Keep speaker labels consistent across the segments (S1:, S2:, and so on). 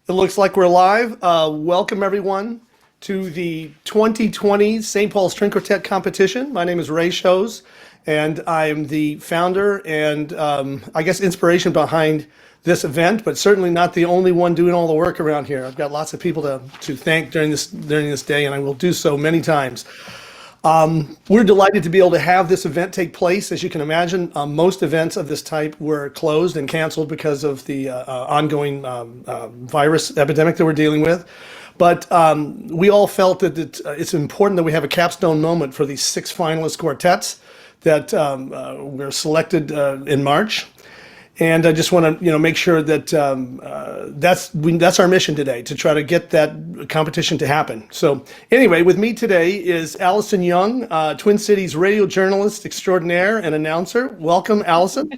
S1: It looks like we're live. Welcome everyone to the 2020 St. Paul String Quartet competition. My name is Ray Shows, and I'm the founder and I guess inspiration behind this event, but certainly not the only one doing all the work around here. I've got lots of people to thank during this day, and I will do so many times. We're delighted to be able to have this event take place. As you can imagine, most events of this type were closed and canceled because of the ongoing virus epidemic that we're dealing with. But we all felt that it's important that we have a capstone moment for these 6 finalist quartets that were selected in March. And I just want to, make sure that that's our mission today, to try to get that competition to happen. So anyway, with me today is Allison Young, Twin Cities radio journalist extraordinaire and announcer. Welcome, Allison.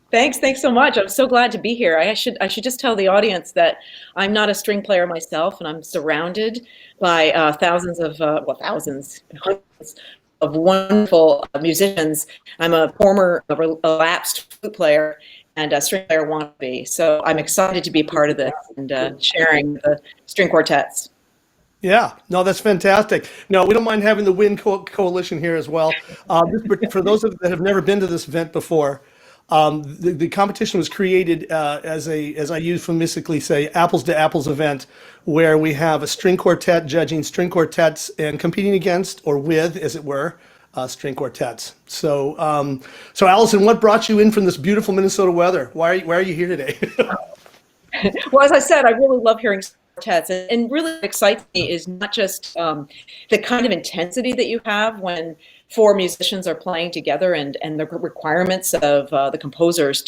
S2: Thanks so much. I'm so glad to be here. I should just tell the audience that I'm not a string player myself, and I'm surrounded by hundreds of wonderful musicians. I'm a former relapsed flute player and a string player wannabe. So I'm excited to be part of this and sharing the string quartets.
S1: Yeah, no, that's fantastic. No, we don't mind having the WIN coalition here as well. For those that have never been to this event before, the competition was created as I euphemistically say, apples to apples event, where we have a string quartet judging string quartets and competing against or with, as it were, string quartets. So, Allison, what brought you in from this beautiful Minnesota weather? Why are you here today?
S2: Well, as I said, I really love hearing quartets, and really what excites me is not just the kind of intensity that you have when 4 musicians are playing together, and the requirements of the composers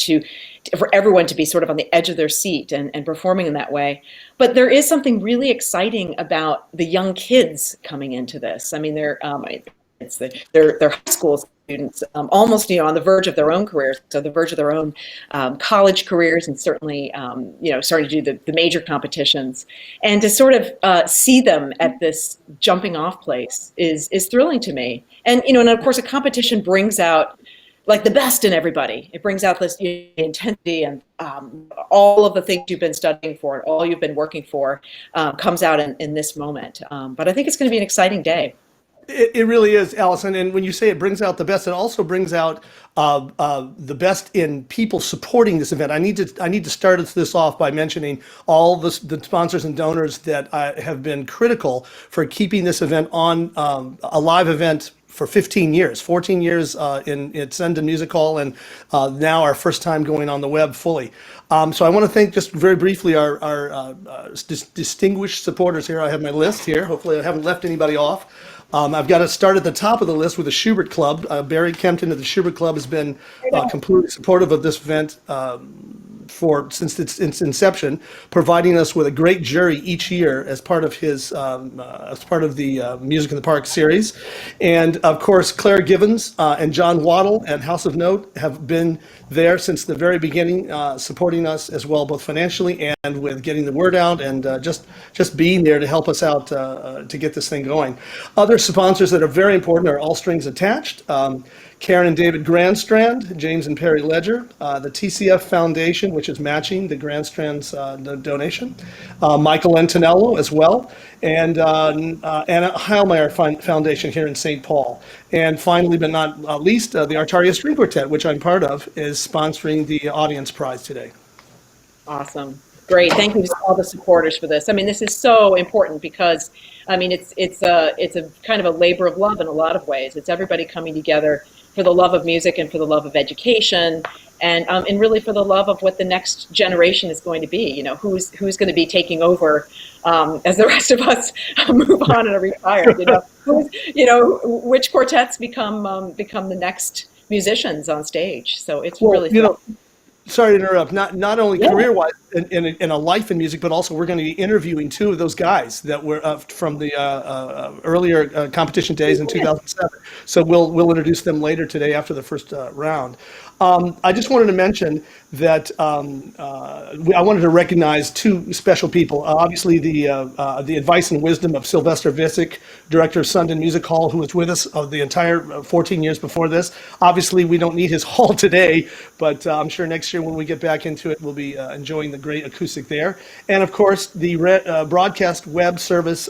S2: for everyone to be sort of on the edge of their seat and performing in that way. But there is something really exciting about the young kids coming into this. I mean, they're high school students, almost on the verge of their own careers, so the verge of their own college careers, and certainly starting to do the major competitions, and to sort of see them at this jumping off place is thrilling to me. And and of course a competition brings out like the best in everybody. It brings out this intensity and all of the things you've been studying for and all you've been working for comes out in this moment. But I think it's going to be an exciting day.
S1: It really is, Allison. And when you say it brings out the best, it also brings out the best in people supporting this event. I need to start this off by mentioning all the sponsors and donors that have been critical for keeping this event on a live event for 15 years, 14 years in Sendon Music Hall, and now our first time going on the web fully. So I want to thank just very briefly our distinguished supporters here. I have my list here. Hopefully I haven't left anybody off. I've got to start at the top of the list with the Schubert Club. Barry Kempton of the Schubert Club has been completely supportive of this event since its inception, providing us with a great jury each year as part of the Music in the Park series. And of course, Claire Givens and John Waddle and House of Note have been there since the very beginning, supporting us as well, both financially and with getting the word out, and just being there to help us out to get this thing going. Other sponsors that are very important are All Strings Attached, Karen and David Grandstrand, James and Perry Ledger, the TCF Foundation, which is matching the Grandstrand's donation, Michael Antonello as well, and Anna Heilmeyer Foundation here in St. Paul. And finally, but not least, the Artaria String Quartet, which I'm part of, is sponsoring the audience prize today.
S2: Awesome. Great. Thank you to all the supporters for this. I mean, this is so important because, I mean, it's a kind of a labor of love in a lot of ways. It's everybody coming together for the love of music and for the love of education, and really for the love of what the next generation is going to be. Who's going to be taking over as the rest of us move on and are retired. Which quartets become the next musicians on stage. So it's really fun.
S1: Sorry to interrupt. Not only career-wise in a life in music, but also we're going to be interviewing 2 of those guys that were from the earlier competition days in 2007. So we'll introduce them later today after the first round. I just wanted to mention that I wanted to recognize two special people. Obviously, the advice and wisdom of Sylvester Visick, director of Sundon Music Hall, who was with us the entire 14 years before this. Obviously, we don't need his hall today, but I'm sure next year when we get back into it, we'll be enjoying the great acoustic there. And of course, the broadcast web service,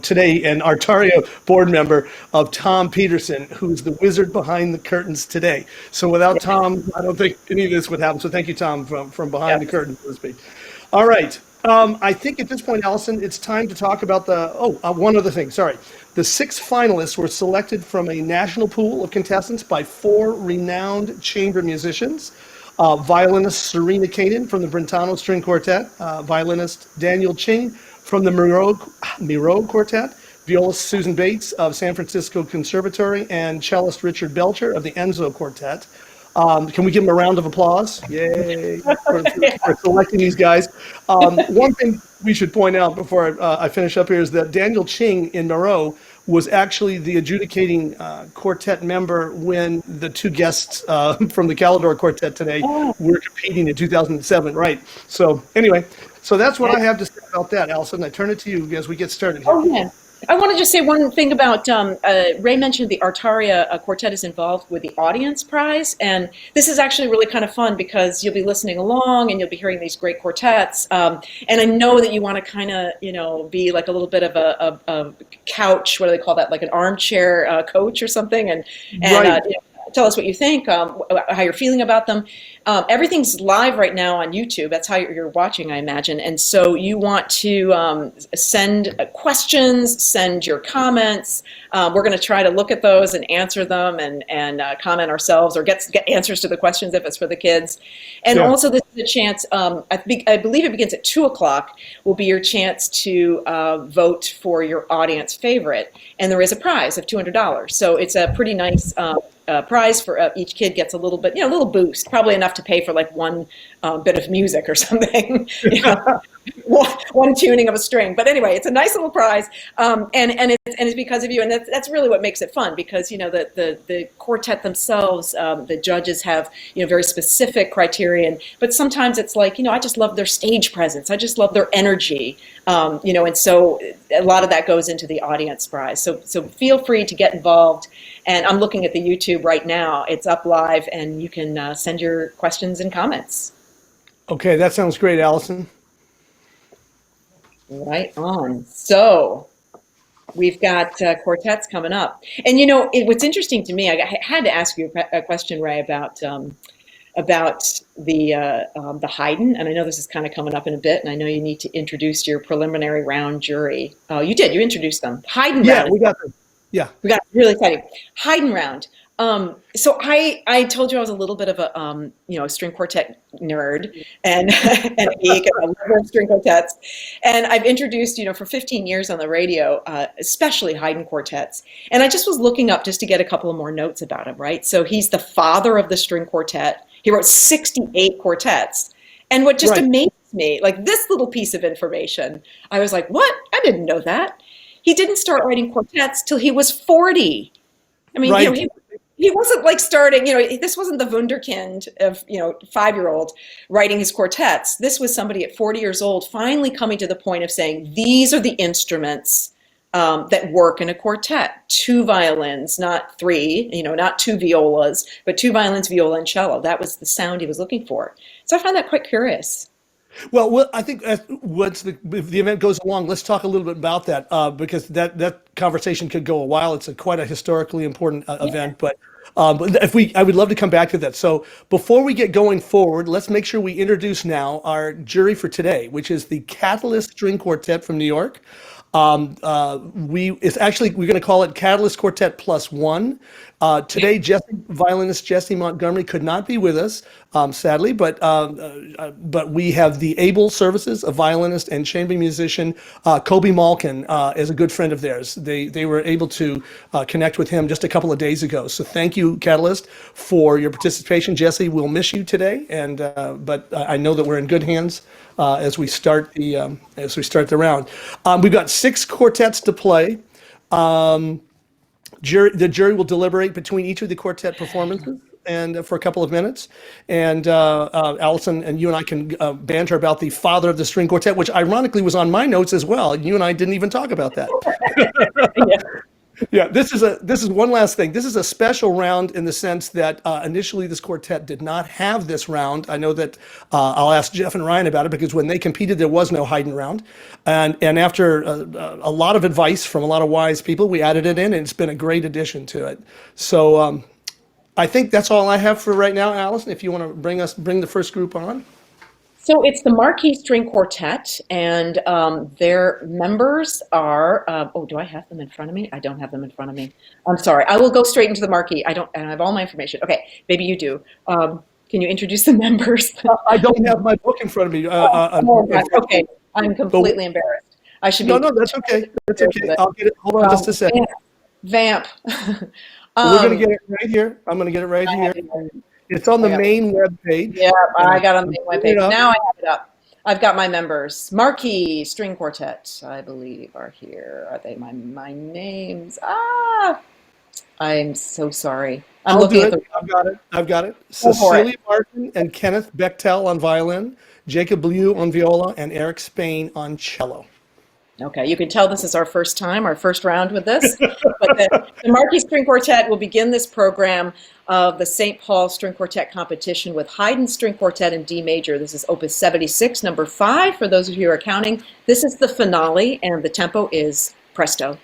S1: today, and Artario board member of Tom Peterson, who's the wizard behind the curtains today. So without Tom, I don't think any of this would happen. So thank you, Tom, from behind the curtain, so to speak. All right. I think at this point, Allison, it's time to talk about one other thing. Sorry. The 6 finalists were selected from a national pool of contestants by 4 renowned chamber musicians. Violinist Serena Kaden from the Brentano String Quartet, violinist Daniel Ching from the Miro Quartet, violist Susan Bates of San Francisco Conservatory, and cellist Richard Belcher of the Enzo Quartet. Can we give them a round of applause? Yay, for selecting these guys. One thing we should point out before I finish up here is that Daniel Ching in Moreau was actually the adjudicating quartet member when the 2 guests from the Calidor Quartet today were competing in 2007, right? So anyway, so that's what I have to say about that, Allison. I turn it to you as we get started here.
S2: Oh, yeah. I want to just say one thing about Ray mentioned the Artaria Quartet is involved with the audience prize, and this is actually really kind of fun because you'll be listening along and you'll be hearing these great quartets, and I know that you want to kind of be like a little bit of a couch, what do they call that, like an armchair coach or something, and
S1: Right.
S2: tell us what you think, how you're feeling about them. Everything's live right now on YouTube. That's how you're watching, I imagine. And so you want to send questions, send your comments. We're going to try to look at those and answer them and comment ourselves or get answers to the questions if it's for the kids. And also this is a chance, I believe it begins at 2 o'clock, will be your chance to vote for your audience favorite. And there is a prize of $200. So it's a pretty nice prize for each kid gets a little bit, a little boost, probably enough to pay for like one bit of music or something, one tuning of a string. But anyway, it's a nice little prize, and it's because of you, and that's really what makes it fun because the quartet themselves, the judges have very specific criterion, but sometimes it's like I just love their stage presence, I just love their energy, and so a lot of that goes into the audience prize. So feel free to get involved. And I'm looking at the YouTube right now. It's up live, and you can send your questions and comments.
S1: Okay, that sounds great, Allison.
S2: Right on. So we've got quartets coming up. And what's interesting to me, I had to ask you a question, Ray, about the Haydn, and I know this is kind of coming up in a bit, and I know you need to introduce your preliminary round jury. Oh, you did. You introduced them. Haydn round.
S1: We got them. Yeah.
S2: We got really exciting. Haydn round. So I told you I was a little bit of a string quartet nerd and a geek, and I love string quartets. And I've introduced for 15 years on the radio, especially Haydn quartets. And I just was looking up just to get a couple of more notes about him. Right. So he's the father of the string quartet. He wrote 68 quartets. And what just amazes me, like this little piece of information, I was like, what? I didn't know that. He didn't start writing quartets till he was 40. I mean, he wasn't like starting, this wasn't the wunderkind of, 5-year-old writing his quartets. This was somebody at 40 years old finally coming to the point of saying, these are the instruments that work in a quartet. 2 violins, not 3, not 2 violas, but 2 violins, viola, and cello. That was the sound he was looking for. So I find that quite curious.
S1: Well, I think if the event goes along, let's talk a little bit about that because that conversation could go a while. It's quite a historically important event, but I would love to come back to that. So before we get going forward, let's make sure we introduce now our jury for today, which is the Catalyst String Quartet from New York. We're going to call it Catalyst Quartet +1. Today, violinist Jesse Montgomery could not be with us, sadly, but we have the able services of violinist and chamber musician Kobe Malkin as a good friend of theirs. They were able to connect with him just a couple of days ago. So thank you, Catalyst, for your participation. Jesse, we'll miss you today, but I know that we're in good hands as we start the round. We've got 6 quartets to play. The jury will deliberate between each of the quartet performances and for a couple of minutes. And Allison and you and I can banter about the father of the string quartet, which ironically was on my notes as well. You and I didn't even talk about that.
S2: Yeah.
S1: Yeah, this is one last thing. This is a special round in the sense that initially this quartet did not have this round. I know that I'll ask Jeff and Ryan about it because when they competed, there was no Haydn round, and after a lot of advice from a lot of wise people, we added it in, and it's been a great addition to it. So I think that's all I have for right now, Allison. If you want to bring the first group on.
S2: So it's the Marquis String Quartet, and their members are. Oh, do I have them in front of me? I don't have them in front of me. I'm sorry. I will go straight into the Marquis. I don't have all my information. Okay, maybe you do. Can you introduce the members?
S1: I don't have my book in front of me.
S2: Okay, I'm completely embarrassed. I should be.
S1: No, that's okay. That's okay. I'll get it. Hold on just a second.
S2: Vamp.
S1: We're going to get it right here. I'm going to get it right here. It's on the main web page.
S2: Yeah, I got on the main web page. Now I have it up. I've got my members. Marquis String Quartet, I believe, are here. Are they my names? I'm so sorry.
S1: I'll do it. I've got it. Cecilia Martin and Kenneth Bechtel on violin, Jacob Liu on viola, and Eric Spain on cello.
S2: Okay, you can tell this is our first time, our first round with this. But the Marquis String Quartet will begin this program of the St. Paul String Quartet competition with Haydn String Quartet in D major. This is Opus 76, number 5, for those of you who are counting. This is the finale, and the tempo is presto.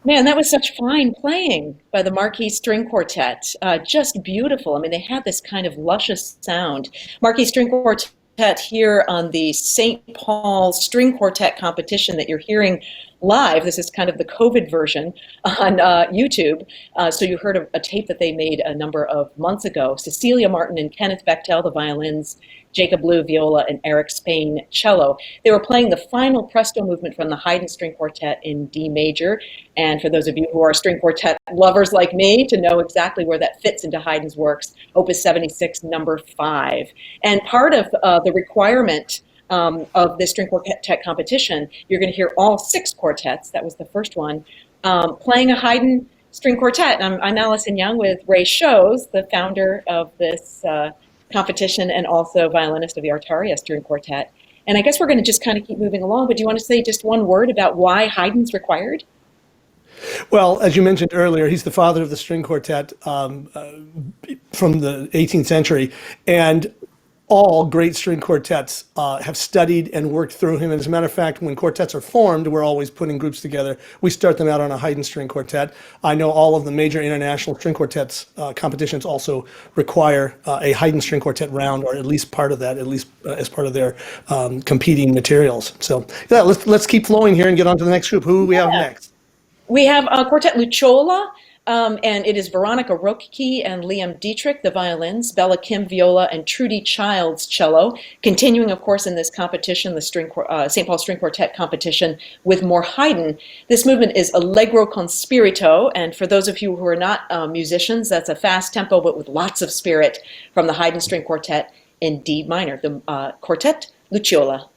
S2: Man, that was such fine playing by the Marquis String Quartet. Just beautiful. I mean, they had this kind of luscious sound. Marquis String Quartet here on the St. Paul String Quartet competition that you're hearing live. This is kind of the COVID version on YouTube. So you heard a tape that they made a number of months ago. Cecilia Martin and Kenneth Bechtel, the violins, Jacob Blue, viola, and Eric Spain, cello. They were playing the final presto movement from the Haydn String Quartet in D major. And for those of you who are string quartet lovers like me, to know exactly where that fits into Haydn's works, Opus 76, number 5. And part of the requirement of this string quartet competition, you're going to hear all 6 quartets, that was the first one, playing a Haydn string quartet. I'm Allison Young with Ray Shows, the founder of this competition and also violinist of the Artaria String Quartet. And I guess we're going to just kind of keep moving along, but do you want to say just one word about why Haydn's required?
S1: Well, as you mentioned earlier, he's the father of the string quartet from the 18th century, and all great string quartets have studied and worked through him. And as a matter of fact, when quartets are formed, we're always putting groups together. We start them out on a Haydn string quartet. I know all of the major international string quartets competitions also require a Haydn string quartet round, or at least part of that, at least as part of their competing materials. So yeah, let's keep flowing here and get on to the next group. Who do we have next?
S2: We have Quartet Lucciola, and it is Veronica Roeckke and Liam Dietrich, the violins, Bella Kim, viola, and Trudy Childs, cello. Continuing, of course, in this competition, the St. Paul String Quartet competition, with more Haydn. This movement is Allegro con spirito, and for those of you who are not musicians, that's a fast tempo but with lots of spirit from the Haydn String Quartet in D minor, the Quartet Lucciola.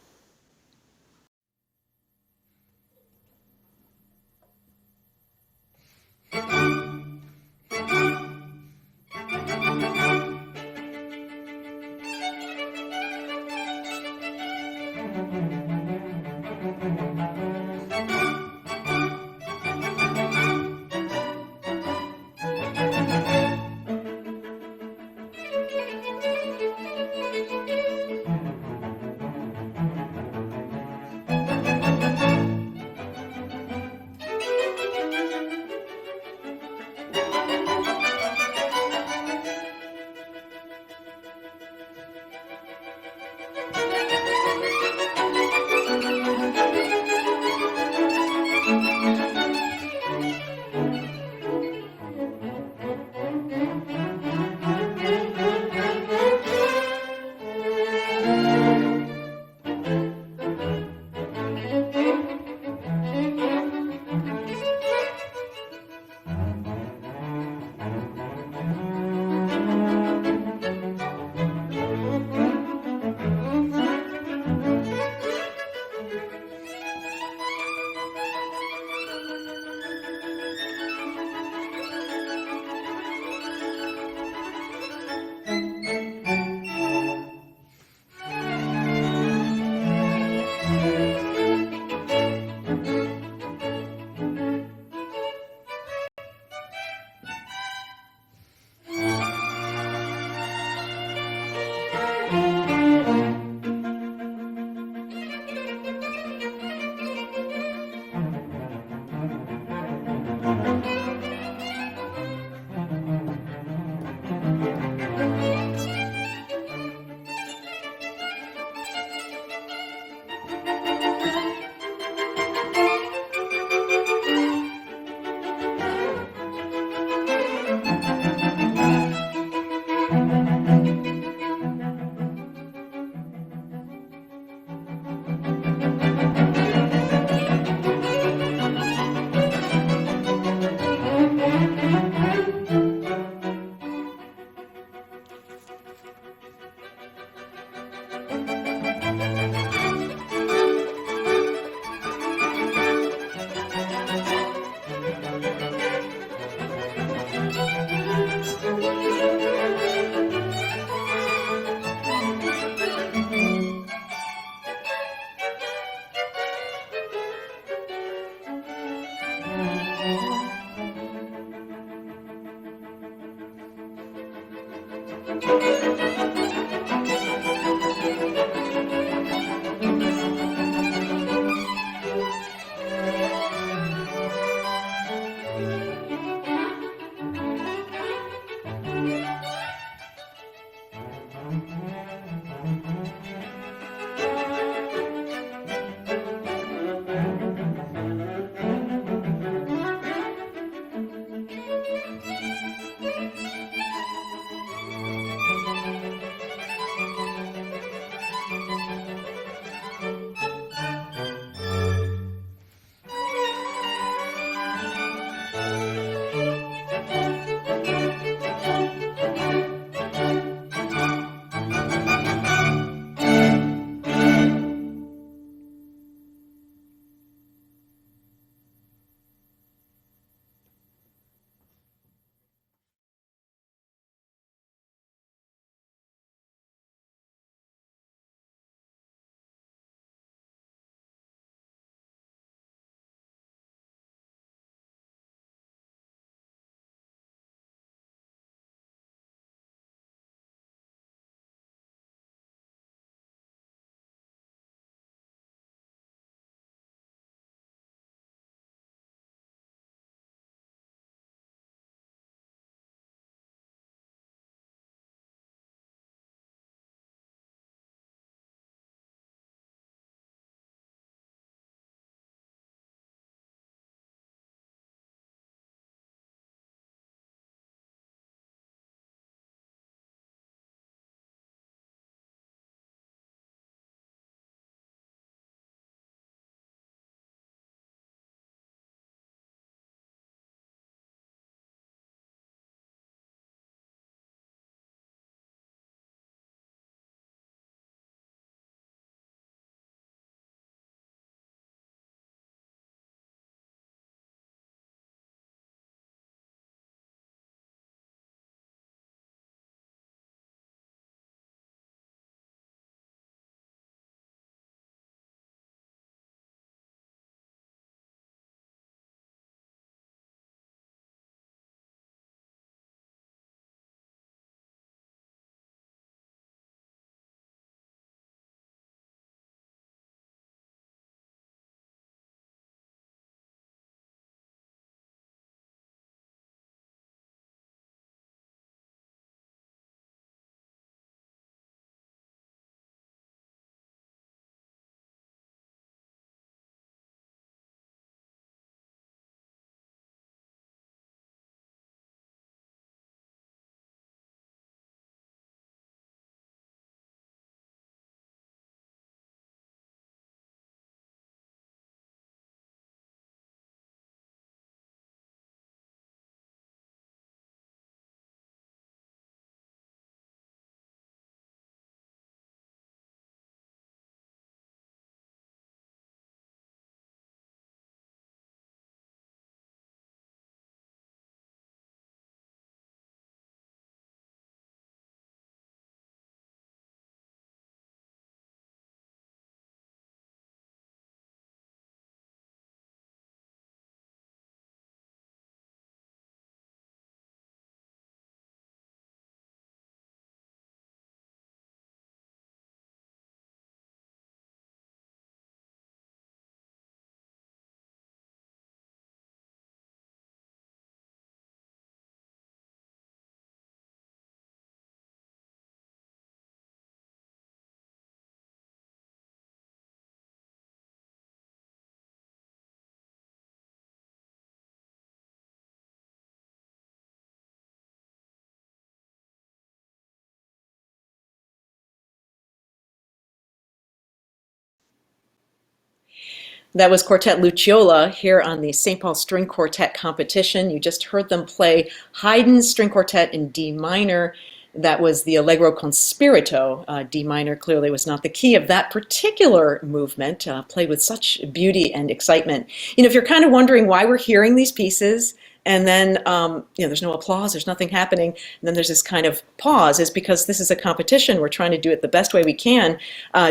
S2: That was Quartet Luciola here on the St. Paul String Quartet competition. You just heard them play Haydn's String Quartet in D minor. That was the Allegro con spirito. D minor clearly was not the key of that particular movement, played with such beauty and excitement. If you're kind of wondering why we're hearing these pieces, and then there's no applause, there's nothing happening, and then there's this kind of pause, is because this is a competition. We're trying to do it the best way we can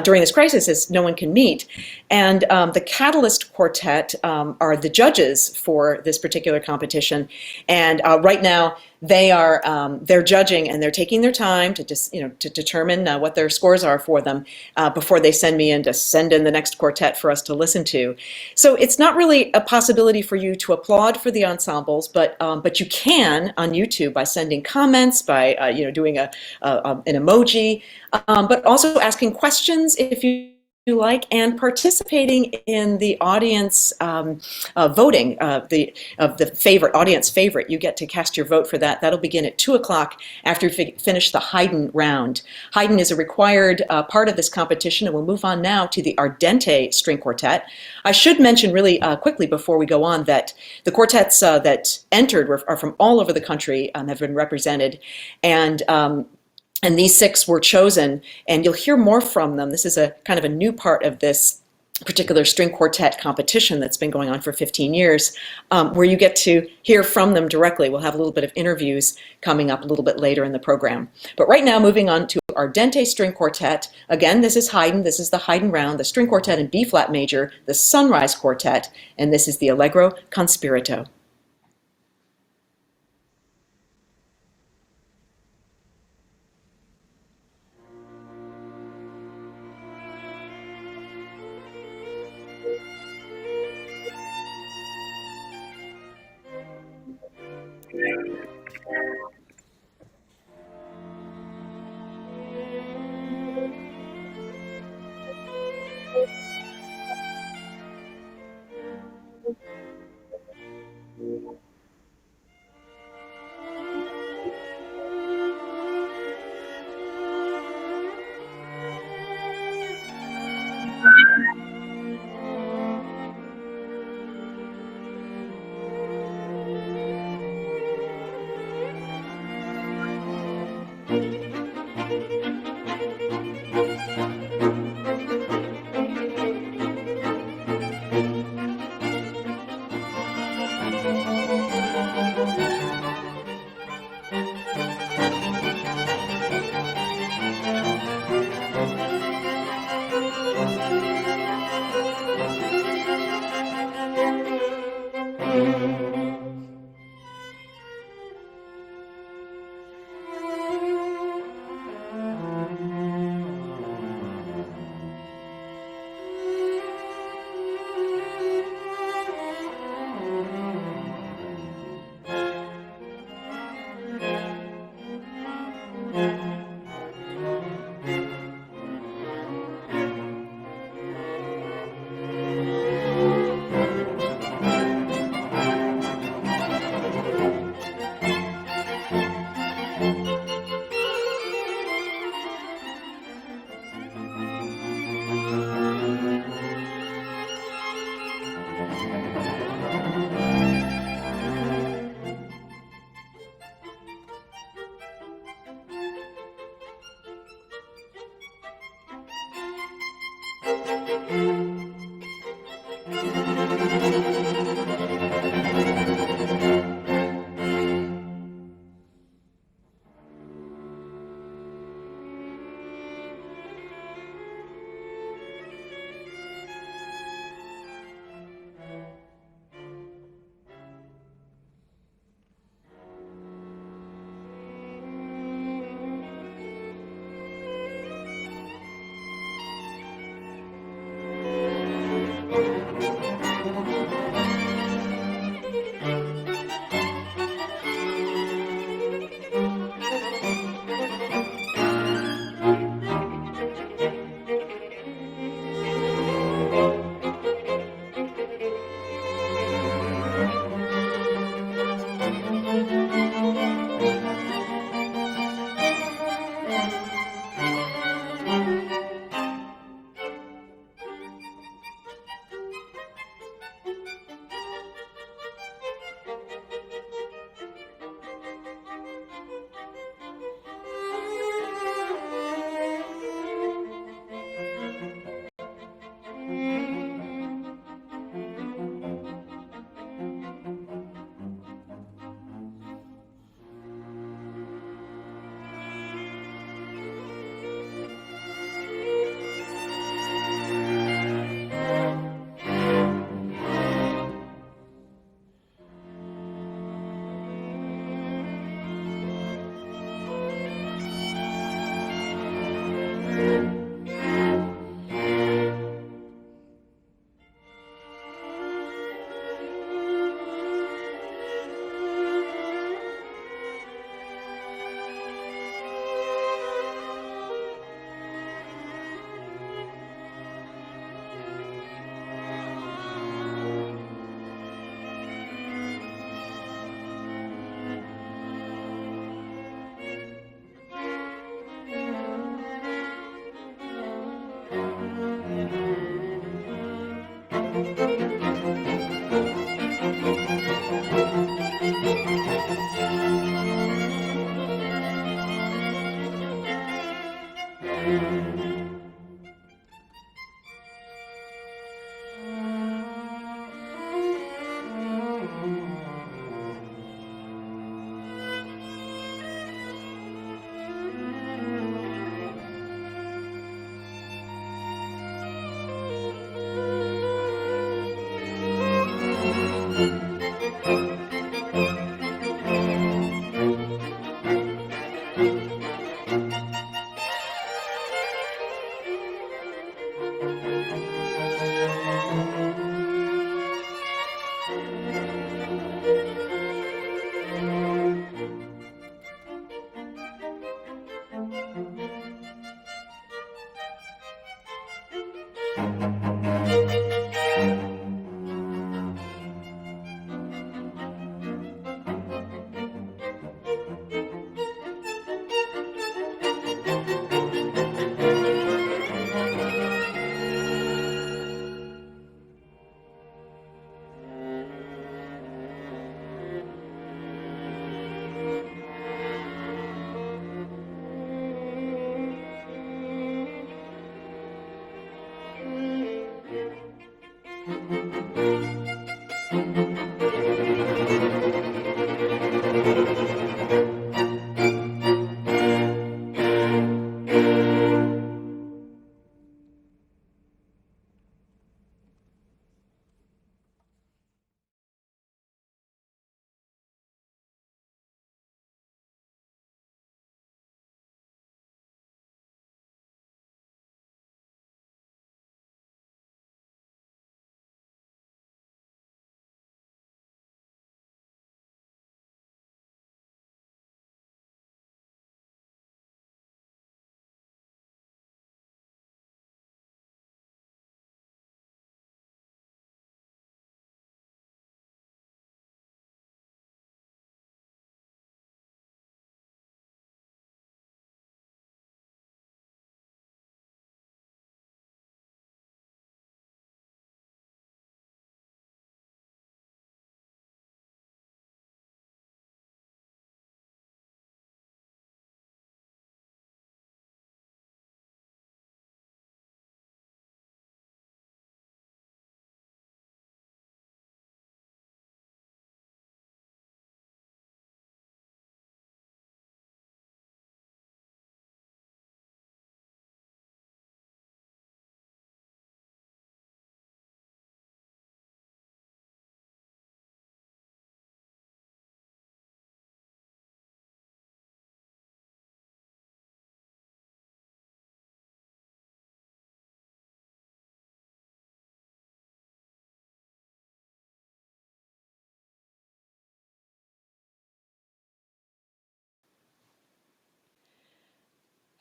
S2: during this crisis, as no one can meet. And the Catalyst Quartet are the judges for this particular competition, and right now they're judging, and they're taking their time to just to determine what their scores are for them before they send me in to send in the next quartet for us to listen to. So it's not really a possibility for you to applaud for the ensembles, but you can on YouTube by sending comments, by doing an emoji, but also asking questions if you like, and participating in the audience voting of the favorite audience favorite. You get to cast your vote for that. That'll begin at 2 o'clock after you finish the Haydn round. Haydn is a required part of this competition, and we'll move on now to the Ardente String Quartet. I should mention really quickly before we go on that the quartets that entered are from all over the country, have been represented, and these 6 were chosen, and you'll hear more from them. This is a kind of a new part of this particular string quartet competition that's been going on for 15 years, where you get to hear from them directly. We'll have a little bit of interviews coming up a little bit later in the program. But right now, moving on to Ardente String Quartet. Again, this is Haydn. This is the Haydn round, the string quartet in B-flat major, the Sunrise Quartet, and this is the Allegro con spirito.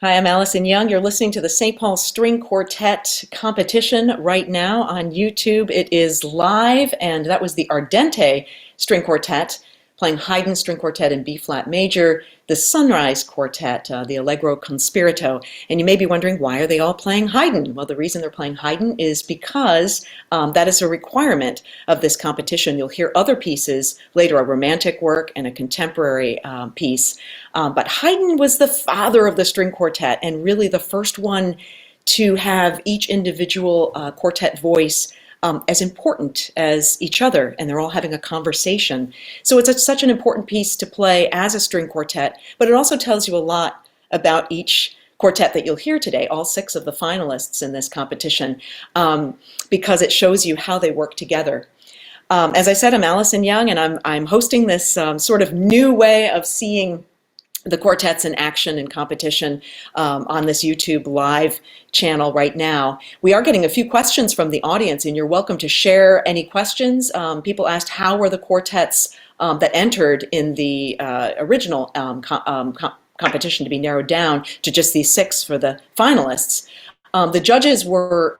S2: Hi, I'm Allison Young. You're listening to the St. Paul String Quartet competition right now on YouTube. It is live, and that was the Ardente String Quartet playing Haydn String Quartet in B-flat major, the Sunrise Quartet, the Allegro con Spirito. And you may be wondering, why are they all playing Haydn? Well, the reason they're playing Haydn is because that is a requirement of this competition. You'll hear other pieces later, a romantic work and a contemporary piece. But Haydn was the father of the string quartet and really the first one to have each individual quartet voice as important as each other, and they're all having a conversation. So it's such an important piece to play as a string quartet, but it also tells you a lot about each quartet that you'll hear today, all 6 of the finalists in this competition, because it shows you how they work together. As I said, I'm Allison Young, and I'm hosting this sort of new way of seeing the quartets in action and competition on this YouTube live channel right now. We are getting a few questions from the audience, and you're welcome to share any questions. People asked, how were the quartets that entered in the original competition to be narrowed down to just these 6 for the finalists? The judges were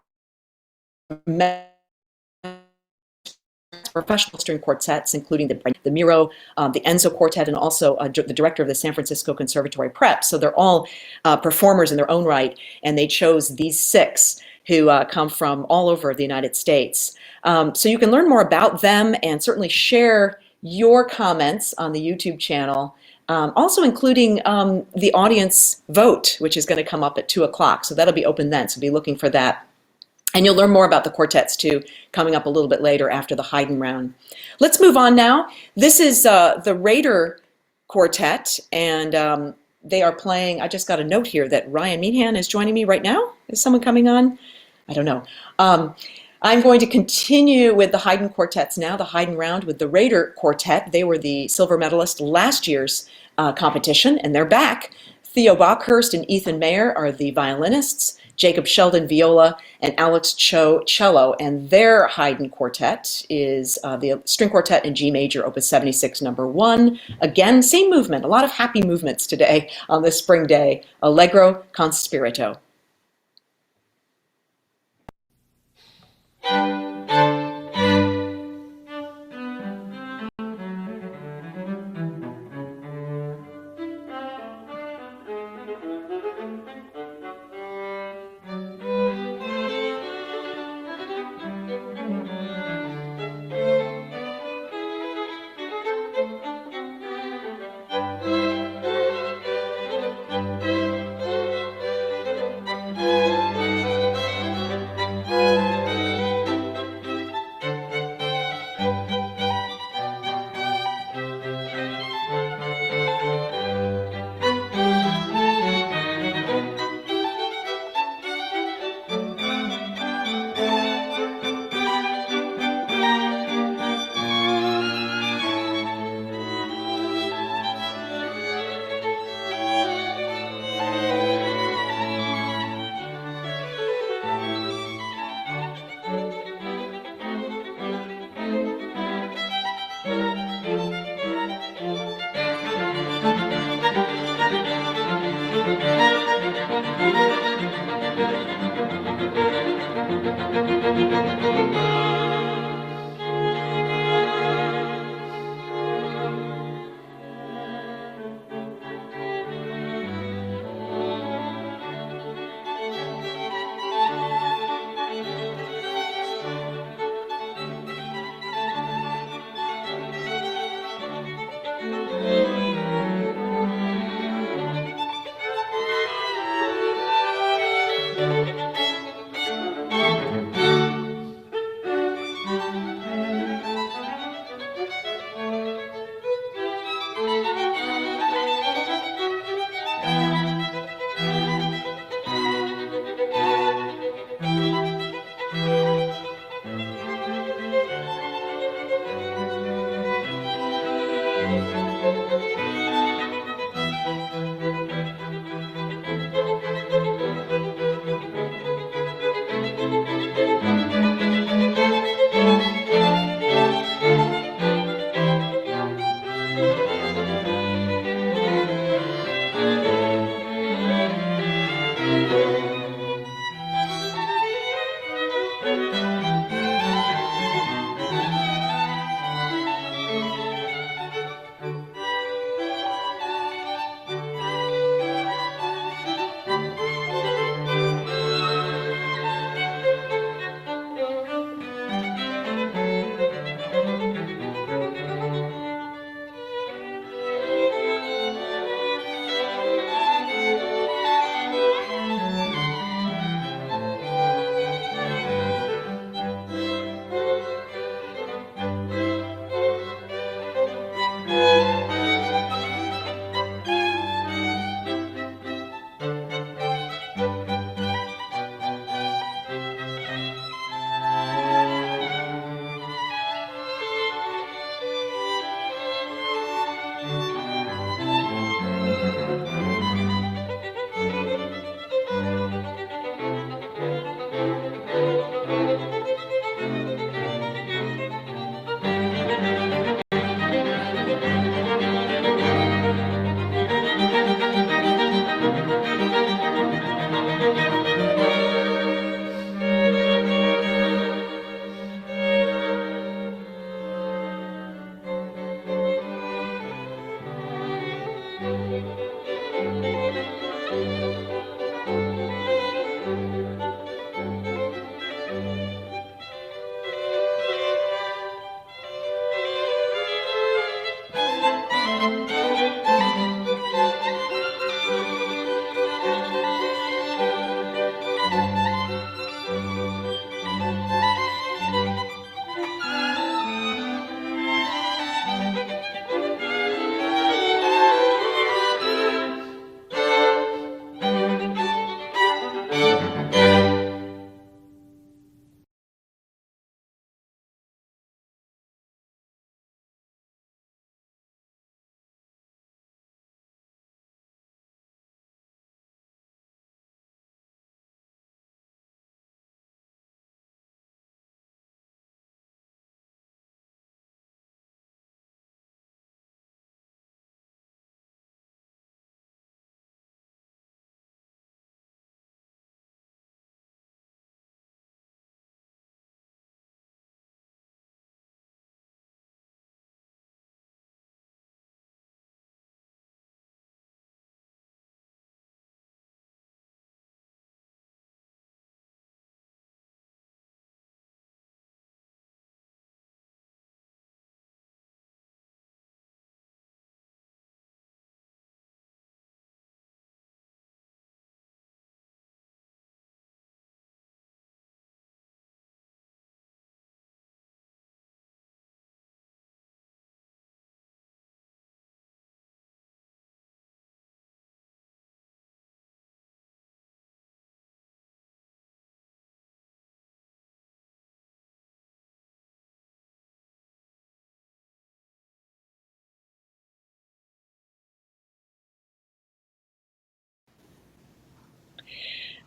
S2: professional string quartets, including the Miro, the Enzo Quartet, and also the director of the San Francisco Conservatory Prep. So they're all performers in their own right, and they chose these 6 who come from all over the United States. So you can learn more about them and certainly share your comments on the YouTube channel, also including the audience vote, which is going to come up at 2 o'clock. So that'll be open then, so be looking for that. And you'll learn more about the quartets, too, coming up a little bit later after the Haydn round. Let's move on now. This is the Rader Quartet, and they are playing. I just got a note here that Ryan Meehan is joining me right now. Is someone coming on? I don't know. I'm going to continue with the Haydn quartets now, the Haydn round with the Rader Quartet. They were the silver medalist last year's competition, and they're back. Theo Bockhurst and Ethan Mayer are the violinists, Jacob Sheldon viola, and Alex Cho cello, and their Haydn quartet is the string quartet in G major, opus 76, number 1. Again, same movement, a lot of happy movements today on this spring day, Allegro con spirito.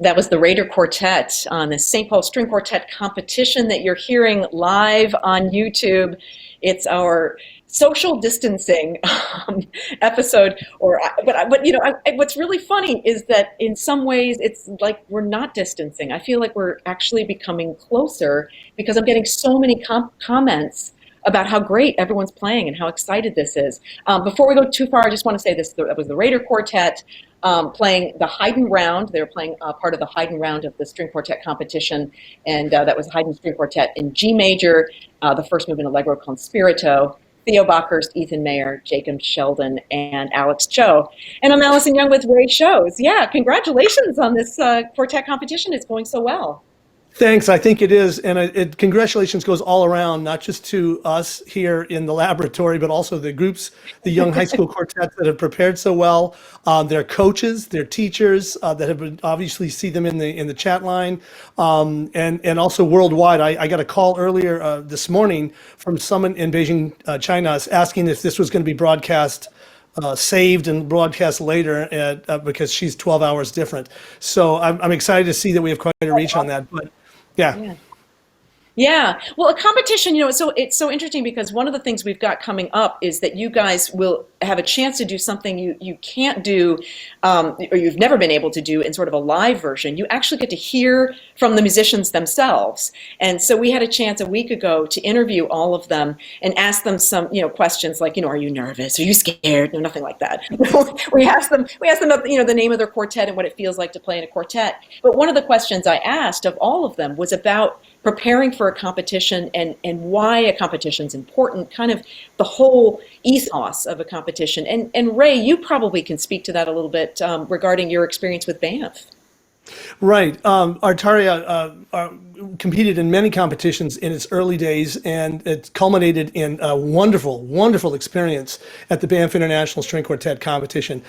S2: That was the Raider Quartet on the St. Paul String Quartet competition that you're hearing live on YouTube. It's our social distancing episode. But you know, what's really funny is that in some ways it's like we're not distancing. I feel like we're actually becoming closer because I'm getting so many comments about how great everyone's playing and how excited this is. Before we go too far, I just want to say this: that was the Raider Quartet playing the Haydn round. They were playing part of the Haydn round of the string quartet competition, and that was Haydn string quartet in G major, the first movement Allegro con spirito. Theo Bockhurst, Ethan Mayer, Jacob Sheldon, and Alex Cho. And I'm Allison Young with Ray Shows. Yeah, congratulations on this quartet competition. It's going so well.
S1: Thanks. I think it is. And congratulations goes all around, not just to us here in the laboratory, but also the groups, the young high school quartets that have prepared so well, their coaches, their teachers that have been, obviously see them in the chat line, and also worldwide. I got a call earlier this morning from someone in Beijing, China, asking if this was going to be broadcast saved and broadcast later because she's 12 hours different. So I'm excited to see that we have quite a reach on that. But yeah.
S2: Yeah, well, a competition, you know, it's so interesting because one of the things we've got coming up is that you guys will have a chance to do something you can't do, or you've never been able to do in sort of a live version. You actually get to hear from the musicians themselves. And so we had a chance a week ago to interview all of them and ask them some, you know, questions like, you know, are you nervous? Are you scared? No, nothing like that. we asked them, you know, the name of their quartet and what it feels like to play in a quartet. But one of the questions I asked of all of them was about preparing for a competition and why a competition is important, kind of the whole ethos of a competition. And Ray, you probably can speak to that a little bit regarding your experience with Banff.
S1: Right. Artaria competed in many competitions in its early days, and it culminated in a wonderful, wonderful experience at the Banff International String Quartet competition.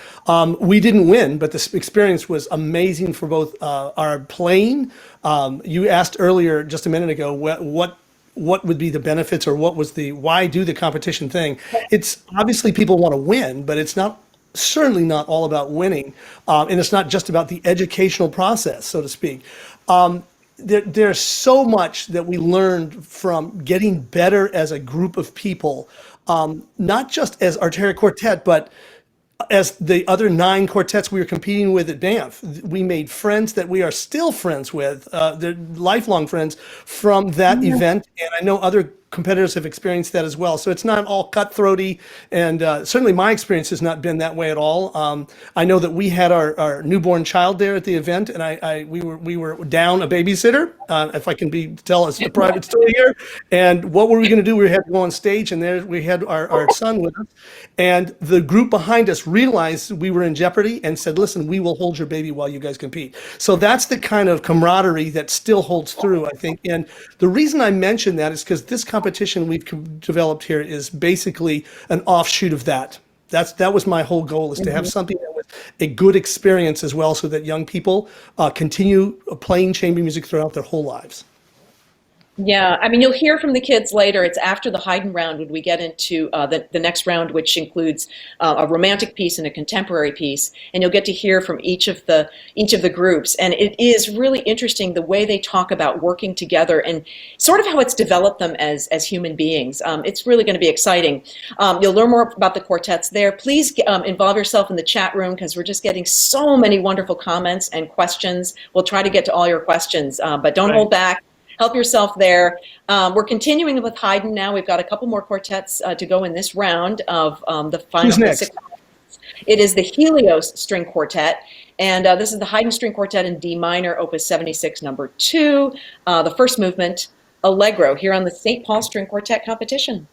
S1: We didn't win, but this experience was amazing for both our playing. You asked earlier, just a minute ago, what would be the benefits, or what was the why do the competition thing? It's obviously people want to win, but it's certainly not all about winning, and it's not just about the educational process, so to speak. There's so much that we learned from getting better as a group of people, not just as Artaria Quartet, but as the other 9 quartets we were competing with at Banff. We made friends that we are still friends with, they're lifelong friends from that event, and I know other competitors have experienced that as well. So it's not all cutthroaty, and certainly my experience has not been that way at all. I know that we had our newborn child there at the event, and we were down a babysitter, if I can tell us a private story here. And what were we going to do? We had to go on stage, and there we had our son with us, and the group behind us realized we were in jeopardy and said, "Listen, we will hold your baby while you guys compete." So that's the kind of camaraderie that still holds through, I think. And the reason I mention that is because this competition we've developed here is basically an offshoot of that. That was my whole goal, is to have something that was a good experience as well, so that young people continue playing chamber music throughout their whole lives.
S2: Yeah, I mean, you'll hear from the kids later. It's after the Haydn round when we get into the next round, which includes a romantic piece and a contemporary piece, and you'll get to hear from each of the groups. And it is really interesting the way they talk about working together and sort of how it's developed them as human beings. It's really going to be exciting. You'll learn more about the quartets there. Please involve yourself in the chat room, because we're just getting so many wonderful comments and questions. We'll try to get to all your questions, but don't hold back. Help yourself there. We're continuing with Haydn now. We've got a couple more quartets to go in this round of the final.
S1: Who's next?
S2: 6. It is the Helios String Quartet, and this is the Haydn String Quartet in D minor, Opus 76, number 2, the first movement, Allegro, here on the St. Paul String Quartet competition.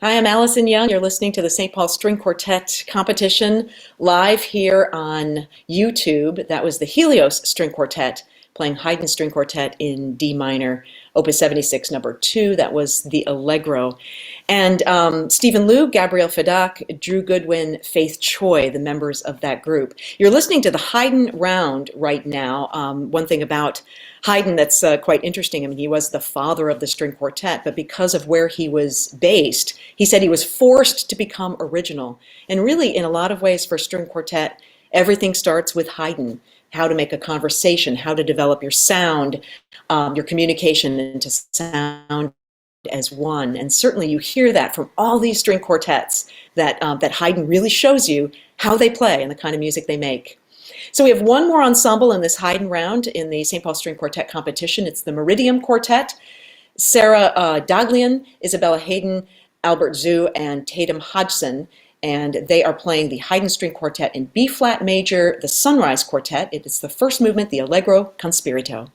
S2: Hi, I'm Allison Young. You're listening to the St. Paul String Quartet competition live here on YouTube. That was the Helios String Quartet playing Haydn String Quartet in D minor, Opus 76, number 2. That was the Allegro. And Stephen Liu, Gabrielle Fedak, Drew Goodwin, Faith Choi, the members of that group. You're listening to the Haydn Round right now. One thing about Haydn that's quite interesting. I mean, he was the father of the string quartet, but because of where he was based, he said he was forced to become original. And really, in a lot of ways, for string quartet, everything starts with Haydn. How to make a conversation, how to develop your sound, your communication into sound as one. And certainly you hear that from all these string quartets that, that Haydn really shows you how they play and the kind of music they make. So we have one more ensemble in this Haydn round in the St. Paul String Quartet competition. It's the Meridium Quartet. Sarah Daglian, Isabella Hayden, Albert Zhu, and Tatum Hodgson. And they are playing the Haydn String Quartet in B-flat major, the Sunrise Quartet. It is the first movement, the Allegro con Spirito.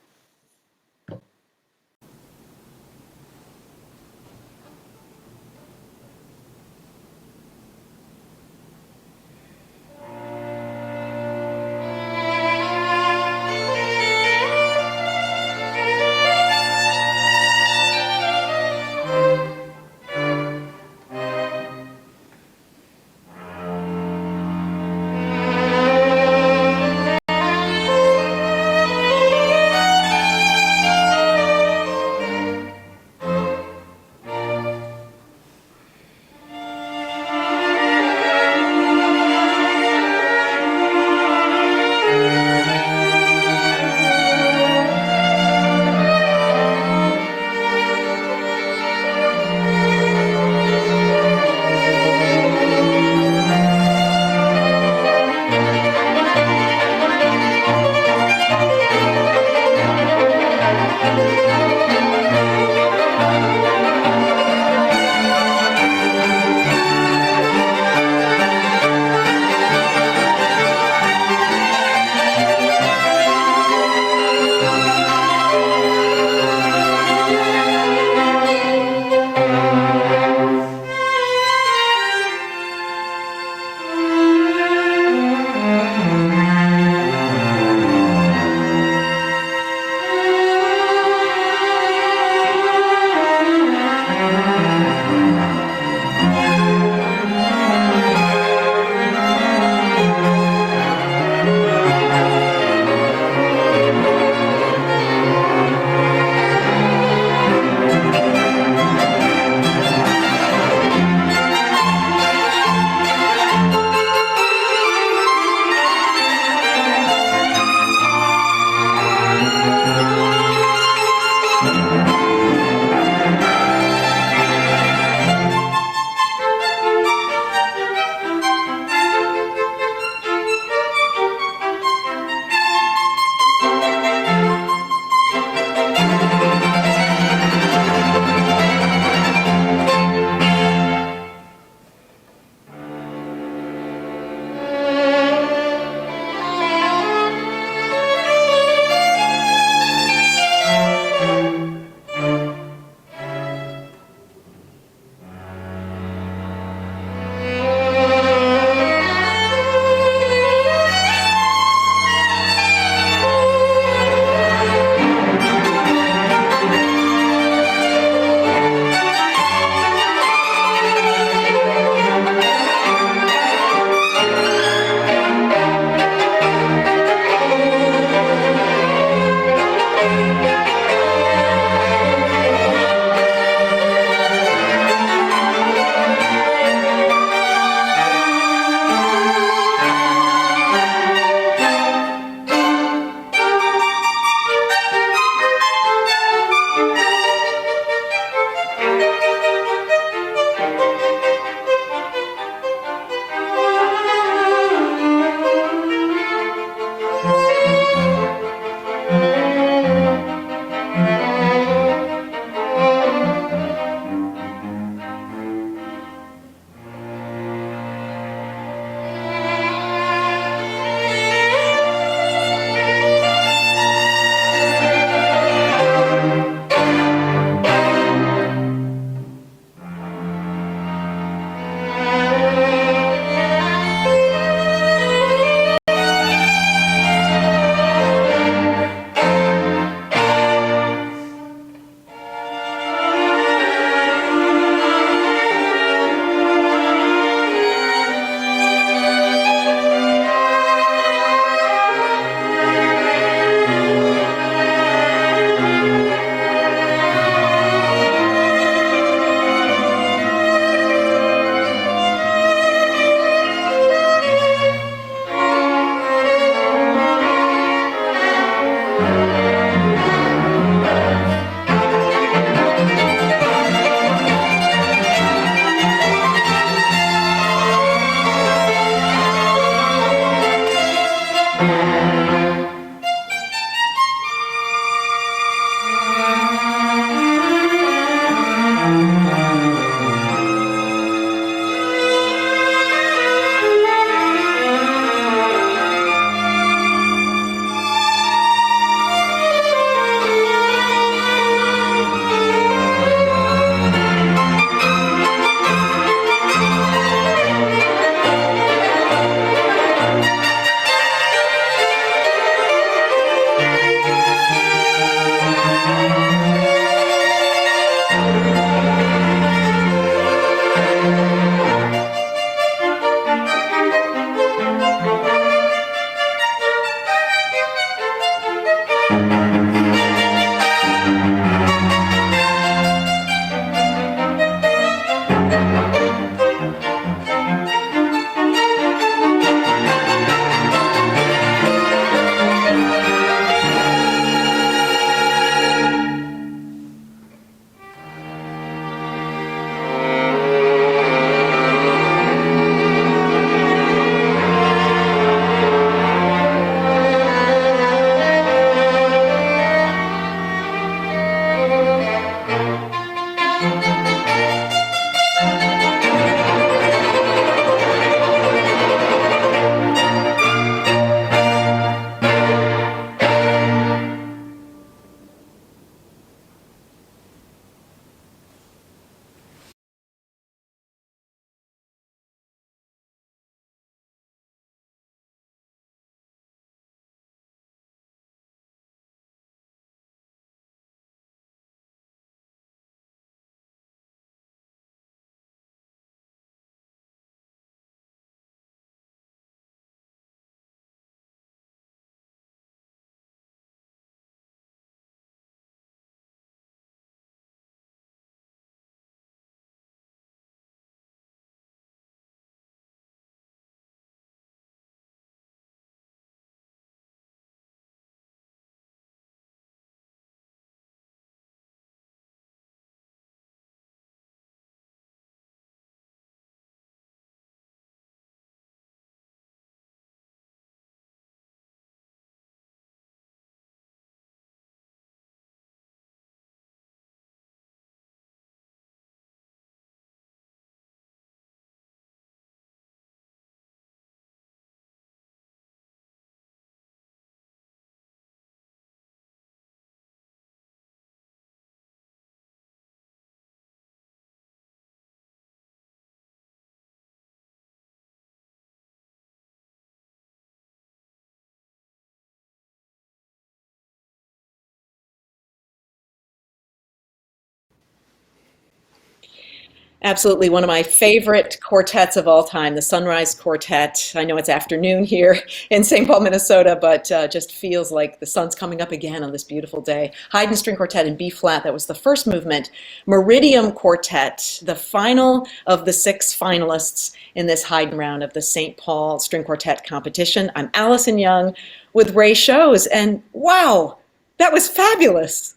S2: Absolutely, one of my favorite quartets of all time, the Sunrise Quartet. I know it's afternoon here in St. Paul, Minnesota, but just feels like the sun's coming up again on this beautiful day. Haydn String Quartet in B flat, that was the first movement. Meridium Quartet, the final of the 6 finalists in this Haydn round of the St. Paul String Quartet competition. I'm Allison Young with Ray Shows, and wow, that was fabulous.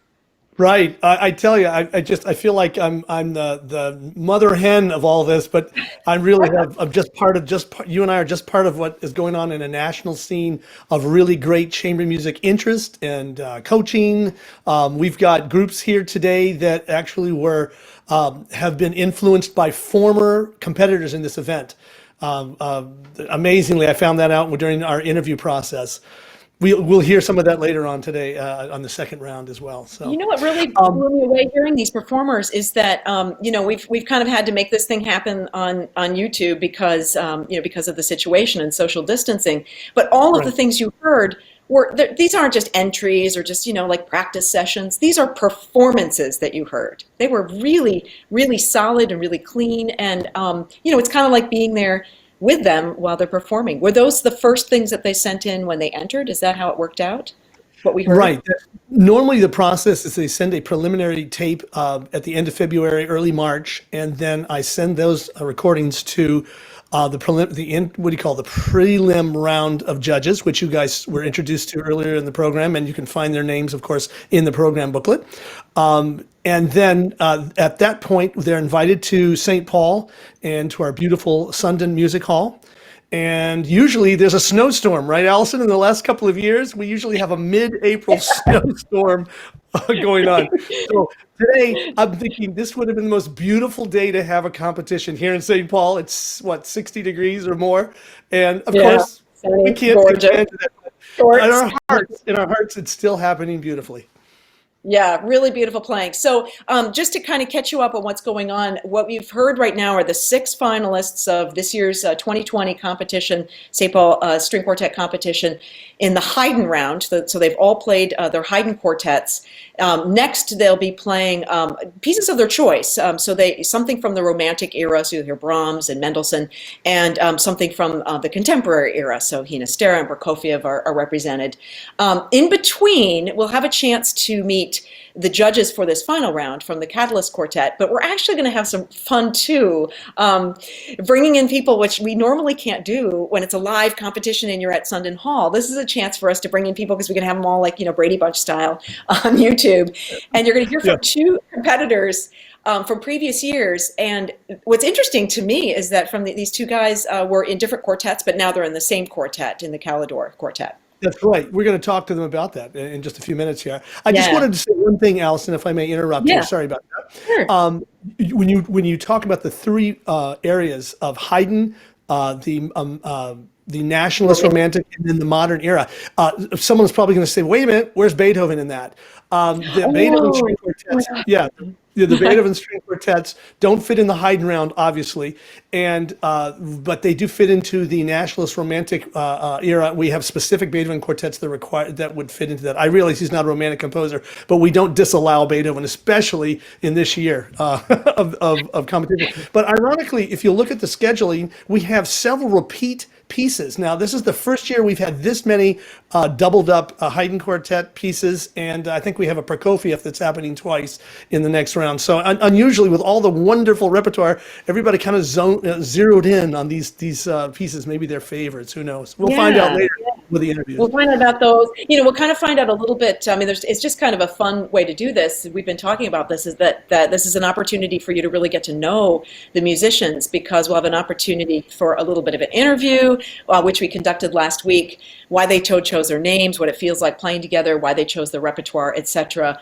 S1: Right. I tell you, I feel like I'm the mother hen of all this, but I really I'm just part of you and I are just part of what is going on in a national scene of really great chamber music interest and coaching. We've got groups here today that actually have been influenced by former competitors in this event. Amazingly, I found that out during our interview process. We'll hear some of that later on today on the second round as well. So,
S2: You know what really blew me away hearing these performers is that we've kind of had to make this thing happen on YouTube because because of the situation and social distancing. But all of the
S1: right.
S2: things you heard these aren't just entries or just like practice sessions. These are performances that you heard. They were really really solid and really clean, and it's kind of like being there with them while they're performing. Were those the first things that they sent in when they entered? Is that how it worked out? What we heard?
S1: Right. Normally, the process is they send a preliminary tape at the end of February, early March, and then I send those recordings to what do you call the prelim round of judges, which you guys were introduced to earlier in the program, and you can find their names, of course, in the program booklet. And then at that point, they're invited to St. Paul and to our beautiful Sundon Music Hall. And usually there's a snowstorm, right, Allison? In the last couple of years, we usually have a mid-April snowstorm going on. So today, I'm thinking this would have been the most beautiful day to have a competition here in St. Paul. It's, 60 degrees or more. And of
S2: Yeah,
S1: course, we
S2: sunny,
S1: can't take
S2: gorgeous,
S1: advantage of that. But
S2: shorts.
S1: in our hearts, it's still happening beautifully.
S2: Yeah, really beautiful playing. So, just to kind of catch you up on what's going on, what we've heard right now are the 6 finalists of this year's 2020 competition, St. Paul String Quartet competition, in the Haydn round. So they've all played their Haydn quartets. Next, they'll be playing pieces of their choice. Something from the Romantic era, so you'll hear Brahms and Mendelssohn, and something from the contemporary era. So Hinastera and Prokofiev are represented. In between, we'll have a chance to meet the judges for this final round from the Catalyst Quartet, but we're actually going to have some fun too, bringing in people which we normally can't do when it's a live competition and you're at Sundon Hall. This is a chance for us to bring in people because we can have them all like Brady Bunch style on YouTube, and you're going to hear
S1: Yeah.
S2: from 2 competitors from previous years. And what's interesting to me is that these 2 guys were in different quartets, but now they're in the same quartet, in the Calidor Quartet.
S1: That's right. We're going to talk to them about that in just a few minutes here. I just
S2: Yeah.
S1: wanted to say one thing, Allison, if I may interrupt you.
S2: Yeah.
S1: Sorry about that.
S2: Sure.
S1: When you talk about the 3 areas of Haydn, the nationalist romantic, and then the modern era, someone's probably going to say, "Wait a minute, where's Beethoven in that?" The Beethoven
S2: Oh,
S1: string quartets, yeah. The Beethoven string quartets don't fit in the Haydn round, obviously, but they do fit into the nationalist romantic era. We have specific Beethoven quartets that would fit into that. I realize he's not a romantic composer, but we don't disallow Beethoven, especially in this year of competition. But ironically, if you look at the scheduling, we have several repeat pieces. Now, this is the first year we've had this many doubled up Haydn quartet pieces, and I think we have a Prokofiev that's happening twice in the next round. So unusually, with all the wonderful repertoire, everybody kind of zeroed in on these pieces, maybe their favorites. Who knows? We'll find out
S2: yeah.
S1: later with the interviews.
S2: We'll find out about those. We'll kind of find out a little bit. I mean, it's just kind of a fun way to do this. We've been talking about this, is that this is an opportunity for you to really get to know the musicians, because we'll have an opportunity for a little bit of an interview, which we conducted last week, why they chose their names, what it feels like playing together, why they chose the repertoire, etc.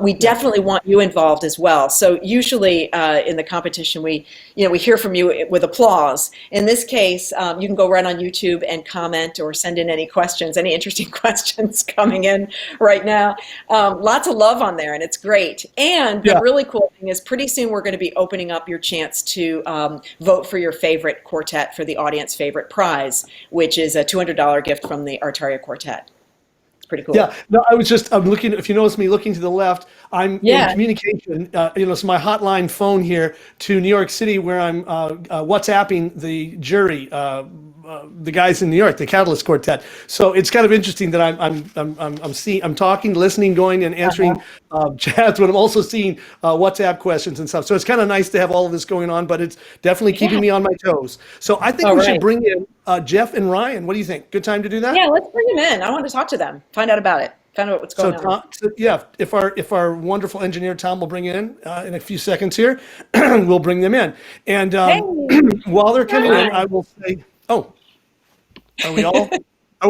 S2: We definitely want you involved as well. So usually in the competition, we hear from you with applause. In this case, you can go right on YouTube and comment or send in any questions, any interesting questions coming in right now. Lots of love on there, and it's great. And the really cool thing is, pretty soon we're going to be opening up your chance to vote for your favorite quartet for the audience favorite prize, which is a $200 gift from the Artaria Quartet. pretty cool.
S1: Yeah, no, I'm looking, if you notice me looking to the left, I'm in
S2: Yeah.
S1: communication, it's my hotline phone here to New York City where I'm WhatsApping the jury, the guys in New York, the Catalyst Quartet. So it's kind of interesting that I'm talking, listening, going and answering chats, but I'm also seeing WhatsApp questions and stuff. So it's kind of nice to have all of this going on, but it's definitely keeping
S2: Yeah.
S1: me on my toes. So I think
S2: All
S1: we should
S2: right.
S1: bring in Jeff and Ryan. What do you think? Good time to do that?
S2: Yeah, let's bring them in. I want to talk to them, find out about it, find out what's
S1: So
S2: going on.
S1: Tom, yeah, if our wonderful engineer Tom will bring in a few seconds here, we'll bring them in. And
S2: Hey.
S1: while they're coming in,
S2: Hi.
S1: I will say, oh, are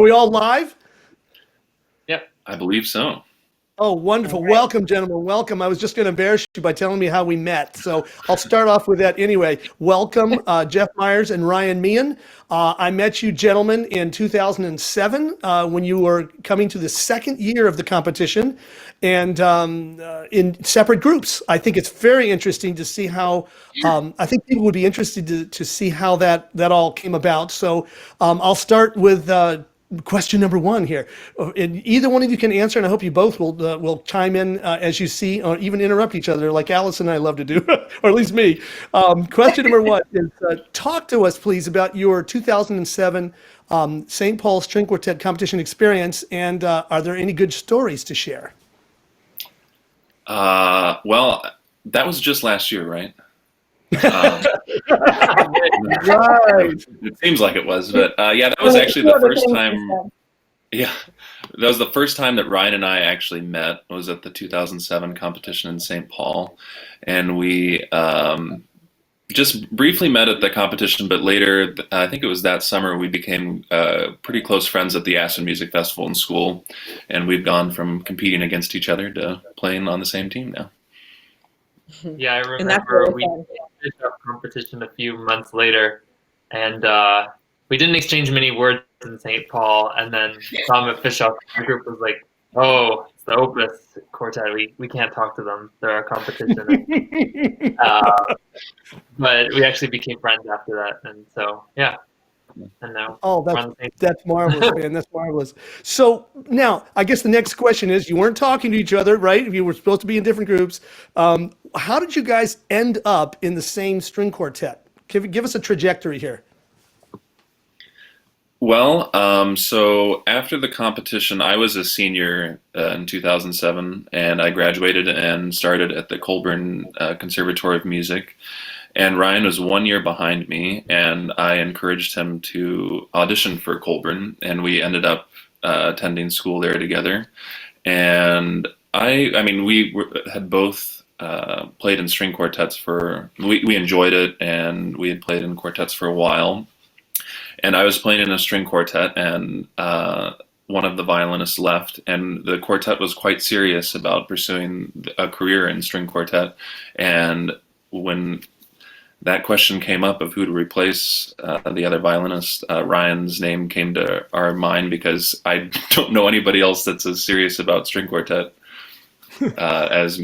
S1: we all live?
S3: Yep, I believe so.
S1: Oh, wonderful.
S2: All right.
S1: Welcome, gentlemen. Welcome. I was just going to embarrass you by telling me how we met. So I'll start off with that anyway. Welcome, Jeff Myers and Ryan Meehan. I met you gentlemen in 2007 when you were coming to the second year of the competition and in separate groups. I think it's very interesting to see how, I think people would be interested to see how that all came about. So I'll start with question number one here. And either one of you can answer, and I hope you both will chime in as you see, or even interrupt each other, like Alice and I love to do, or at least me. Question number one is: talk to us, please, about your 2007 St. Paul String Quartet competition experience, and are there any good stories to share?
S3: Well, that was just last year, right? Um,
S1: Right.
S3: it seems like it was, but yeah, that was actually the first time. Yeah, that was the first time that Ryan and I actually met. Was at the 2007 competition in St. Paul, and we just briefly met at the competition. But later, I think it was that summer, we became pretty close friends at the Aspen Music Festival in school, and we've gone from competing against each other to playing on the same team now.
S4: Yeah, I
S2: And that's
S4: remember
S2: really
S4: we
S2: fun.
S4: finished our competition a few months later, and we didn't exchange many words in St. Paul. And then Tom at Fishoff, our group was like, "Oh, it's the Opus Quartet. We can't talk to them. They're our competition." But we actually became friends after that, and so yeah. And now
S1: Oh,
S4: we're on the same.
S1: that's marvelous, man. That's marvelous. So now, I guess the next question is: you weren't talking to each other, right? You were supposed to be in different groups. How did you guys end up in the same string quartet? Give us a trajectory here.
S3: Well, so after the competition, I was a senior in 2007, and I graduated and started at the Colburn Conservatory of Music. And Ryan was 1 year behind me, and I encouraged him to audition for Colburn, and we ended up attending school there together. And I mean, had both played in string quartets we enjoyed it, and we had played in quartets for a while. And I was playing in a string quartet, and one of the violinists left, and the quartet was quite serious about pursuing a career in string quartet. And when that question came up of who to replace the other violinist, Ryan's name came to our mind because I don't know anybody else that's as serious about string quartet as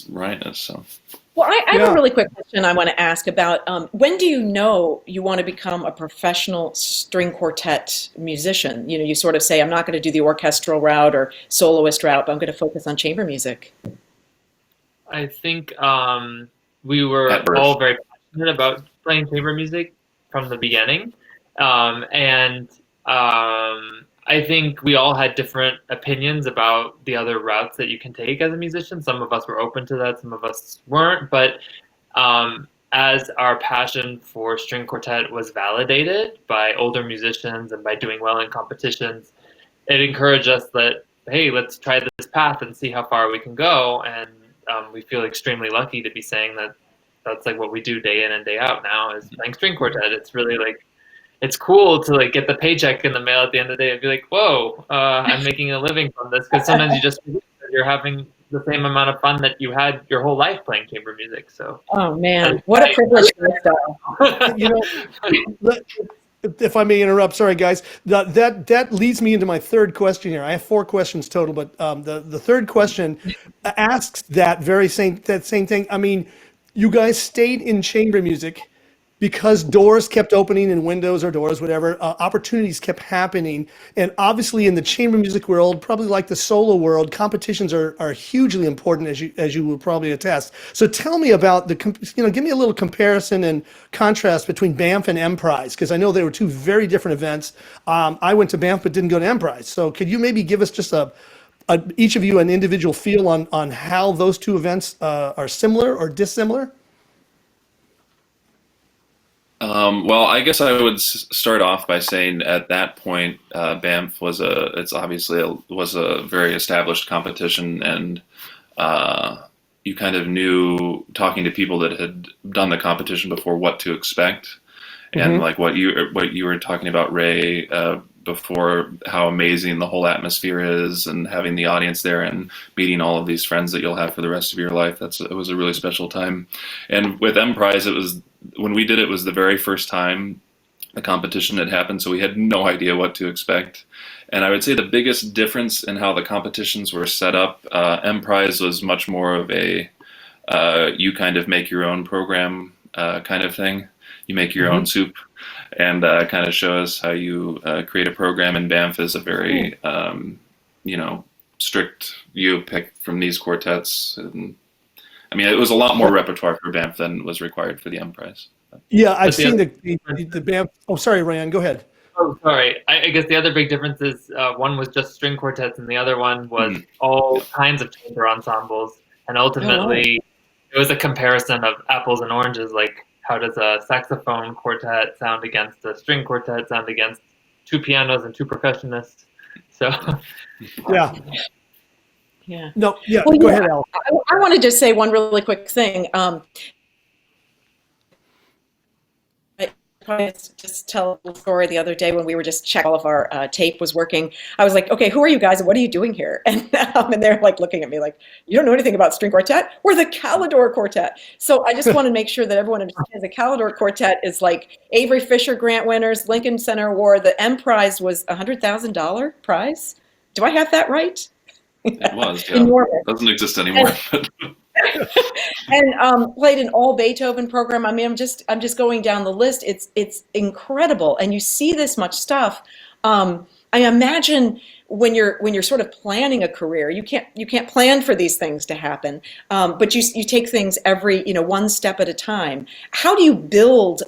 S3: Ryan is. So.
S2: Well, I have a really quick question I want to ask about when do you know you want to become a professional string quartet musician? You know, you sort of say, I'm not going to do the orchestral route or soloist route, but I'm going to focus on chamber music.
S4: I think we were all very passionate about playing chamber music from the beginning, and I think we all had different opinions about the other routes that you can take as a musician. Some of us were open to that, some of us weren't. But as our passion for string quartet was validated by older musicians and by doing well in competitions, it encouraged us that, hey, let's try this path and see how far we can go. And we feel extremely lucky to be saying that that's like what we do day in and day out now is playing string quartet. It's really like, it's cool to like get the paycheck in the mail at the end of the day and be like, whoa, I'm making a living from this. Because sometimes you just forget that you're having the same amount of fun that you had your whole life playing chamber music. So,
S2: oh man, what a privileged lifestyle.
S1: You know, if I may interrupt, sorry guys. That leads me into my third question here. I have 4 questions total, but the third question asks that same thing. I mean, you guys stayed in chamber music because doors kept opening and windows or doors, whatever, opportunities kept happening. And obviously in the chamber music world, probably like the solo world, competitions are hugely important, as you will probably attest. So tell me about give me a little comparison and contrast between Banff and Emprise, because I know they were two very different events. I went to Banff but didn't go to Emprise. So could you maybe give us just each of you an individual feel on how those two events are similar or dissimilar?
S3: Well, I guess I would start off by saying at that point, Banff was a very established competition, and you kind of knew, talking to people that had done the competition before, what to expect. And like what you were talking about, Ray, before, how amazing the whole atmosphere is, and having the audience there and meeting all of these friends that you'll have for the rest of your life. It was a really special time. And with Emprise, when we did it, was the very first time the competition had happened, so we had no idea what to expect. And I would say the biggest difference in how the competitions were set up, Emprise was much more of a you kind of make your own program kind of thing. You make your own soup, and kind of show us how you create a program. And Banff is a very strict, you pick from these quartets. And I mean, it was a lot more repertoire for Banff than was required for the Emprise.
S1: Yeah, I've seen the Banff. Oh, sorry, Ryan, go ahead.
S4: Oh, sorry. I guess the other big difference is one was just string quartets, and the other one was all kinds of chamber ensembles. And ultimately, it was a comparison of apples and oranges. Like, how does a saxophone quartet sound against a string quartet, sound against two pianos and two percussionists? So,
S1: yeah.
S2: Yeah.
S1: No, yeah,
S2: well,
S1: go ahead, Al.
S2: I want to just say one really quick thing. I just tell a little story. The other day when we were just checking all of our tape was working, I was like, okay, who are you guys and what are you doing here? And they're like looking at me like, you don't know anything about string quartet? We're the Calidor Quartet. So I just want to make sure that everyone understands the Calidor Quartet is like Avery Fisher Grant winners, Lincoln Center Award. The M prize was $100,000 prize. Do I have that right?
S3: It was, yeah.
S2: Enormous.
S3: Doesn't exist anymore.
S2: And played an all Beethoven program. I mean, I'm just going down the list. It's incredible, and you see this much stuff. I imagine when you're sort of planning a career, you can't plan for these things to happen, but you take things every one step at a time. How do you build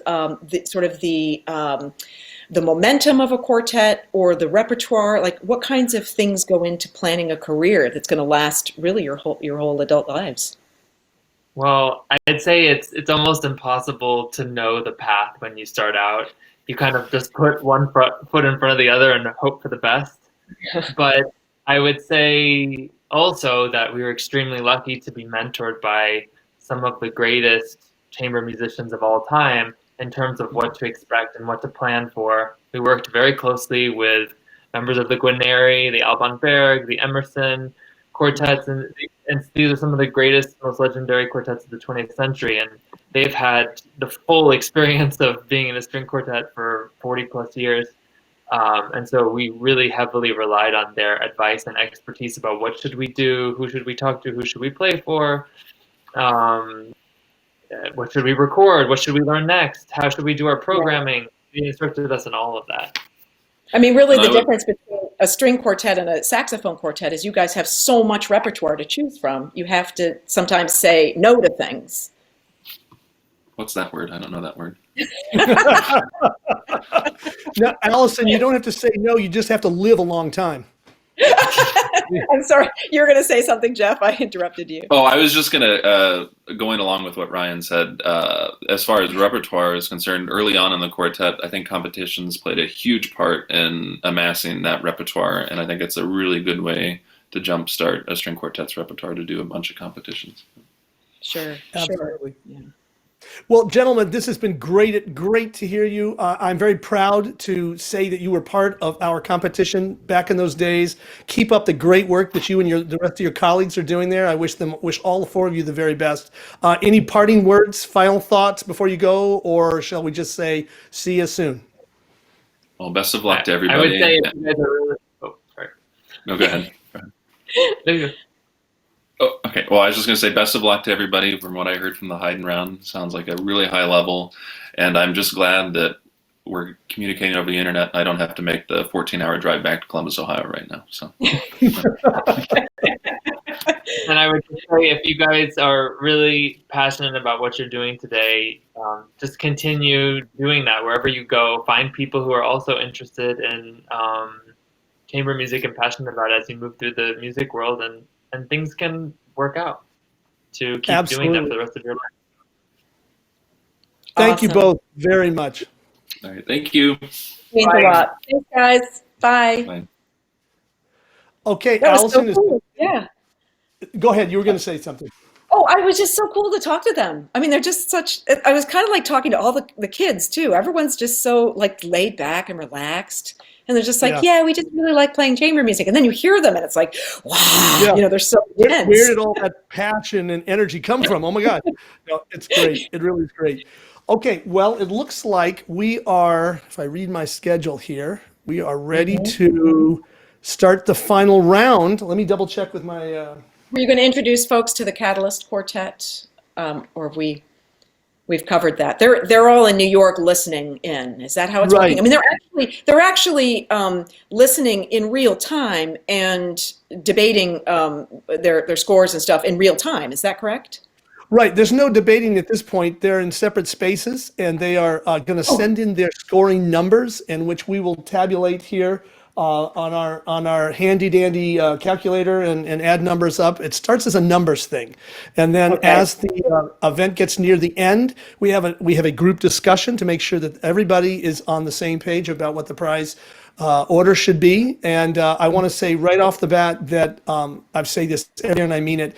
S2: the momentum of a quartet or the repertoire? Like, what kinds of things go into planning a career that's going to last really your whole adult lives?
S4: Well, I'd say it's almost impossible to know the path when you start out. You kind of just put one foot in front of the other and hope for the best. But I would say also that we were extremely lucky to be mentored by some of the greatest chamber musicians of all time in terms of what to expect and what to plan for. We worked very closely with members of the Guarneri, the Alban Berg, the Emerson quartets, and these are some of the greatest, most legendary quartets of the 20th century, and they've had the full experience of being in a string quartet for 40 plus years. And so we really heavily relied on their advice and expertise about what should we do, who should we talk to, who should we play for, what should we record, what should we learn next, how should we do our programming. They instructed us in all of that.
S2: I mean, really, the difference between a string quartet and a saxophone quartet is you guys have so much repertoire to choose from. You have to sometimes say no to things.
S3: What's that word? I don't know that word.
S1: Now, Allison, you don't have to say no. You just have to live a long time.
S2: I'm sorry. You were going to say something, Jeff. I interrupted you.
S3: Oh, I was just going along with what Ryan said. As far as repertoire is concerned, early on in the quartet, I think competitions played a huge part in amassing that repertoire, and I think it's a really good way to jumpstart a string quartet's repertoire to do a bunch of competitions.
S2: Sure.
S1: Absolutely.
S2: Yeah.
S1: Well, gentlemen, this has been great to hear you. I'm very proud to say that you were part of our competition back in those days. Keep up the great work that you and the rest of your colleagues are doing there. I wish all four of you the very best. Any parting words, final thoughts before you go, or shall we just say see you soon?
S3: Well, best of luck to everybody.
S4: I would say you guys are really... Oh, sorry.
S3: No, go ahead.
S4: There you go.
S3: Oh, okay. Okay, well, I was just going to say best of luck to everybody. From what I heard from the Haydn round, sounds like a really high level, and I'm just glad that we're communicating over the internet. I don't have to make the 14-hour drive back to Columbus, Ohio right now. So,
S4: And I would just say, if you guys are really passionate about what you're doing today, just continue doing that wherever you go. Find people who are also interested in chamber music and passionate about it as you move through the music world, and things can work out to keep doing that for the rest of your life.
S1: Thank you both very much.
S3: all right, thank you.
S2: Means a lot. Thanks, guys. Bye.
S3: Bye.
S1: Okay,
S2: That was
S1: Allison
S2: so cool. Yeah.
S1: Go ahead. You were going to say something.
S2: Oh, I was just so cool to talk to them. I mean, they're just such, I was kind of like talking to all the kids too. Everyone's just so like laid back and relaxed. And they're just like, yeah, we just really like playing chamber music. And then you hear them and it's like, wow, you know, they're so intense.
S1: Where did all that passion and energy come from? Oh my God. No, it's great. It really is great. Okay, well, it looks like we are, if I read my schedule here, we are ready to start the final round. Let me double check with my...
S2: Were you going to introduce folks to the Catalyst Quartet, or have we've covered that? They're all in New York listening in. Is that how it's working? I mean, they're actually listening in real time and debating their scores and stuff in real time. Is that correct?
S1: Right. There's no debating at this point. They're in separate spaces, and they are going to send in their scoring numbers, in which we will tabulate here on our handy dandy calculator and add numbers up. It starts as a numbers thing, and then as the event gets near the end, we have a group discussion to make sure that everybody is on the same page about what the prize order should be. And I want to say right off the bat that I say this every year and I mean it.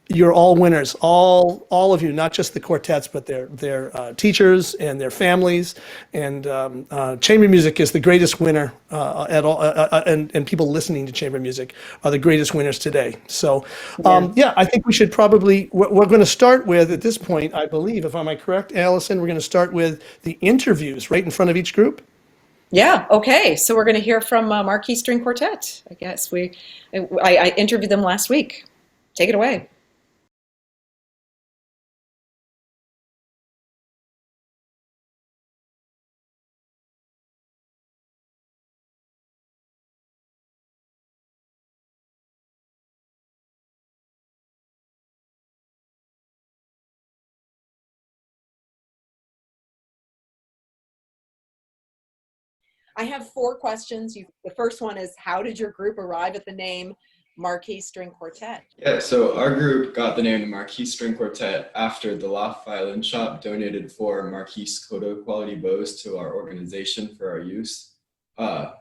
S1: You're all winners, all of you, not just the quartets, but their teachers and their families. And chamber music is the greatest winner at all, and people listening to chamber music are the greatest winners today. So, I think we should probably, we're going to start with, at this point, I believe, if am I correct, Allison, we're going to start with the interviews right in front of each group.
S2: Yeah. Okay. So we're going to hear from Marquis String Quartet. I guess I interviewed them last week. Take it away. I have 4 questions. The first one is, how did your group arrive at the name Marquis String Quartet?
S5: Yeah, so our group got the name Marquis String Quartet after the Loft Violin Shop donated 4 Marquis Scoto quality bows to our organization for our use.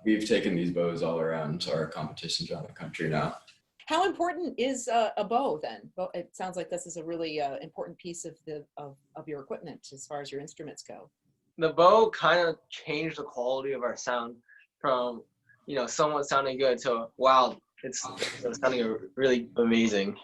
S5: We've taken these bows all around our competitions around the country now.
S2: How important is a bow then? It sounds like this is a really important piece of your equipment as far as your instruments go.
S6: The bow kind of changed the quality of our sound from, somewhat sounding good to, wow, it's sounding really amazing.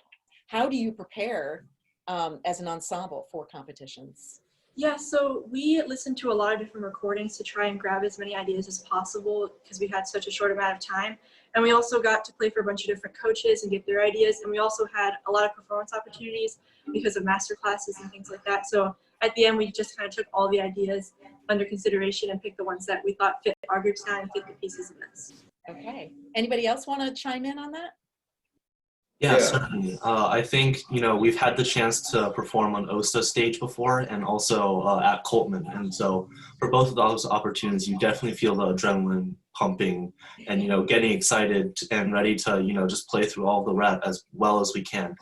S2: How do you prepare as an ensemble for competitions?
S7: Yeah, so we listened to a lot of different recordings to try and grab as many ideas as possible because we had such a short amount of time. And we also got to play for a bunch of different coaches and get their ideas. And we also had a lot of performance opportunities because of master classes and things like that. So at the end, we just kind of took all the ideas under consideration and picked the ones that we thought fit our group sound and fit the pieces in this.
S2: Okay. Anybody else want to chime in on that?
S8: Yeah, certainly. I think, we've had the chance to perform on OSTA stage before and also at Coltman. And so for both of those opportunities, you definitely feel the adrenaline pumping and, getting excited and ready to, just play through all the rep as well as we can.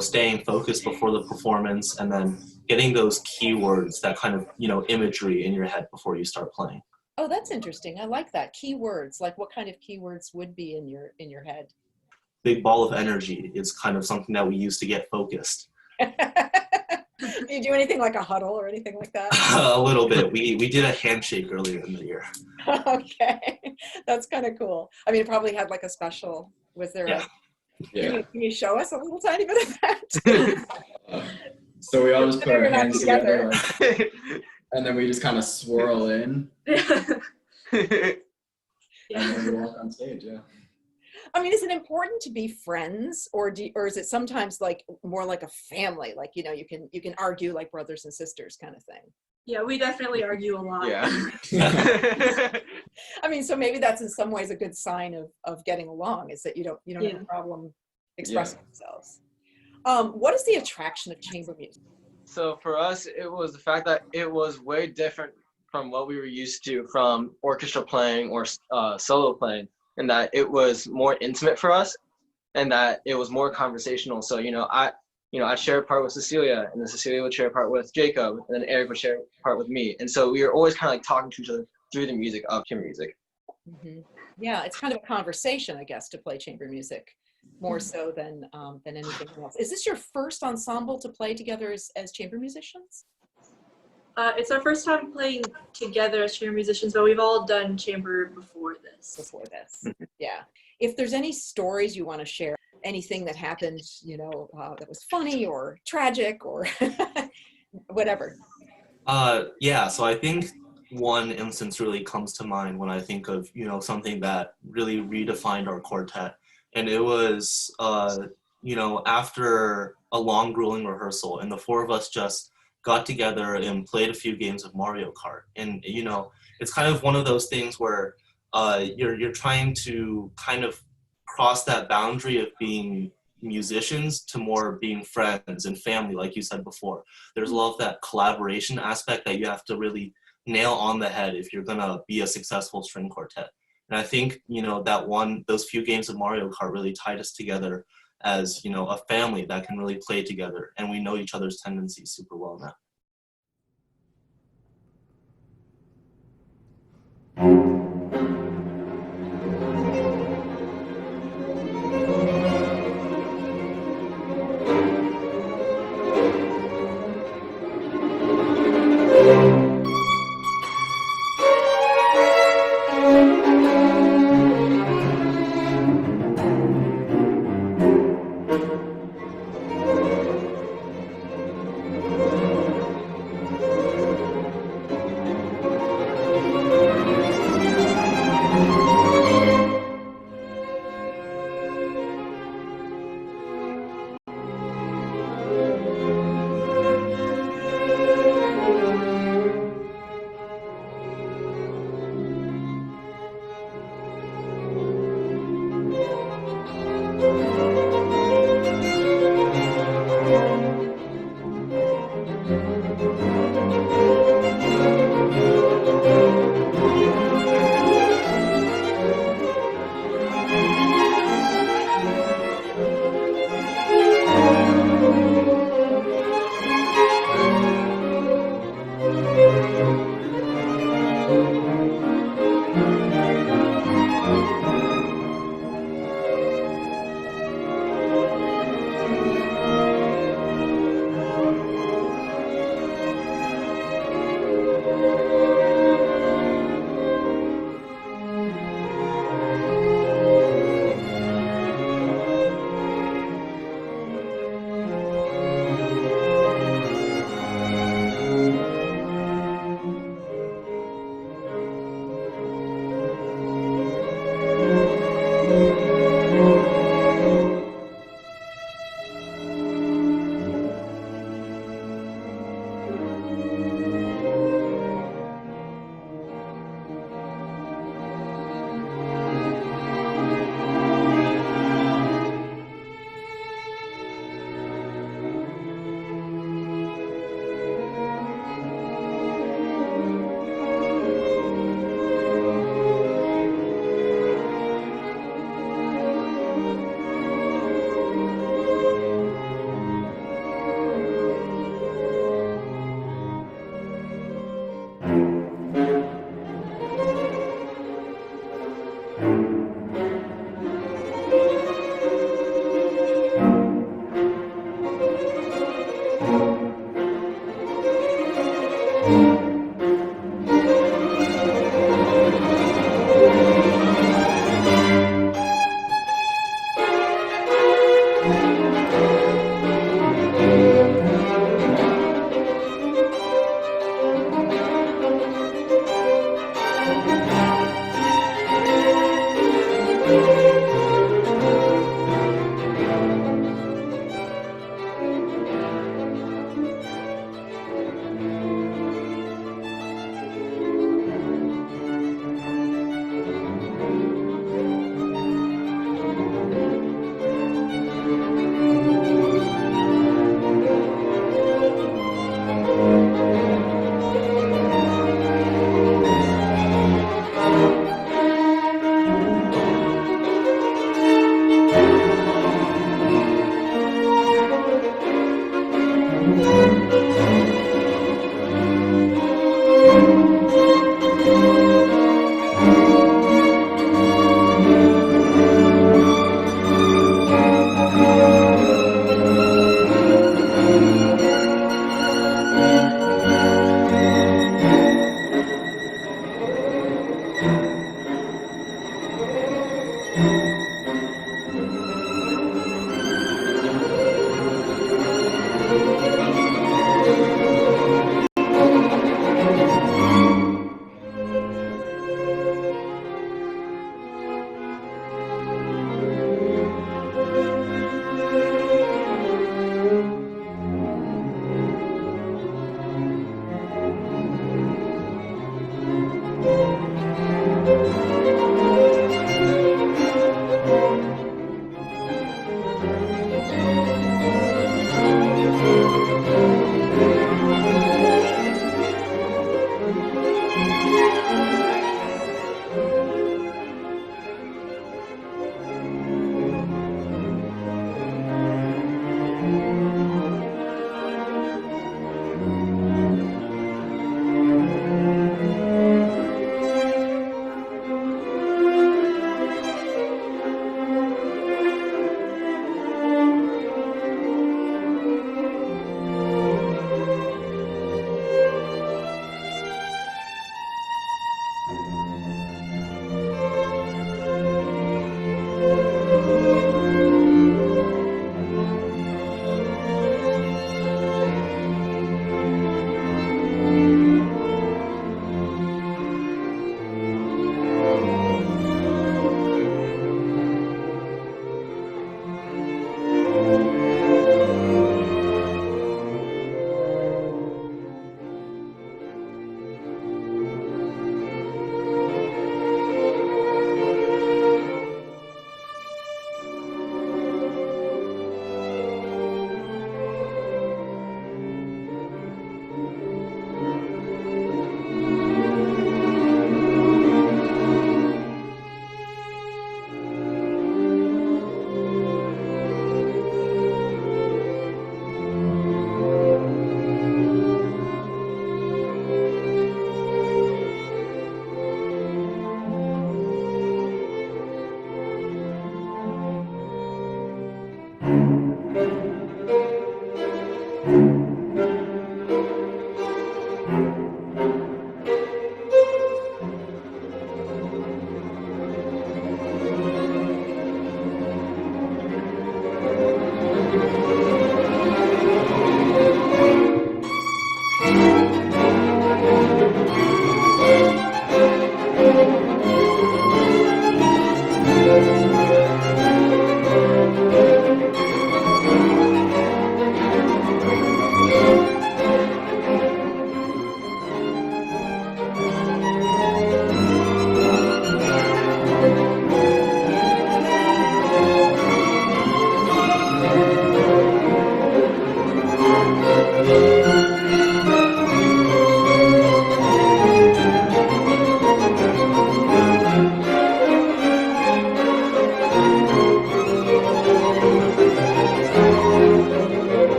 S8: Staying focused before the performance and then getting those keywords, that kind of, imagery in your head before you start playing.
S2: Oh, that's interesting. I like that. Keywords, like what kind of keywords would be in your head?
S8: Big ball of energy is kind of something that we use to get focused.
S2: Do you do anything like a huddle or anything like that?
S8: A little bit. We did a handshake earlier in the year.
S2: Okay, that's kind of cool. I mean, it probably had like a special. Was there?
S5: Yeah.
S2: Can you show us a little tiny bit of that?
S5: So we all just put our hands together and then we just kind of swirl in. And then we walk on stage, yeah.
S2: I mean, is it important to be friends, or or is it sometimes like more like a family? Like, you know, you can argue like brothers and sisters kind of thing.
S7: Yeah, we definitely argue a lot.
S6: Yeah.
S2: I mean, so maybe that's in some ways a good sign of getting along, is that you don't
S7: Yeah.
S2: have a problem expressing themselves. What is the attraction of chamber music?
S6: So for us, it was the fact that it was way different from what we were used to from orchestra playing or solo playing, and that it was more intimate for us, and that it was more conversational. So I'd share a part with Cecilia, and then Cecilia would share a part with Jacob, and then Eric would share a part with me. And so we were always kind of like talking to each other through the music of chamber music.
S2: Mm-hmm. Yeah, it's kind of a conversation, I guess, to play chamber music, more so than anything else. Is this your first ensemble to play together as chamber musicians?
S7: It's our first time playing together as chamber musicians, but we've all done chamber before this.
S2: Yeah. If there's any stories you want to share, anything that happened, that was funny or tragic or whatever.
S8: So I think one instance really comes to mind when I think of, something that really redefined our quartet. And it was, after a long, grueling rehearsal, and the four of us just got together and played a few games of Mario Kart. And, it's kind of one of those things where you're trying to kind of cross that boundary of being musicians to more being friends and family, like you said before. There's a lot of that collaboration aspect that you have to really nail on the head if you're gonna be a successful string quartet. And I think, those few games of Mario Kart really tied us together as, a family that can really play together, and we know each other's tendencies super well now.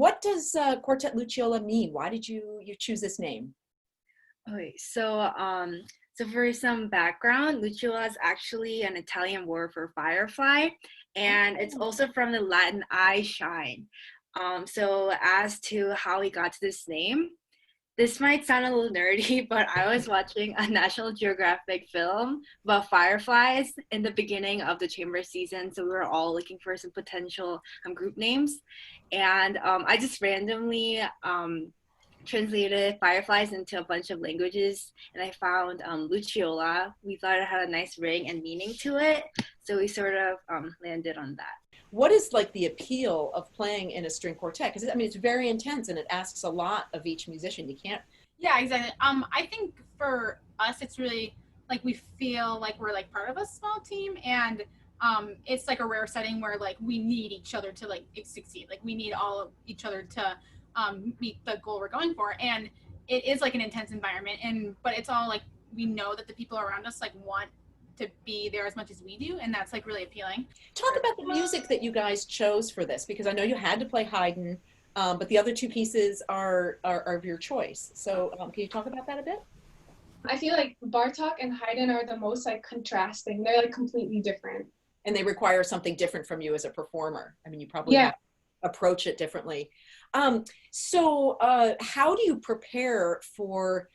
S2: What does Quartet Luciola mean? Why did you choose this name?
S9: Okay, so for some background, Luciola is actually an Italian word for firefly, and it's also from the Latin "I shine." So as to how we got to this name, this might sound a little nerdy, but I was watching a National Geographic film about fireflies in the beginning of the chamber season. So we were all looking for some potential group names. And I just randomly translated fireflies into a bunch of languages, and I found Luciola. We thought it had a nice ring and meaning to it. So we sort of landed on that.
S2: What is like the appeal of playing in a string quartet? Because I mean, it's very intense and it asks a lot of each musician. You can't.
S10: Yeah, exactly. I think for us, it's really like we feel like we're like part of a small team, and it's like a rare setting where like we need each other to like succeed. Like we need all of each other to meet the goal we're going for, and it is like an intense environment. But it's all like we know that the people around us like want to be there as much as we do, and that's like really appealing.
S2: Talk about the music that you guys chose for this, because I know you had to play Haydn, but the other two pieces are of your choice. So can you talk about that a bit?
S11: I feel like Bartok and Haydn are the most like contrasting. They're like completely different.
S2: And they require something different from you as a performer. I mean, you probably have to approach it differently. So how do you prepare for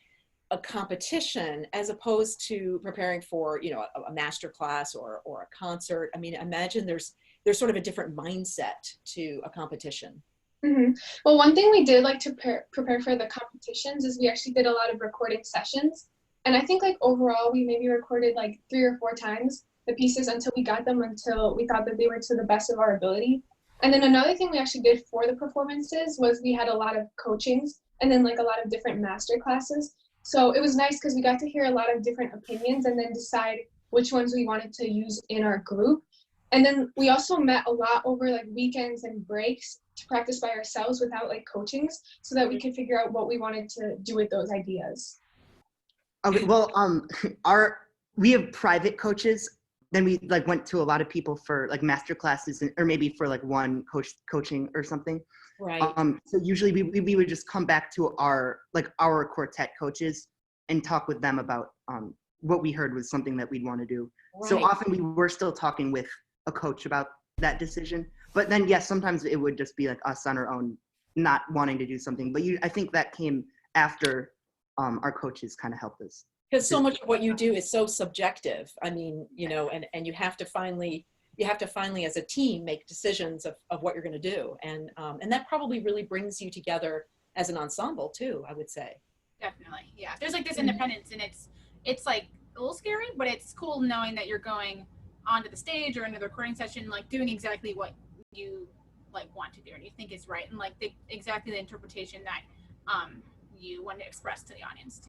S2: a competition as opposed to preparing for, you know, a master class or a concert? I mean, imagine there's sort of a different mindset to a competition.
S11: Mm-hmm. Well, one thing we did like to prepare for the competitions is we actually did a lot of recording sessions. And I think like overall we maybe recorded like 3 or 4 times the pieces until we got them, until we thought that they were to the best of our ability. And then another thing we actually did for the performances was we had a lot of coachings and then like a lot of different master classes. So it was nice because we got to hear a lot of different opinions and then decide which ones we wanted to use in our group. And then we also met a lot over like weekends and breaks to practice by ourselves without like coachings, so that we could figure out what we wanted to do with those ideas.
S12: Okay, well, we have private coaches. Then we like went to a lot of people for like master classes, or maybe for like one coaching or something.
S2: Right.
S12: So usually we would just come back to our quartet coaches and talk with them about what we heard was something that we'd want to do. Right. So often we were still talking with a coach about that decision. But then yes, sometimes it would just be like us on our own, not wanting to do something. But I think that came after our coaches kind of helped us.
S2: Because so much of what you do is so subjective. I mean, you know, and you have to finally as a team make decisions of what you're going to do, and that probably really brings you together as an ensemble too, I would say.
S10: Definitely, yeah. There's like this independence, and it's like a little scary, but it's cool knowing that you're going onto the stage or into the recording session, like doing exactly what you like want to do and you think is right, and like exactly the interpretation that you want to express to the audience.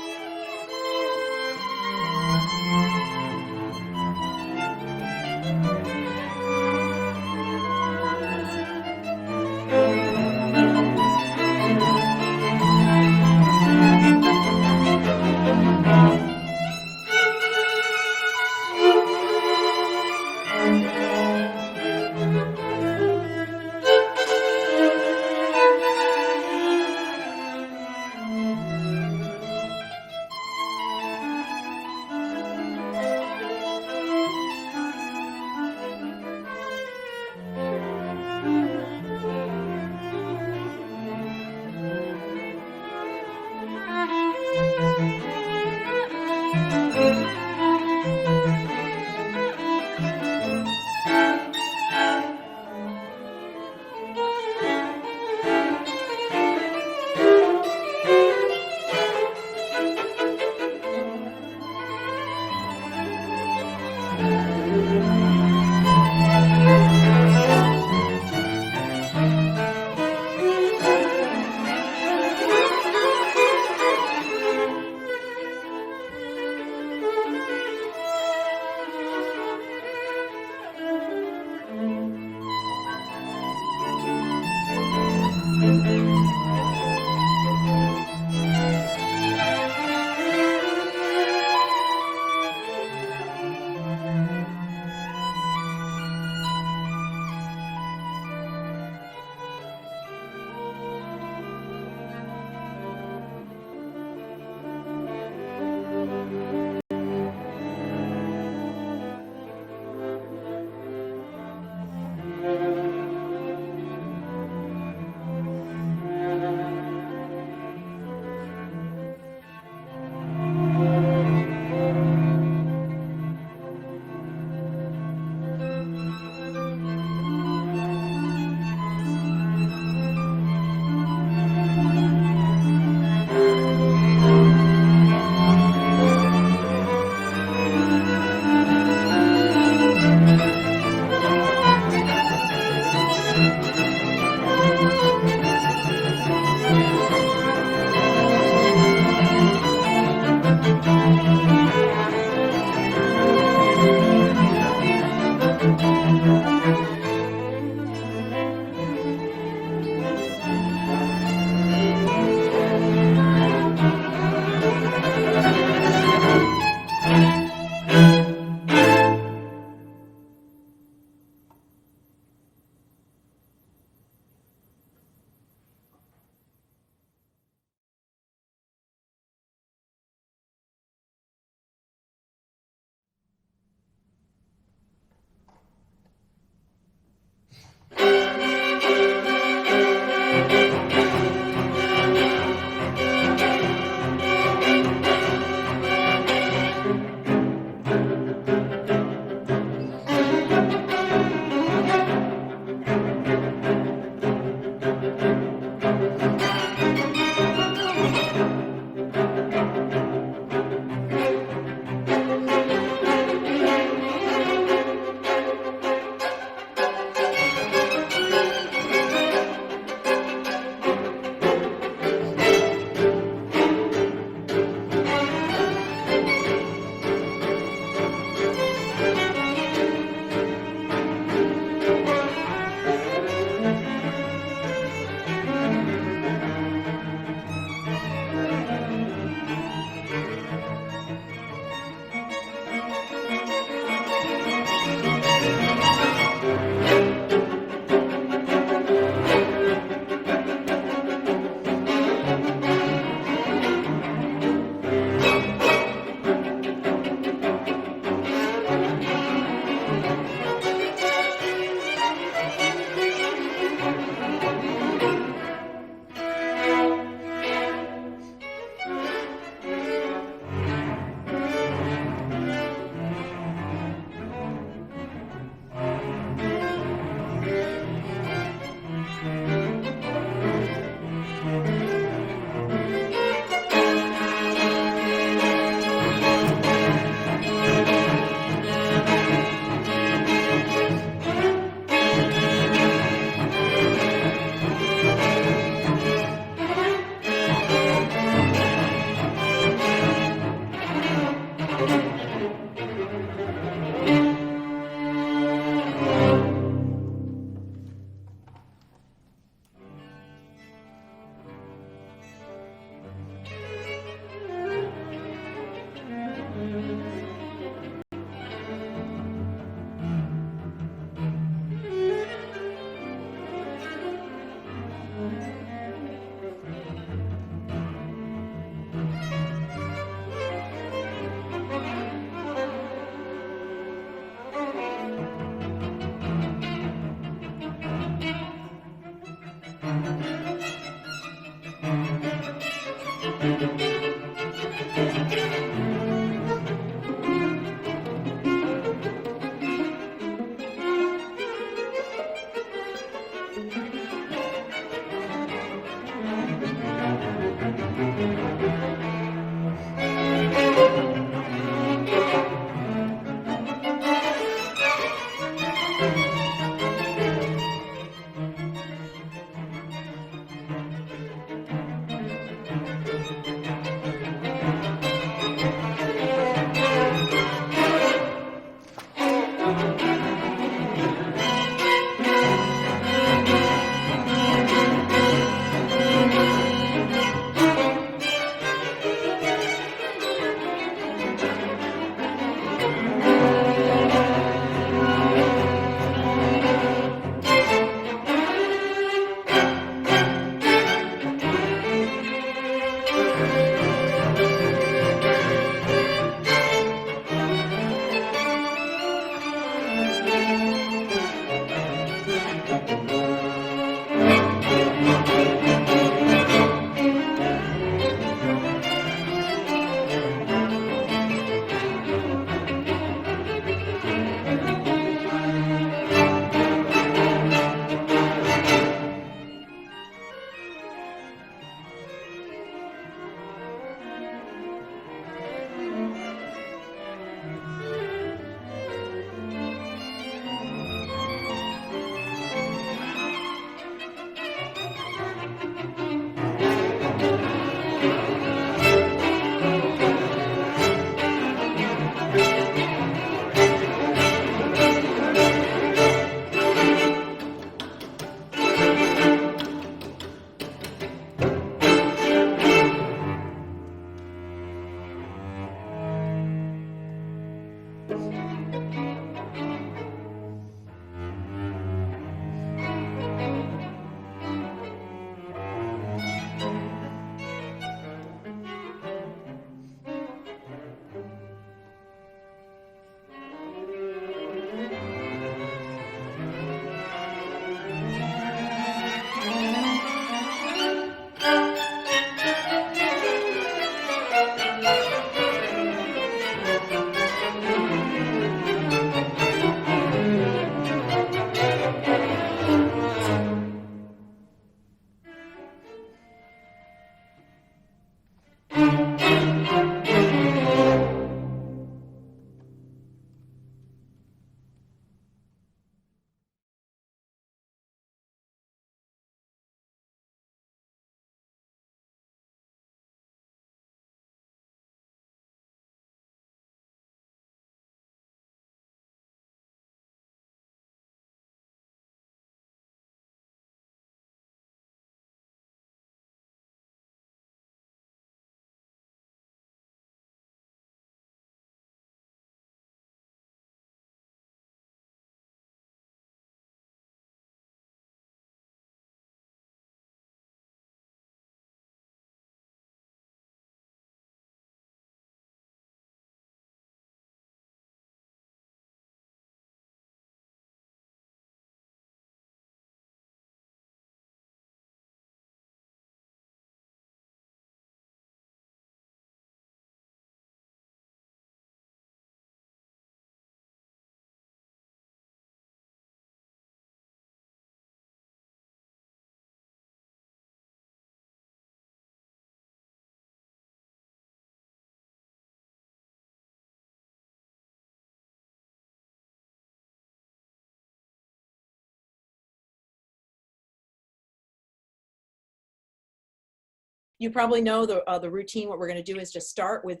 S2: You probably know the routine. What we're going to do is just start with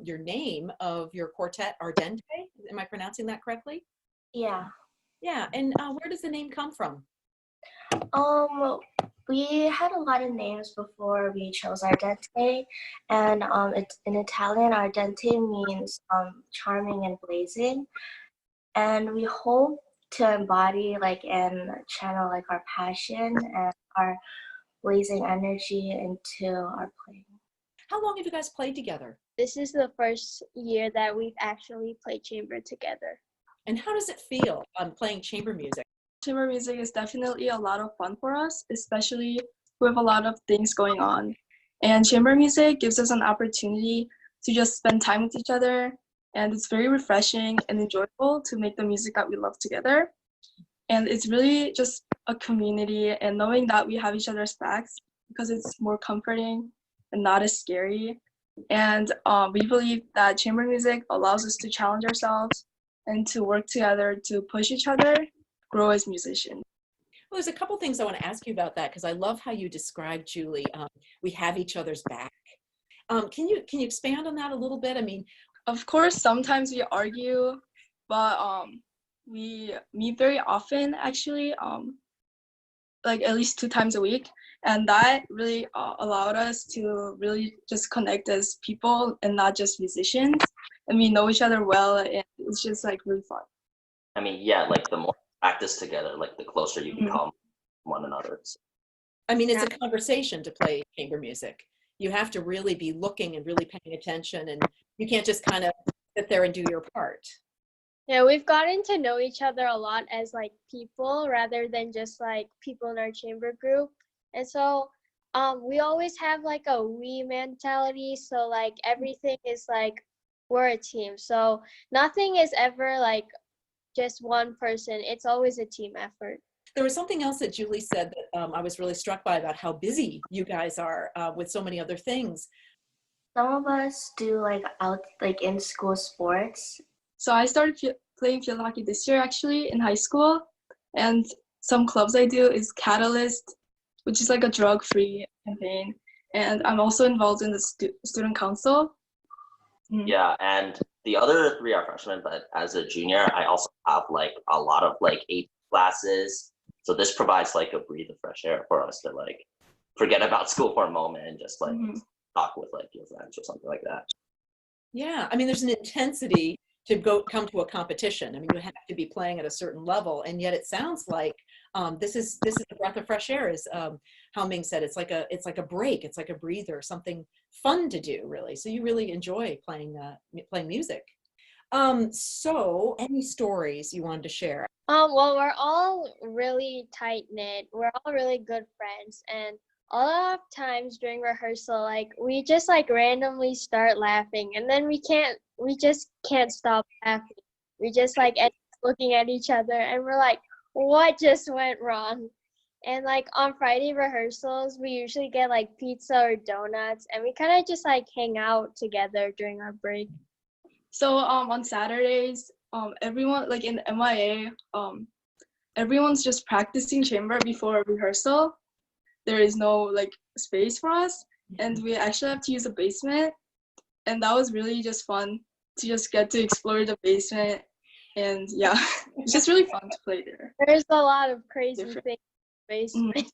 S2: your name of your quartet, Ardente. Am I pronouncing that correctly?
S13: Yeah.
S2: Yeah, and where does the name come from?
S13: We had a lot of names before we chose Ardente, and it's in Italian. Ardente means charming and blazing, and we hope to embody and channel our passion and our blazing energy into our playing.
S2: How long have you guys played together?
S14: This is the first year that we've actually played chamber together.
S2: And how does it feel playing chamber music?
S7: Chamber music is definitely a lot of fun for us, especially with a lot of things going on. And chamber music gives us an opportunity to just spend time with each other, and it's very refreshing and enjoyable to make the music that we love together. And it's really just a community, and knowing that we have each other's backs because it's more comforting and not as scary. And we believe that chamber music allows us to challenge ourselves and to work together to push each other, grow as musicians.
S2: Well, there's a couple things I want to ask you about that, because I love how you described, Julie. We have each other's back. Can you expand on that a little bit? I mean,
S7: of course, sometimes we argue, but we meet very often, actually, at least 2 times a week. And that really allowed us to really just connect as people and not just musicians. And we know each other well, and it's just really fun.
S15: I mean, yeah, the more practice together, the closer you become one another. So.
S2: I mean, it's a conversation to play chamber music. You have to really be looking and really paying attention, and you can't just kind of sit there and do your part.
S14: Yeah, we've gotten to know each other a lot as people rather than just people in our chamber group. And so we always have a we mentality. So everything is we're a team. So nothing is ever just one person. It's always a team effort.
S2: There was something else that Julie said that I was really struck by about how busy you guys are with so many other things.
S13: Some of us do in school sports.
S7: So I started playing field hockey this year, actually, in high school. And some clubs I do is Catalyst, which is a drug-free campaign. And I'm also involved in the student council.
S15: Yeah, and the other 3 are freshmen, but as a junior, I also have a lot of AP classes. So this provides a breath of fresh air for us to forget about school for a moment and just talk with your friends or something like that.
S2: Yeah, I mean, there's an intensity to come to a competition. I mean, you have to be playing at a certain level, and yet it sounds like this is a breath of fresh air, as Hao Ming said. It's like a break. It's like a breather, something fun to do, really. So you really enjoy playing music. So any stories you wanted to share?
S14: Well, we're all really tight knit. We're all really good friends, and a lot of times during rehearsal, like we just like randomly start laughing, and then we just can't stop laughing. We just like end up looking at each other, and we're like, what just went wrong? And like on Friday rehearsals, we usually get like pizza or donuts, and we kind of just like hang out together during our break.
S7: So on Saturdays, everyone like in MIA, everyone's just practicing chamber before rehearsal. There is no like space for us, and we actually have to use the basement, and that was really just fun to just get to explore the basement, and yeah, it's just really fun to play there.
S14: There's a lot of crazy things in the basement.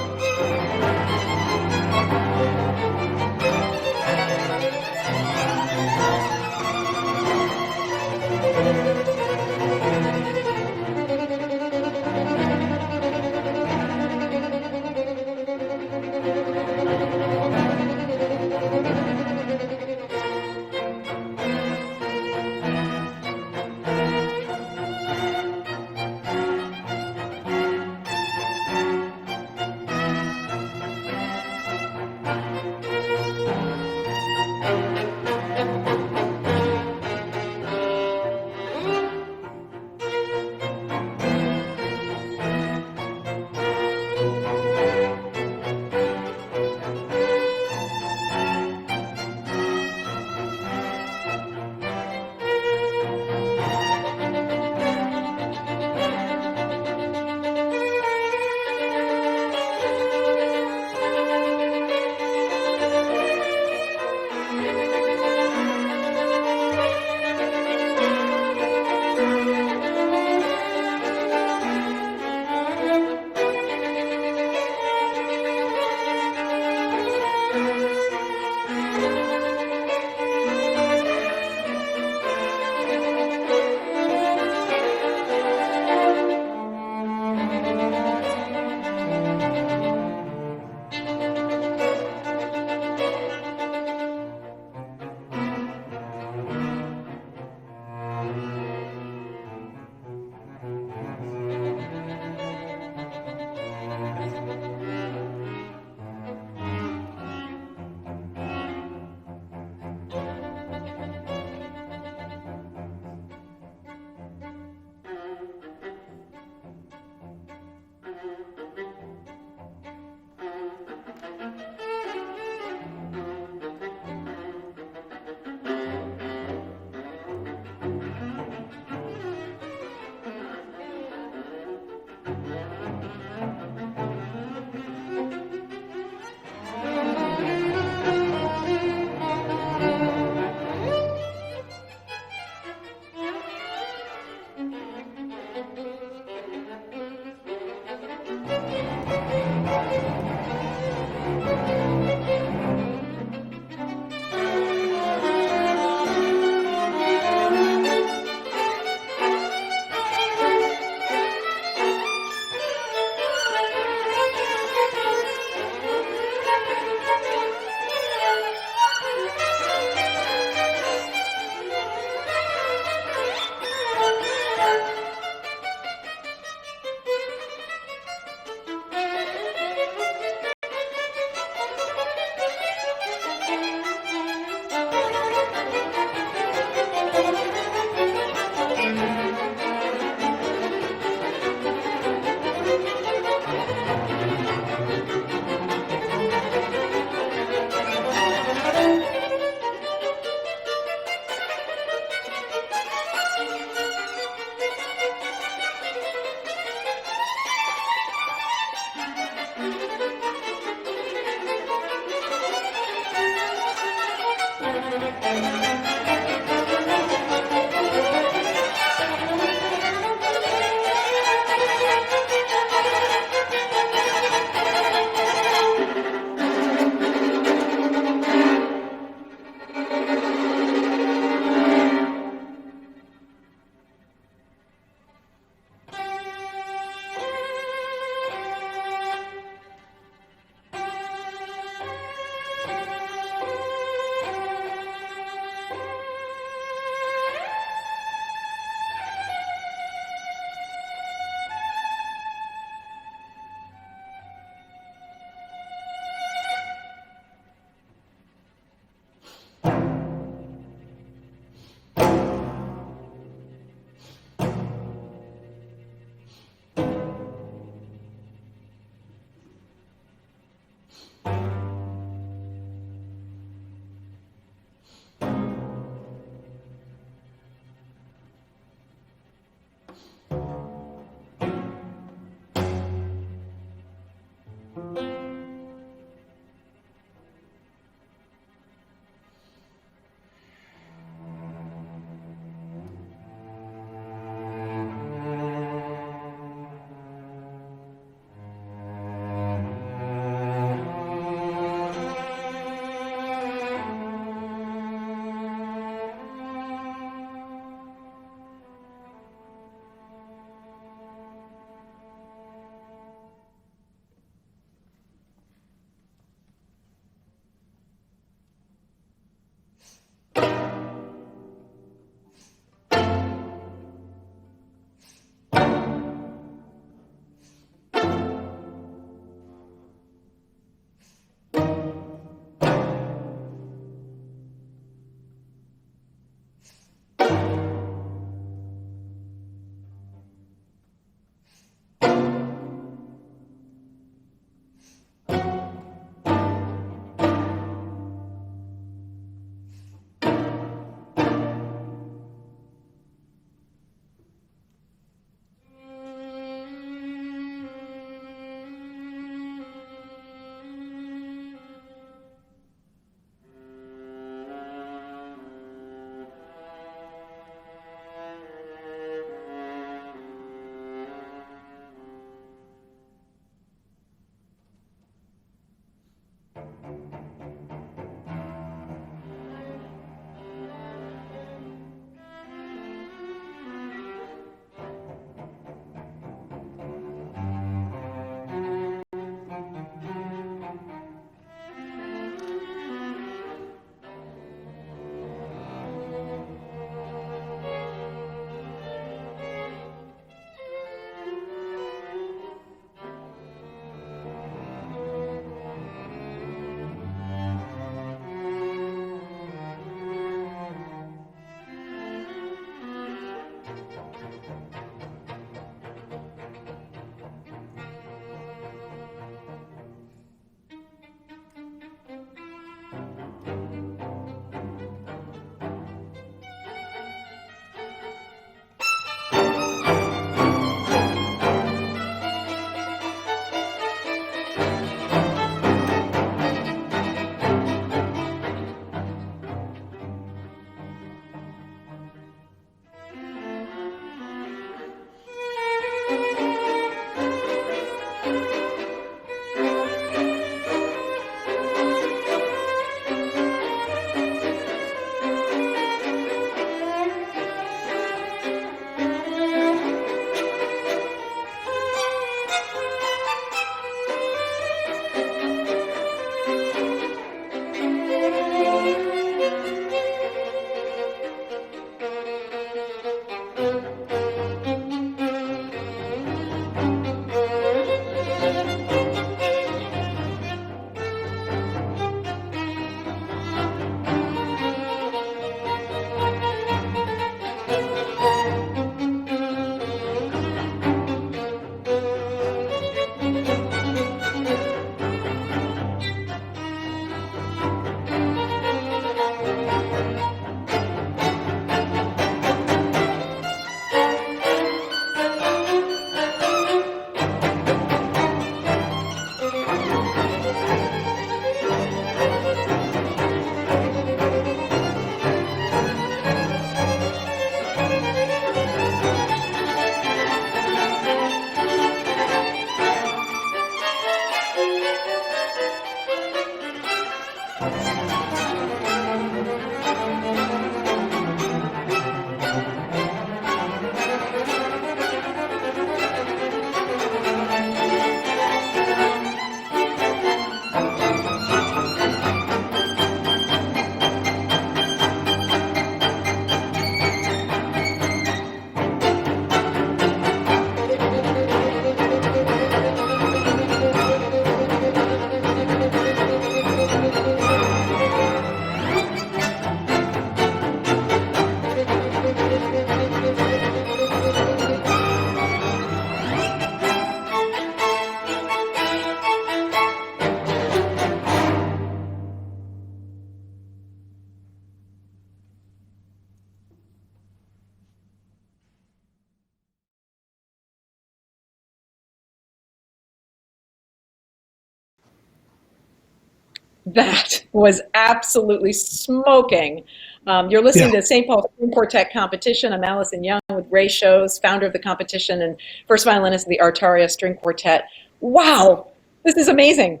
S2: That was absolutely smoking. You're listening
S1: Yeah.
S2: to St. Paul String Quartet Competition. I'm Allison Young with Ray Shows, founder of the competition and first violinist of the Artaria String Quartet. Wow, this is amazing.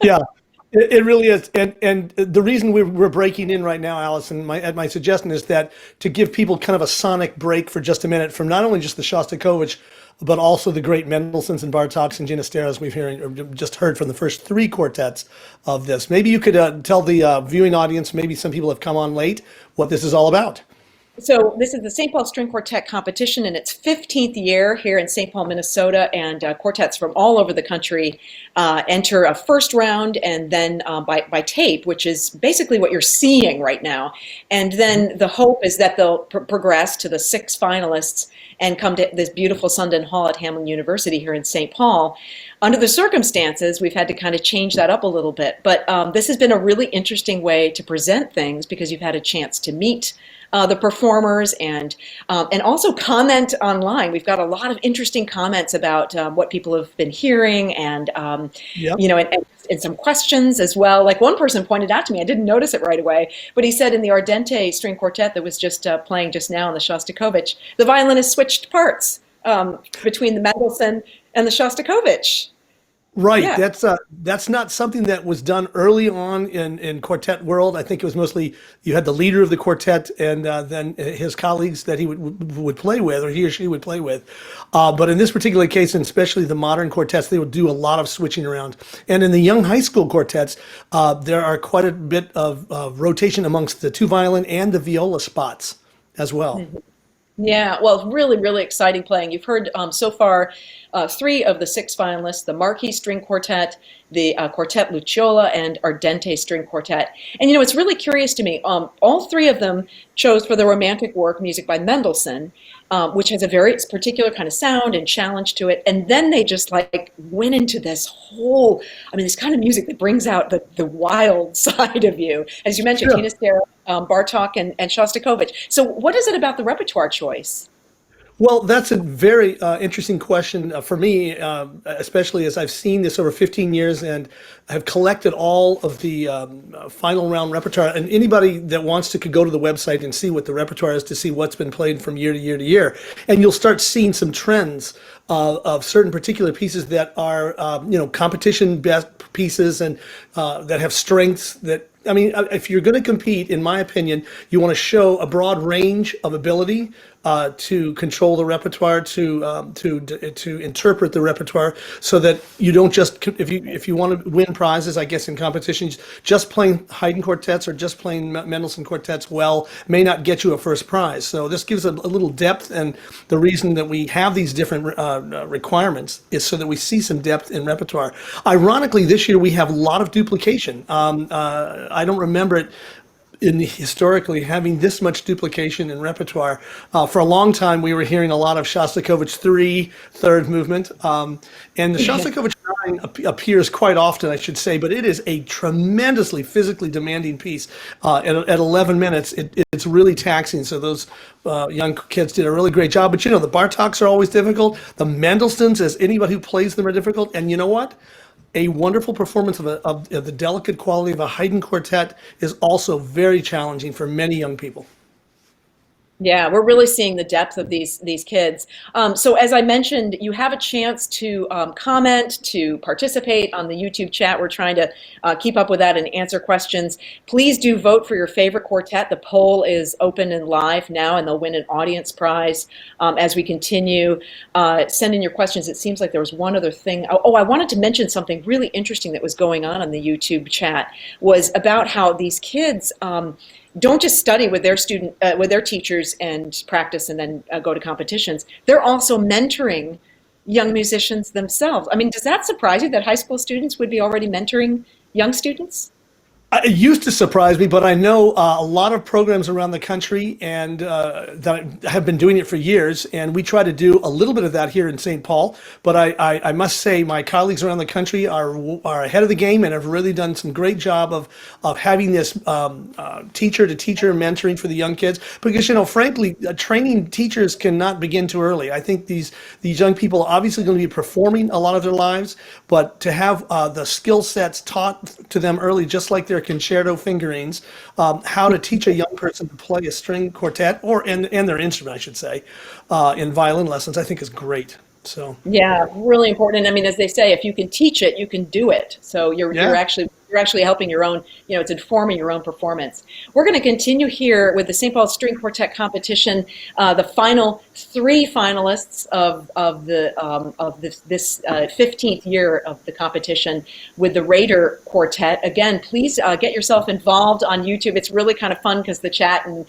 S1: Yeah, it really is. And the reason we're breaking in right now, Allison, my suggestion is that to give people kind of a sonic break for just a minute from not only just the Shostakovich, but also the great Mendelssohns and Bartoks and Ginisteros we've just heard from the first three quartets of this. Maybe you could tell the viewing audience, maybe some people have come on late, what this is all about.
S2: So this is the St. Paul String Quartet competition in its 15th year here in St. Paul, Minnesota, and quartets from all over the country enter a first round and then by tape, which is basically what you're seeing right now. And then the hope is that they'll progress to the 6 finalists and come to this beautiful Sundin Hall at Hamline University here in St. Paul. Under the circumstances, we've had to kind of change that up a little bit. But this has been a really interesting way to present things because you've had a chance to meet the performers and also comment online. We've got a lot of interesting comments about what people have been hearing and
S1: Yep.
S2: you know and some questions as well. Like one person pointed out to me, I didn't notice it right away, but he said in the Ardente string quartet that was just playing just now in the Shostakovich, the violinist switched parts between the Mendelssohn and the Shostakovich.
S1: Right.
S2: Yeah.
S1: That's not something that was done early on in quartet world. I think it was mostly you had the leader of the quartet and then his colleagues that he would play with, or he or she would play with. But in this particular case, and especially the modern quartets, they would do a lot of switching around. And in the young high school quartets, there are quite a bit of rotation amongst the 2 violin and the viola spots as well.
S2: Yeah, well, really, really exciting playing. You've heard so far 3 of the 6 finalists, the Marquis String Quartet, the Quartet Lucciola, and Ardente String Quartet. And, you know, it's really curious to me. All 3 of them chose for the romantic work music by Mendelssohn, which has a very particular kind of sound and challenge to it. And then they just like went into this whole, I mean, this kind of music that brings out the wild side of you. As you mentioned,
S1: Sure.
S2: Tina Stera, Bartok, and Shostakovich. So what is it about the repertoire choice?
S1: Well, that's a very interesting question for me, especially as I've seen this over 15 years and have collected all of the final round repertoire. And anybody that wants to could go to the website and see what the repertoire is to see what's been played from year to year to year. And you'll start seeing some trends of certain particular pieces that are, competition best pieces and that have strengths that, I mean, if you're going to compete, in my opinion, you want to show a broad range of ability to control the repertoire, to interpret the repertoire, so that you don't just if you want to win prizes, I guess in competitions, just playing Haydn quartets or just playing Mendelssohn quartets well may not get you a first prize. So this gives a little depth, and the reason that we have these different requirements is so that we see some depth in repertoire. Ironically, this year we have a lot of duplication. I don't remember it historically having this much duplication in repertoire. For a long time, we were hearing a lot of Shostakovich 3, third movement. And the Shostakovich 9 appears quite often, I should say, but it is a tremendously physically demanding piece. At 11 minutes, it's really taxing. So those young kids did a really great job. But, you know, the Bartoks are always difficult. The Mendelssohns, as anybody who plays them, are difficult. And you know what? A wonderful performance of the delicate quality of a Haydn quartet is also very challenging for many young people.
S2: Yeah, we're really seeing the depth of these kids. So as I mentioned, you have a chance to comment, to participate on the YouTube chat. We're trying to keep up with that and answer questions. Please do vote for your favorite quartet. The poll is open and live now, and they'll win an audience prize as we continue. Send in your questions. It seems like there was one other thing. Oh, I wanted to mention something really interesting that was going on the YouTube chat, was about how these kids don't just study with their teachers and practice and then go to competitions. They're also mentoring young musicians themselves. I mean, does that surprise you that high school students would be already mentoring young students?
S1: It used to surprise me, but I know a lot of programs around the country and that have been doing it for years. And we try to do a little bit of that here in St. Paul. But I must say, my colleagues around the country are ahead of the game and have really done some great job of having this teacher to teacher mentoring for the young kids. Because, frankly, training teachers cannot begin too early. I think these young people are obviously going to be performing a lot of their lives, but to have the skill sets taught to them early, just like their concerto fingerings, how to teach a young person to play a string quartet and their instrument, I should say, in violin lessons, I think is great. So
S2: Yeah, really important. I mean, as they say, if you can teach it, you can do it. So
S1: yeah.
S2: you're actually helping your own, it's informing your own performance. We're going to continue here with the St. Paul String Quartet competition. The final three finalists of this 15th year of the competition with the Raider Quartet. Again, please get yourself involved on YouTube. It's really kind of fun because the chat and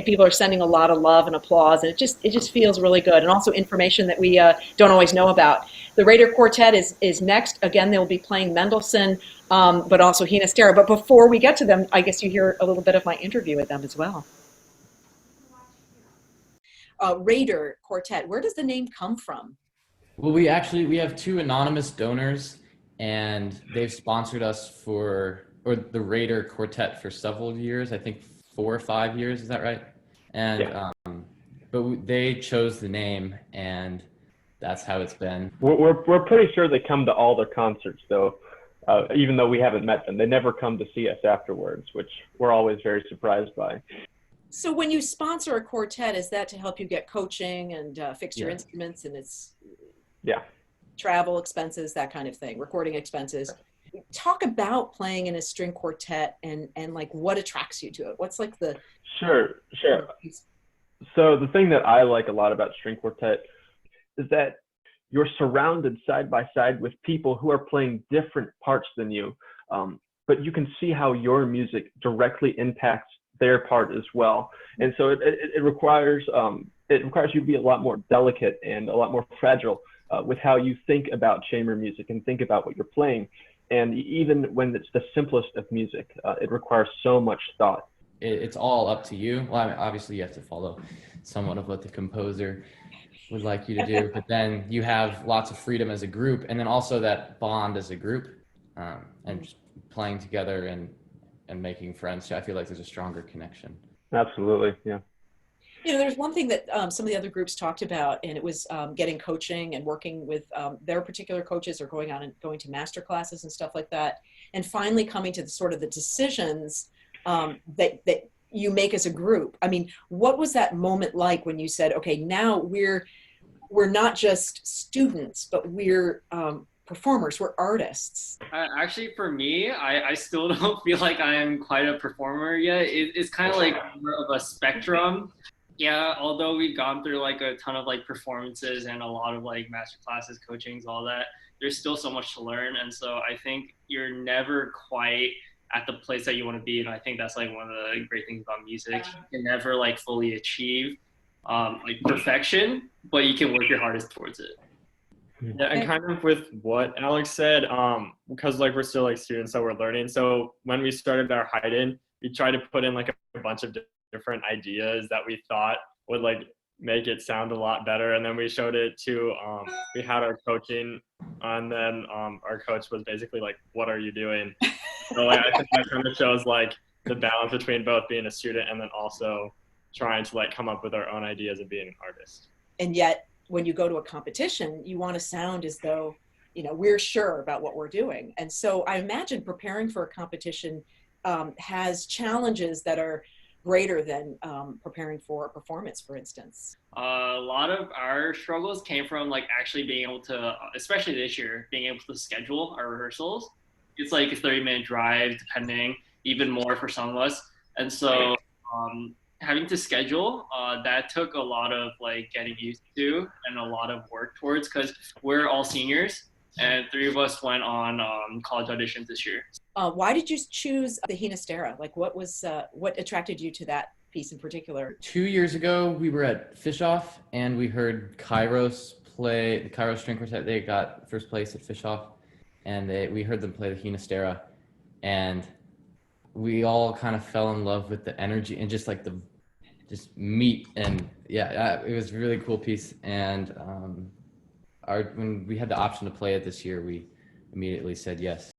S2: people are sending a lot of love and applause, and it just feels really good. And also information that we don't always know about. The Raider Quartet is next. Again, they'll be playing Mendelssohn, but also Hinastera. But before we get to them, I guess you hear a little bit of my interview with them as well. Raider Quartet, where does the name come from?
S16: Well, we have two anonymous donors, and they've sponsored us or the Raider Quartet for several years. I think 4 or 5 years. Is that right? And
S17: yeah.
S16: They chose the name, and that's how it's been.
S17: We're pretty sure they come to all their concerts, though. Even though we haven't met them, they never come to see us afterwards, which we're always very surprised by.
S2: So when you sponsor a quartet, is that to help you get coaching and fix your instruments, and it's travel expenses, that kind of thing, recording expenses? Talk about playing in a string quartet and like what attracts you to it. What's like the
S17: Sure. So the thing that I like a lot about string quartet is that you're surrounded side by side with people who are playing different parts than you, but you can see how your music directly impacts their part as well. And so it requires you to be a lot more delicate and a lot more fragile with how you think about chamber music and think about what you're playing. And even when it's the simplest of music, it requires so much thought.
S16: It's all up to you. Well, I mean, obviously you have to follow somewhat of what the composer would like you to do, but then you have lots of freedom as a group, and then also that bond as a group, and just playing together and making friends. I feel like there's a stronger connection.
S17: Absolutely, yeah.
S2: There's one thing that some of the other groups talked about, and it was getting coaching and working with their particular coaches, or going to master classes and stuff like that, and finally coming to the decisions that you make as a group. I mean, what was that moment like when you said, okay, now we're not just students, but we're performers, we're artists?
S18: Actually, for me, I still don't feel like I am quite a performer yet. It's kind of like more of a spectrum. Yeah, although we've gone through like a ton of like performances and a lot of like master classes, coachings, all that, there's still so much to learn. And so I think you're never quite at the place that you want to be. And I think that's like one of the great things about music. You can never like fully achieve like perfection, but you can work your hardest towards it.
S19: Yeah, and kind of with what Alex said, because like we're still like students, so we're learning. So when we started our hide-in, we tried to put in like a bunch of different ideas that we thought would like make it sound a lot better, and then we showed it to we had our coaching, and then our coach was basically like, "What are you doing?" So like I think that kind of shows like the balance between both being a student and then also trying to like come up with our own ideas of being an artist.
S2: And yet when you go to a competition, you want to sound as though we're sure about what we're doing. And so I imagine preparing for a competition has challenges that are greater than preparing for a performance, for instance.
S18: A lot of our struggles came from like actually being able to, especially this year, being able to schedule our rehearsals. It's like a 30-minute drive, depending, even more for some of us. And so having to schedule, that took a lot of like getting used to and a lot of work towards, because we're all seniors and 3 of us went on college auditions this year.
S2: Why did you choose the Hinastera? Like what attracted you to that piece in particular?
S16: 2 years ago, we were at Fischoff and we heard Kairos play, the Kairos String Quartet. They got first place at Fischoff, and we heard them play the Hinastera, and we all kind of fell in love with the energy and just like the just meat. And yeah, it was a really cool piece. And when we had the option to play it this year, we immediately said yes.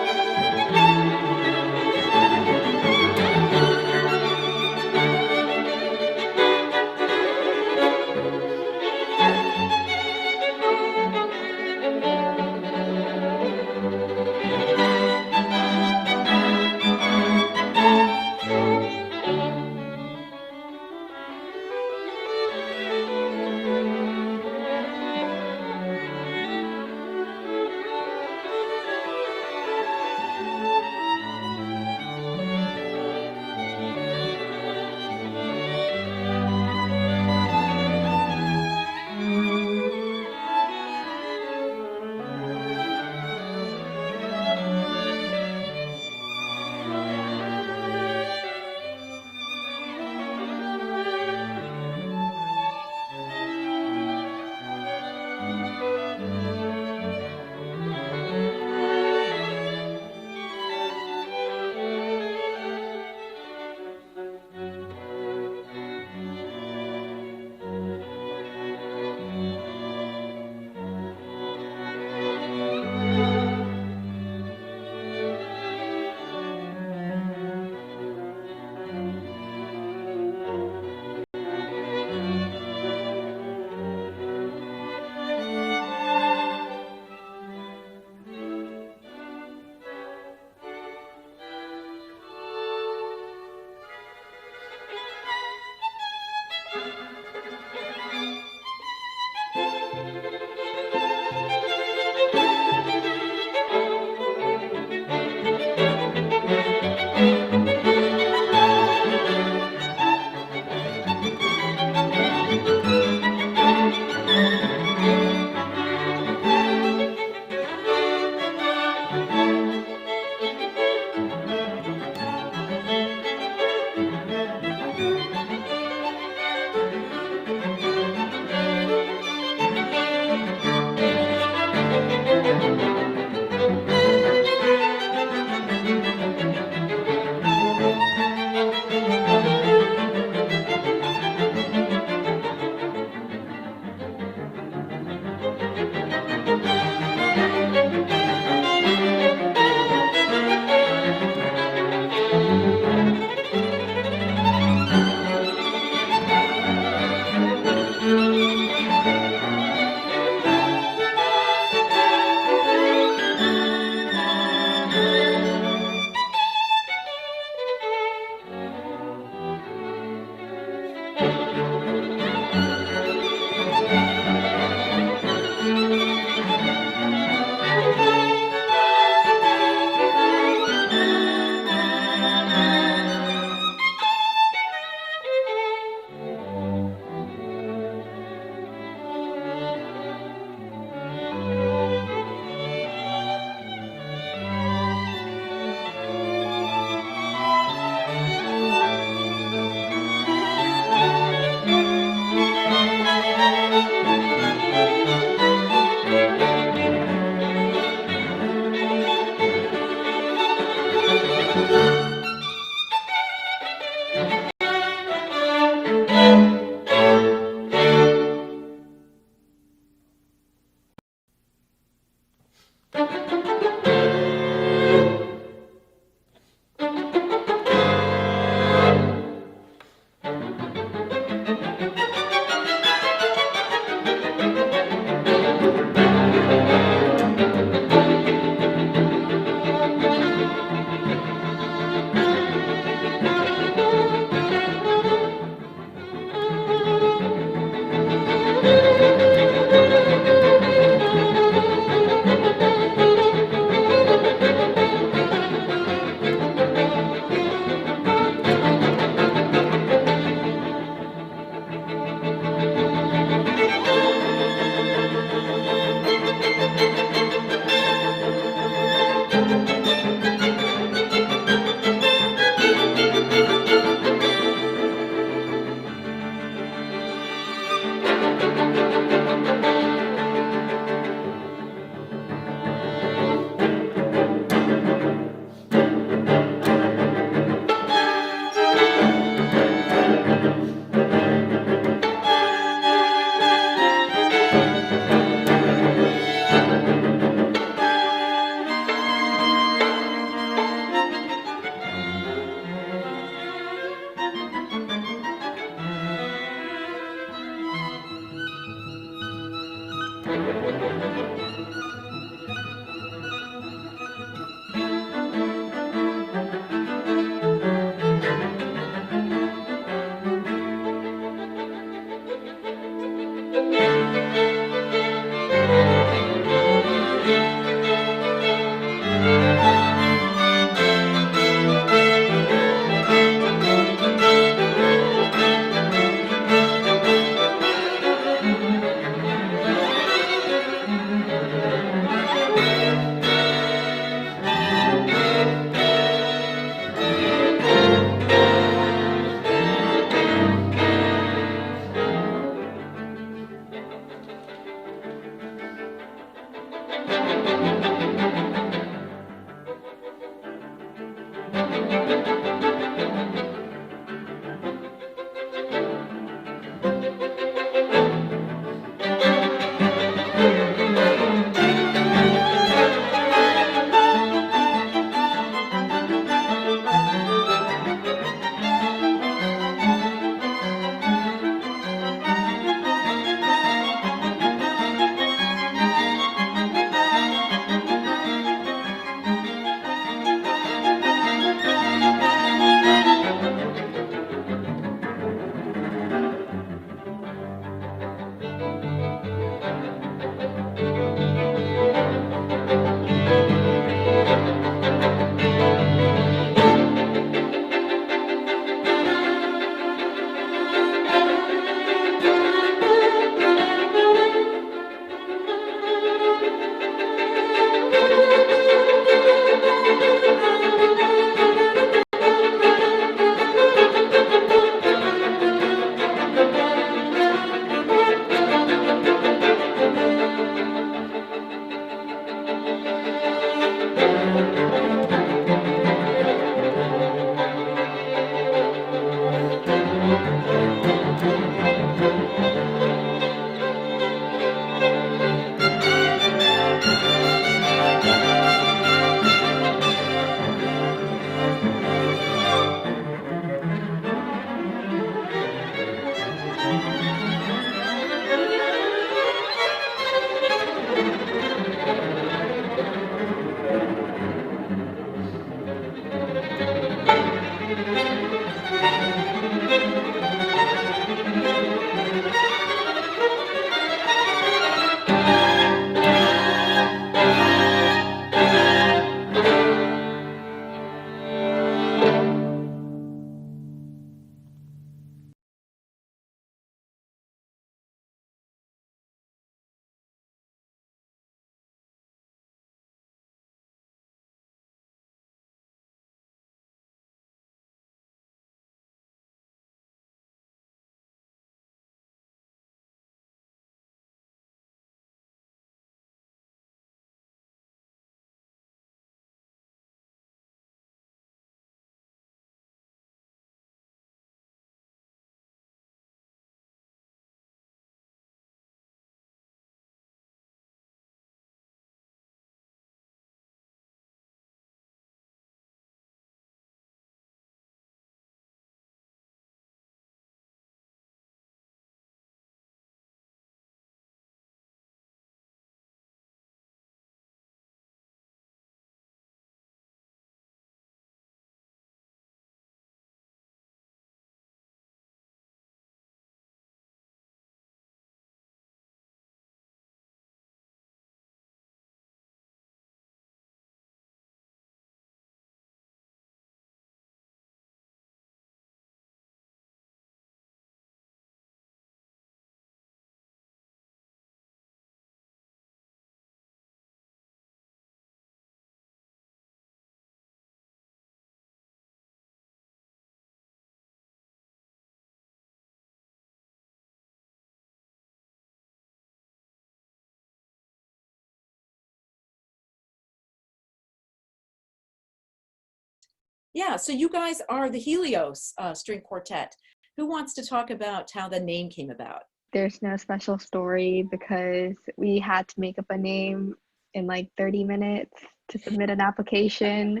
S2: Yeah, so you guys are the Helios String Quartet. Who wants to talk about how the name came about?
S20: There's no special story because we had to make up a name in like 30 minutes to submit an application.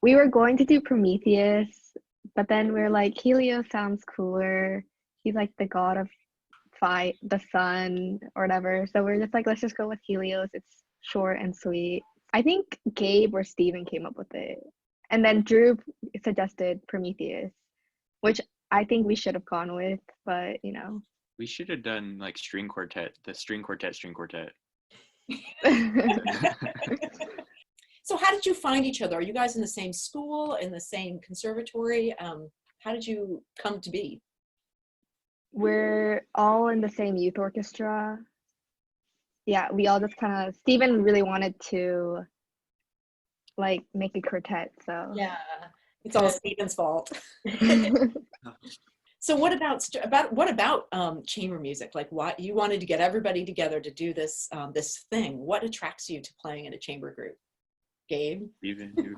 S20: We were going to do Prometheus, but then we're like, Helios sounds cooler. He's like the god of the sun or whatever. So we're just like, let's just go with Helios. It's short and sweet. I think Gabe or Steven came up with it. And then Drew suggested Prometheus, which I think we should have gone with, but you know.
S21: We should have done like string quartet, the string quartet.
S2: So how did you find each other? Are you guys in the same school, in the same conservatory? How did you come to be?
S20: We're all in the same youth orchestra. Yeah, we all just kind of, Steven really wanted to like make a quartet, so.
S2: Yeah, it's all Steven's fault. So what about chamber music? Like, why you wanted to get everybody together to do this this thing? What attracts you to playing in a chamber group? Gabe?
S21: Steven,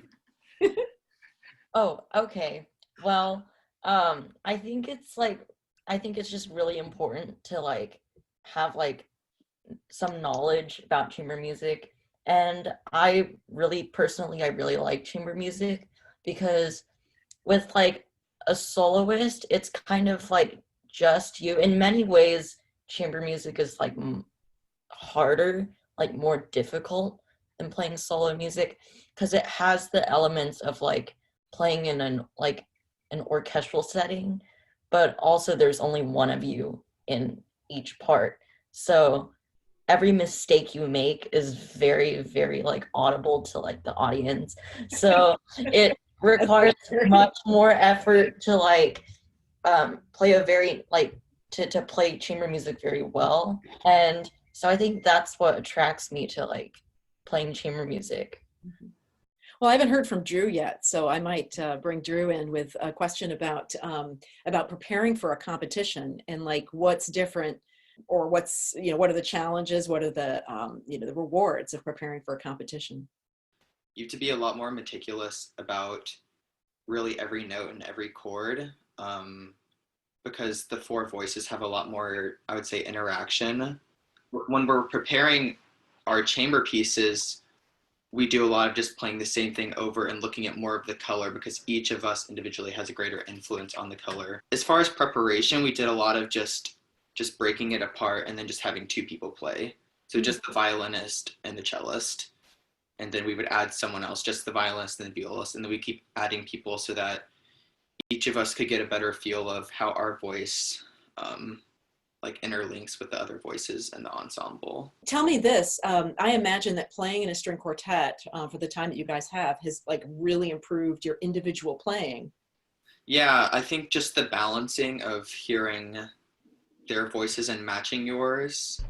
S22: Oh, okay. Well, I think it's just really important to like have like some knowledge about chamber music. And I really like chamber music because with like a soloist, it's kind of like just you. In many ways, chamber music is like harder, like more difficult than playing solo music because it has the elements of like playing in an orchestral setting, but also there's only one of you in each part. So every mistake you make is very, very like audible to like the audience. So it requires much more effort to like play a very like to play chamber music very well. And so I think that's what attracts me to like playing chamber music.
S2: Well, I haven't heard from Drew yet, so I might bring Drew in with a question about preparing for a competition and like what's different, or what's, you know, what are the challenges, what are the the rewards of preparing for a competition.
S23: You have to be a lot more meticulous about really every note and every chord, because the four voices have a lot more, I would say, interaction. When we're preparing our chamber pieces, we do a lot of just playing the same thing over and looking at more of the color because each of us individually has a greater influence on the color. As far as preparation, we did a lot of just breaking it apart and then just having two people play. So just the violinist and the cellist. And then we would add someone else, just the violinist and the violist. And then we keep adding people so that each of us could get a better feel of how our voice like interlinks with the other voices in the ensemble.
S2: Tell me this, I imagine that playing in a string quartet for the time that you guys have has like really improved your individual playing.
S23: Yeah, I think just the balancing of hearing their voices and matching yours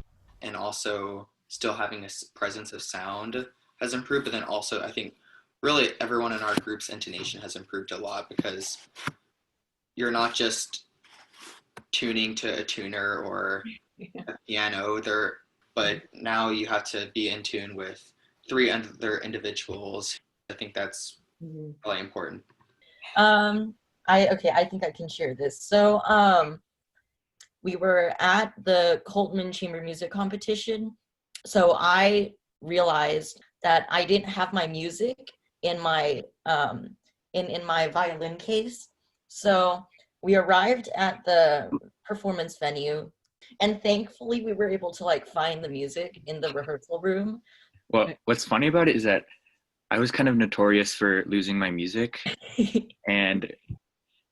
S23: and also still having a presence of sound has improved. But then also I think really everyone in our group's intonation has improved a lot because you're not just tuning to a tuner or a piano there, but now you have to be in tune with three other individuals. I think that's really important.
S22: I think I can share this. So we were at the Coltman Chamber Music Competition. So I realized that I didn't have my music in my in my violin case. So we arrived at the performance venue and thankfully we were able to like find the music in the rehearsal room.
S21: Well, what's funny about it is that I was kind of notorious for losing my music. And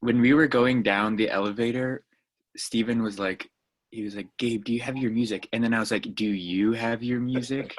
S21: when we were going down the elevator, Steven was like, Gabe, do you have your music? And then I was like, do you have your music?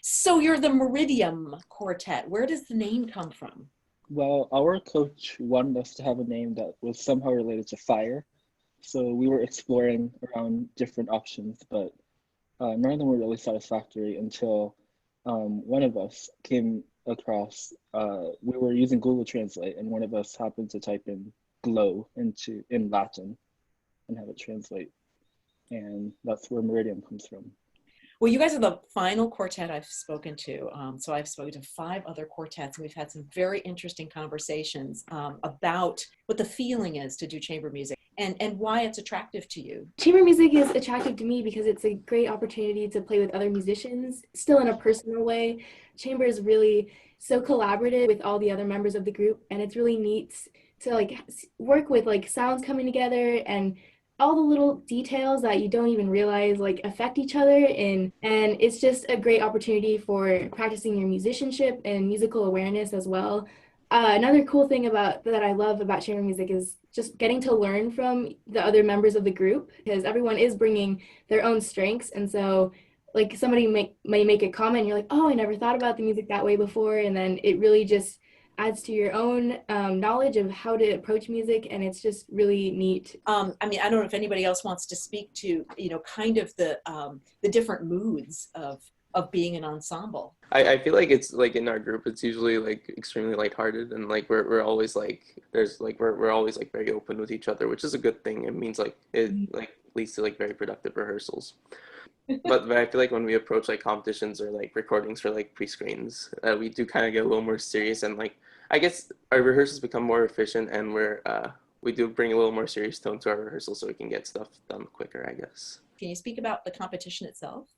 S2: So you're the Meridium Quartet. Where does the name come from?
S3: Well, our coach wanted us to have a name that was somehow related to fire. So we were exploring around different options, but none of them were really satisfactory until one of us came across, we were using Google Translate, and one of us happened to type in glow in Latin and have it translate. And that's where Meridium comes from.
S2: Well, you guys are the final quartet I've spoken to. So I've spoken to 5 other quartets, and we've had some very interesting conversations about what the feeling is to do chamber music and why it's attractive to you.
S4: Chamber music is attractive to me because it's a great opportunity to play with other musicians, still in a personal way. Chamber is really so collaborative with all the other members of the group, and it's really neat to like work with like sounds coming together and all the little details that you don't even realize like affect each other, and it's just a great opportunity for practicing your musicianship and musical awareness as well. Another cool thing about that I love about chamber music is just getting to learn from the other members of the group, because everyone is bringing their own strengths, and so like somebody may make a comment and you're like, oh, I never thought about the music that way before, and then it really just adds to your own knowledge of how to approach music, and it's just really neat.
S2: I mean, I don't know if anybody else wants to speak to, kind of the different moods of being an ensemble.
S5: I feel like it's like in our group, it's usually like extremely lighthearted, and like we're always like we're always like very open with each other, which is a good thing. It means like it like leads to like very productive rehearsals. But I feel like when we approach like competitions or like recordings for like pre-screens, we do kind of get a little more serious, and like I guess our rehearsals become more efficient, and we do bring a little more serious tone to our rehearsals so we can get stuff done quicker, I guess.
S2: Can you speak about the competition itself?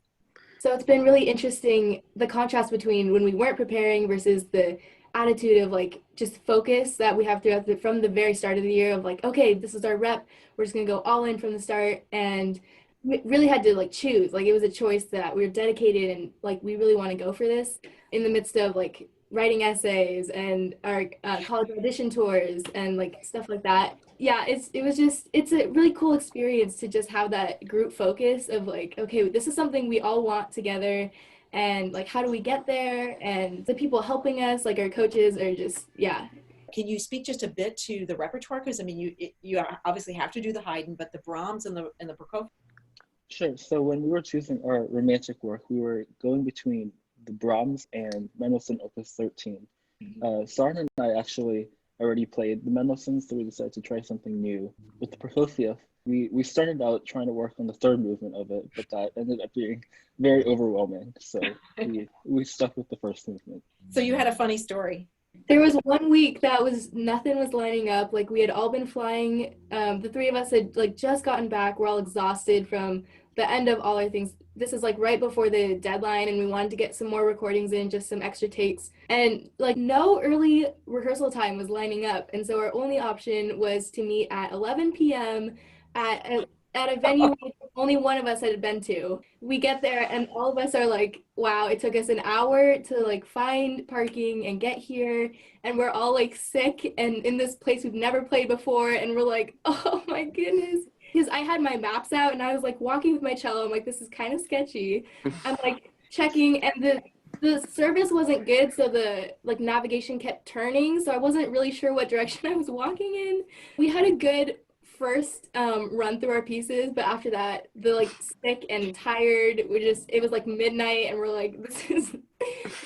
S4: So it's been really interesting, the contrast between when we weren't preparing versus the attitude of like just focus that we have from the very start of the year of like, okay, this is our rep, we're just gonna go all in from the start. And we really had to like choose, like it was a choice that we were dedicated and like we really want to go for this in the midst of like writing essays and our college audition tours and like stuff like that. Yeah, it's a really cool experience to just have that group focus of like, okay, this is something we all want together, and like how do we get there, and the people helping us, like our coaches, are just, yeah.
S2: Can you speak just a bit to the repertoire? Because I mean, you obviously have to do the Haydn, but the Brahms and the Prokofiev.
S3: Sure. So when we were choosing our romantic work, we were going between the Brahms and Mendelssohn Opus 13. Sarn and I actually already played the Mendelssohn, so we decided to try something new. With the Prokofiev, we started out trying to work on the third movement of it, but that ended up being very overwhelming. So we stuck with the first movement.
S2: So you had a funny story.
S4: There was one week that nothing was lining up. Like we had all been flying. The three of us had like just gotten back. We're all exhausted from the end of all our things. This is like right before the deadline, and we wanted to get some more recordings in, just some extra takes. And like no early rehearsal time was lining up. And so our only option was to meet at 11 p.m. at a venue only one of us had been to. We get there and all of us are like, wow, it took us an hour to like find parking and get here, and we're all like sick and in this place we've never played before, and we're like, oh my goodness. Because I had my maps out and I was like walking with my cello. I'm like, this is kind of sketchy. I'm like checking, and the service wasn't good, so the like navigation kept turning, so I wasn't really sure what direction I was walking in. We had a good first run through our pieces, but after that, the like sick and tired, it was like midnight, and we're like, this is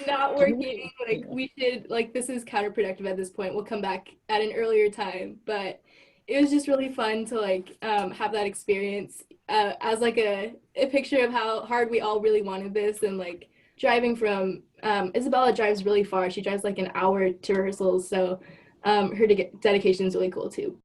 S4: not working. Like we should, like, this is counterproductive at this point. We'll come back at an earlier time. But it was just really fun to like have that experience as like a picture of how hard we all really wanted this. And like driving from Isabella drives really far. She drives like an hour to rehearsals, so her dedication is really cool too.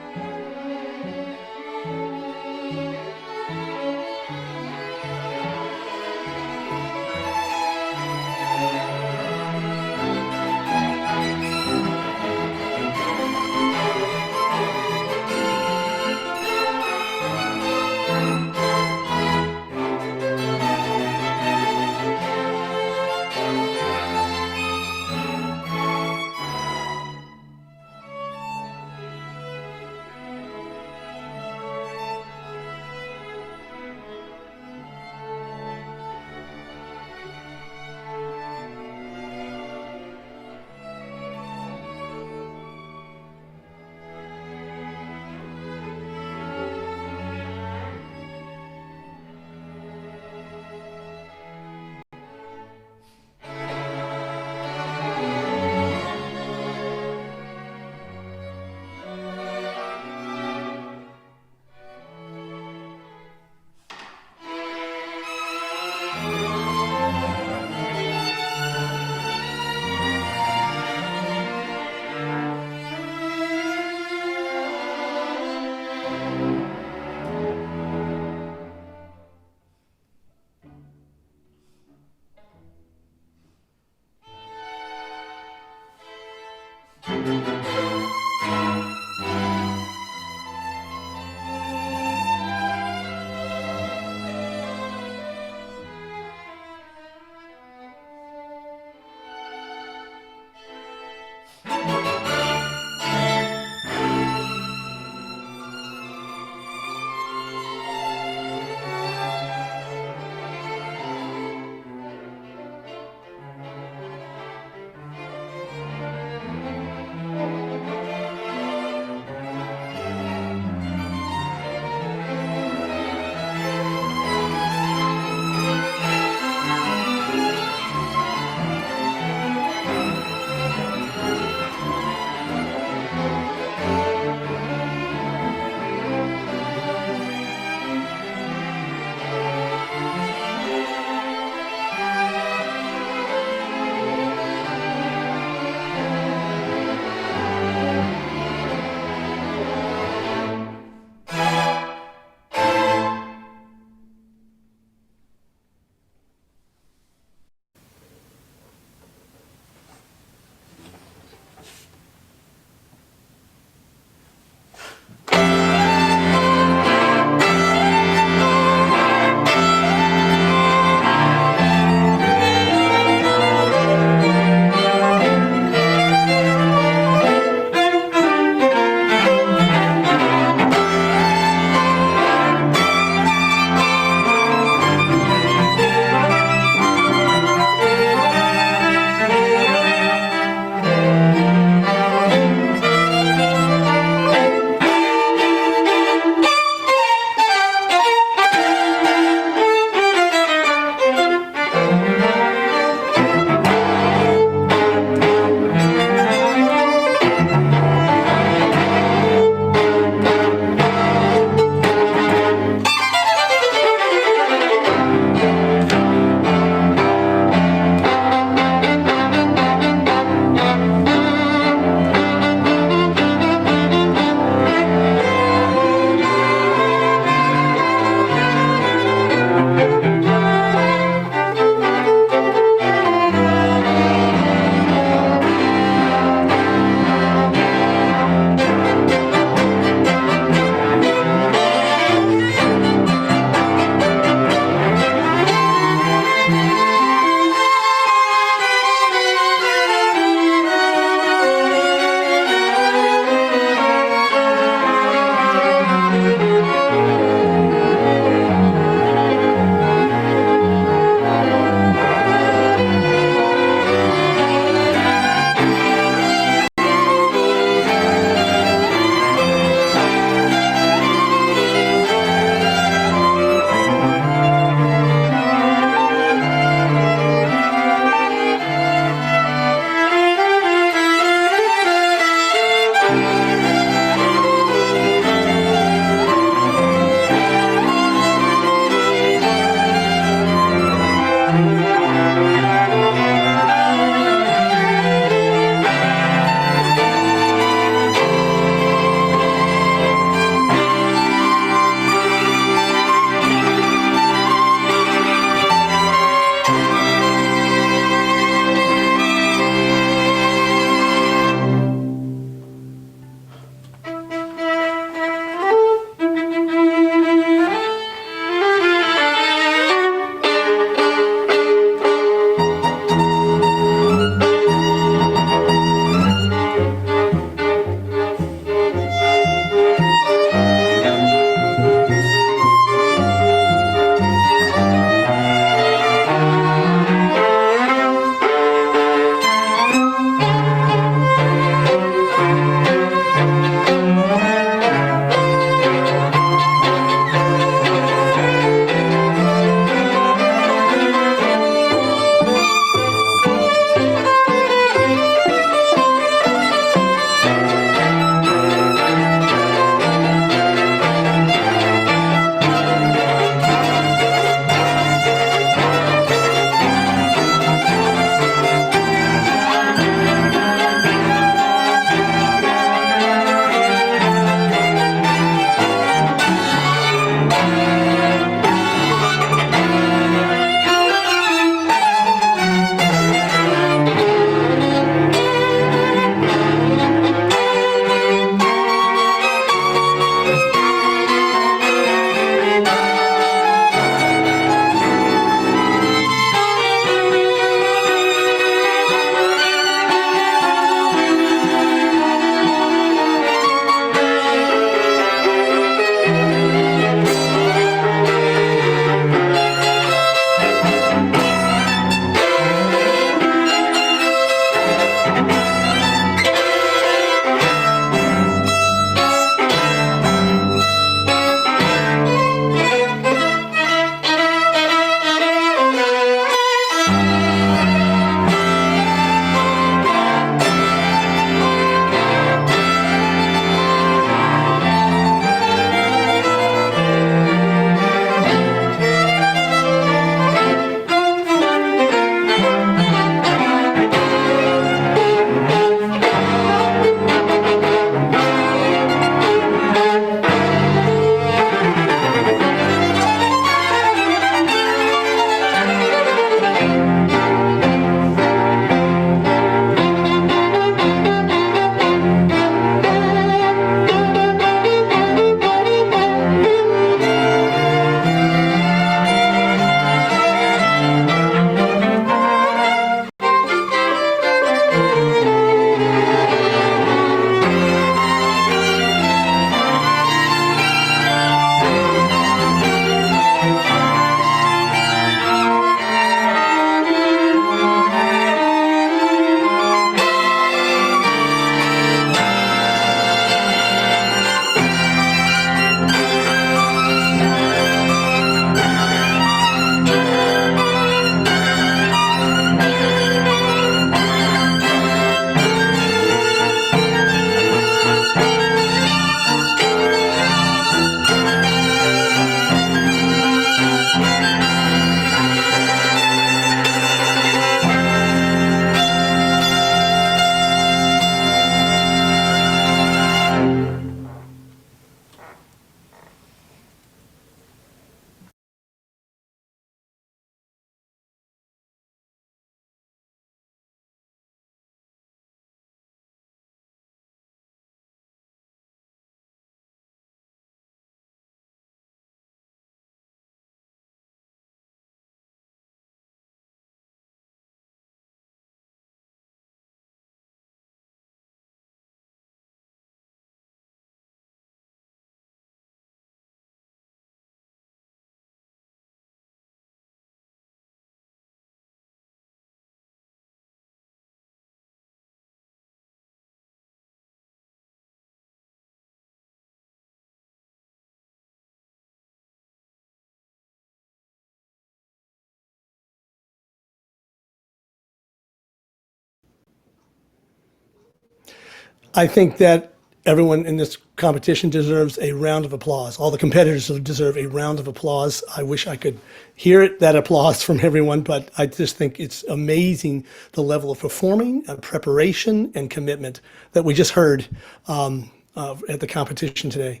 S1: I think that everyone in this competition deserves a round of applause. All the competitors deserve a round of applause. I wish I could hear it, that applause from everyone, but I just think it's amazing the level of performing and preparation and commitment that we just heard at the competition today.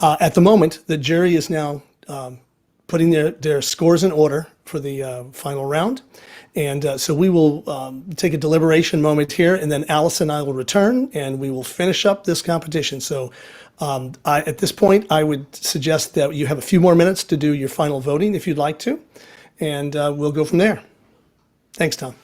S1: At the moment, the jury is now putting their scores in order for the final round. And so we will take a deliberation moment here, and then Alice and I will return, and we will finish up this competition. So at this point, I would suggest that you have a few more minutes to do your final voting if you'd like to, and we'll go from there. Thanks, Tom.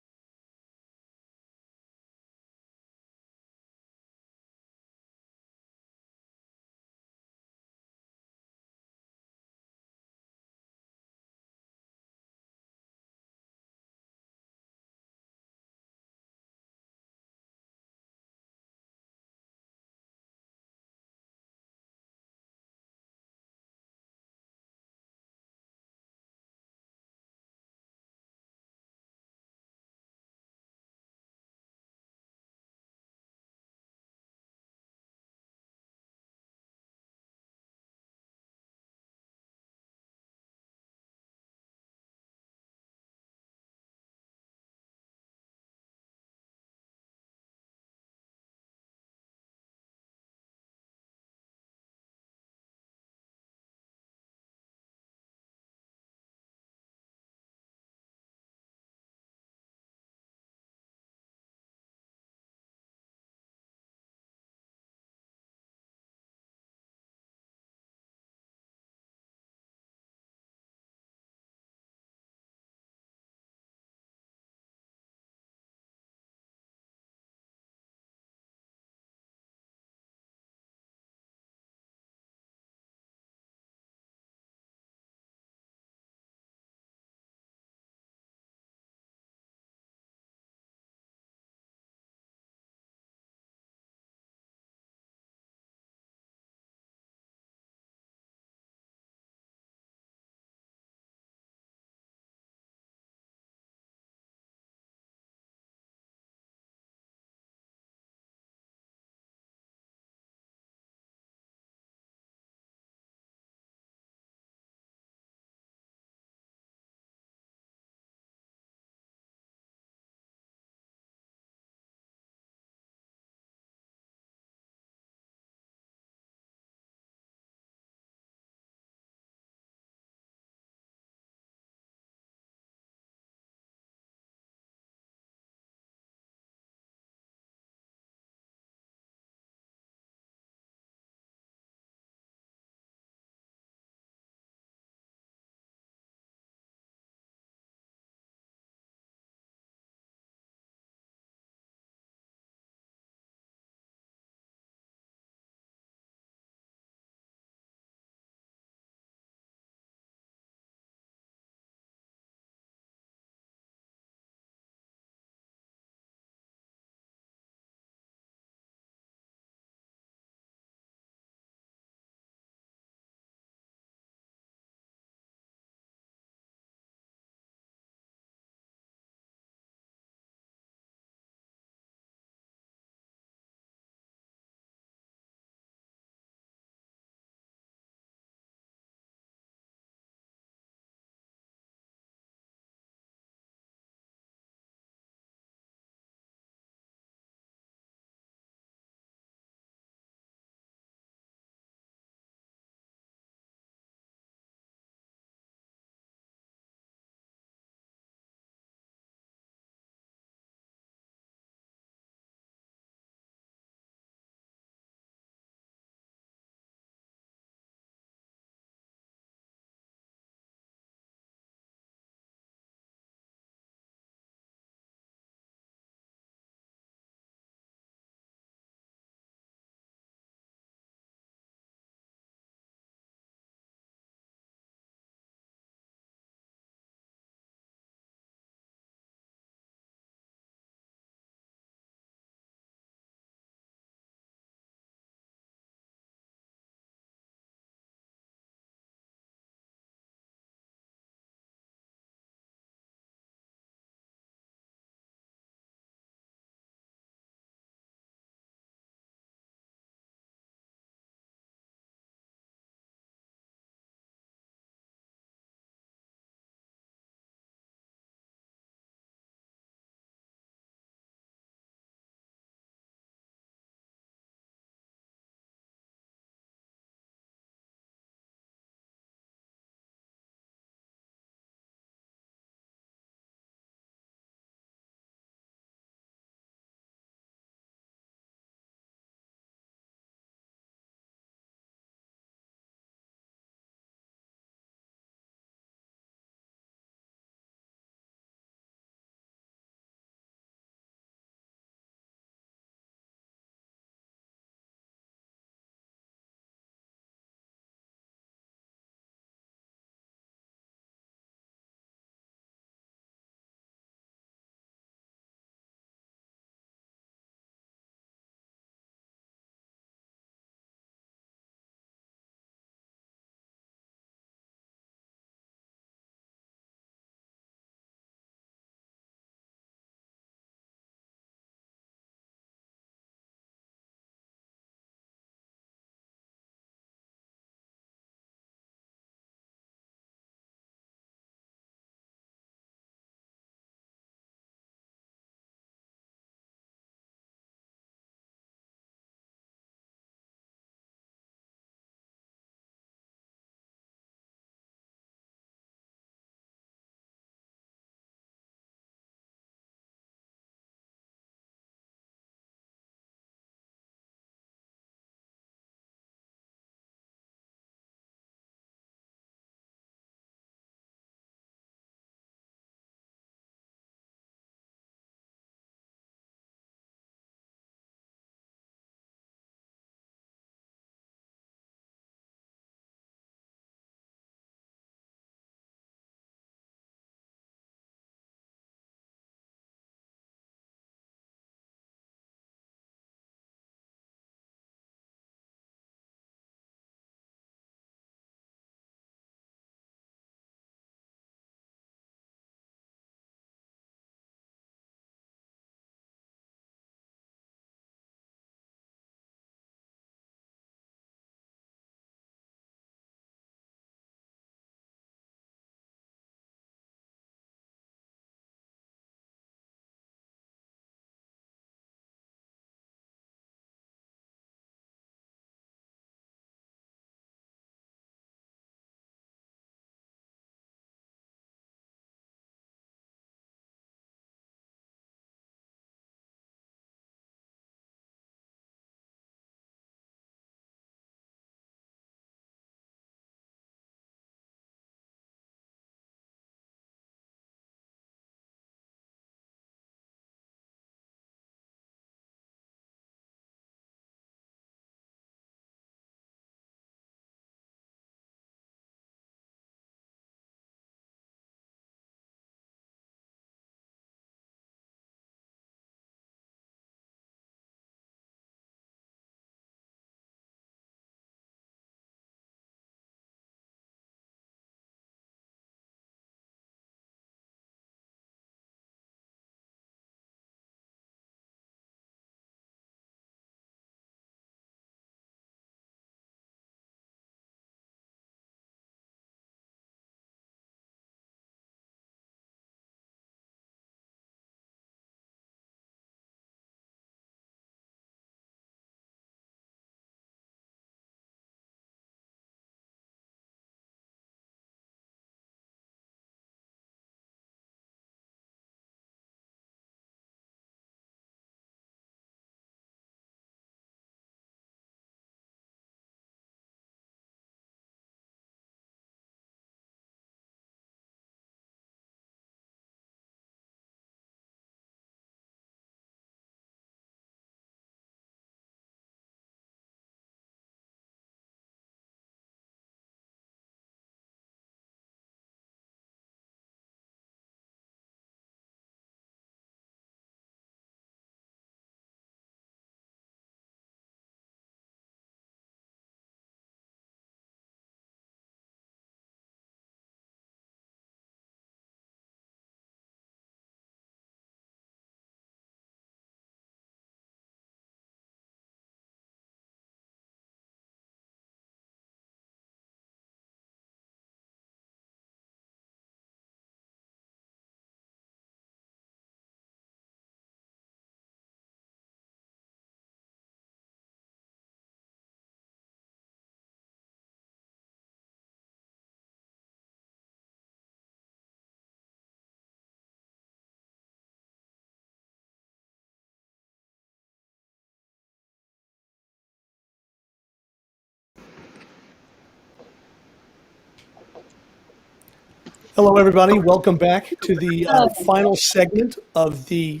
S1: Hello, everybody. Welcome back to the final segment of the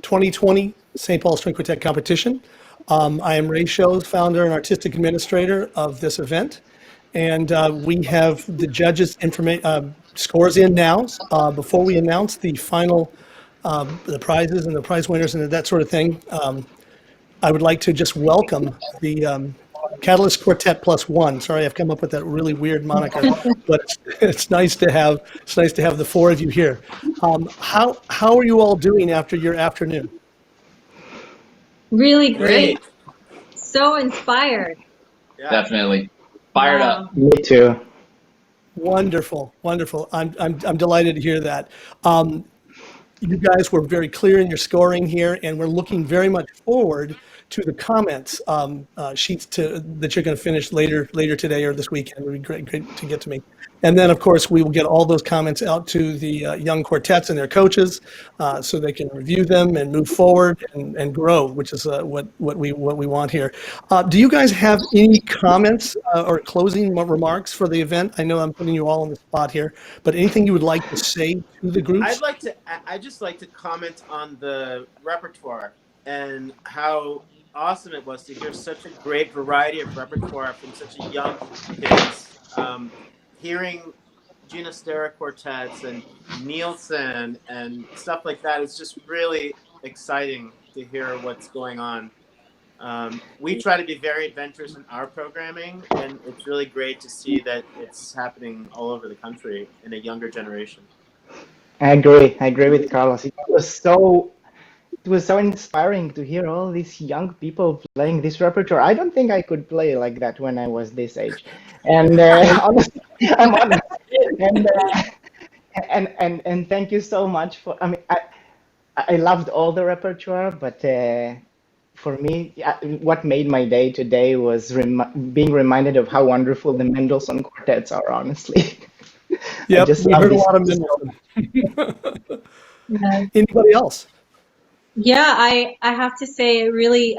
S1: 2020 St. Paul String Quartet competition. I am Ray Shows, founder and artistic administrator of this event. And we have the judges' scores in now. Before we announce the final, the prizes and the prize winners and that sort of thing, I would like to just welcome the Catalyst Quartet +1. Sorry, I've come up with that really weird moniker, but it's nice to have the four of you here. How are you all doing after your afternoon?
S6: Really great. So inspired.
S8: Definitely fired up.
S9: Me too.
S1: Wonderful, wonderful. I'm delighted to hear that. You guys were very clear in your scoring here, and we're looking very much forward to the comments sheets that you're going to finish later today or this weekend. It would be great to get to me. And then, of course, we will get all those comments out to the young quartets and their coaches so they can review them and move forward and grow, which is what we want here. Do you guys have any comments or closing remarks for the event? I know I'm putting you all on the spot here, but anything you would like to say to the groups?
S9: I'd just like to comment on the repertoire and how awesome it was to hear such a great variety of repertoire from such a young kids. Hearing Gina Stera quartets and Nielsen and stuff like that is just really exciting to hear what's going on. We try to be very adventurous in our programming, and it's really great to see that it's happening all over the country in a younger generation.
S24: I agree with Carlos. It was so inspiring to hear all these young people playing this repertoire. I don't think I could play like that when I was this age. And honestly, I'm honest. And thank you so much for. I mean, I loved all the repertoire, but for me, what made my day today was being reminded of how wonderful the Mendelssohn quartets are. Honestly.
S1: Yep, we heard a lot of Mendelssohn. Anybody else?
S6: Yeah, I have to say, it really,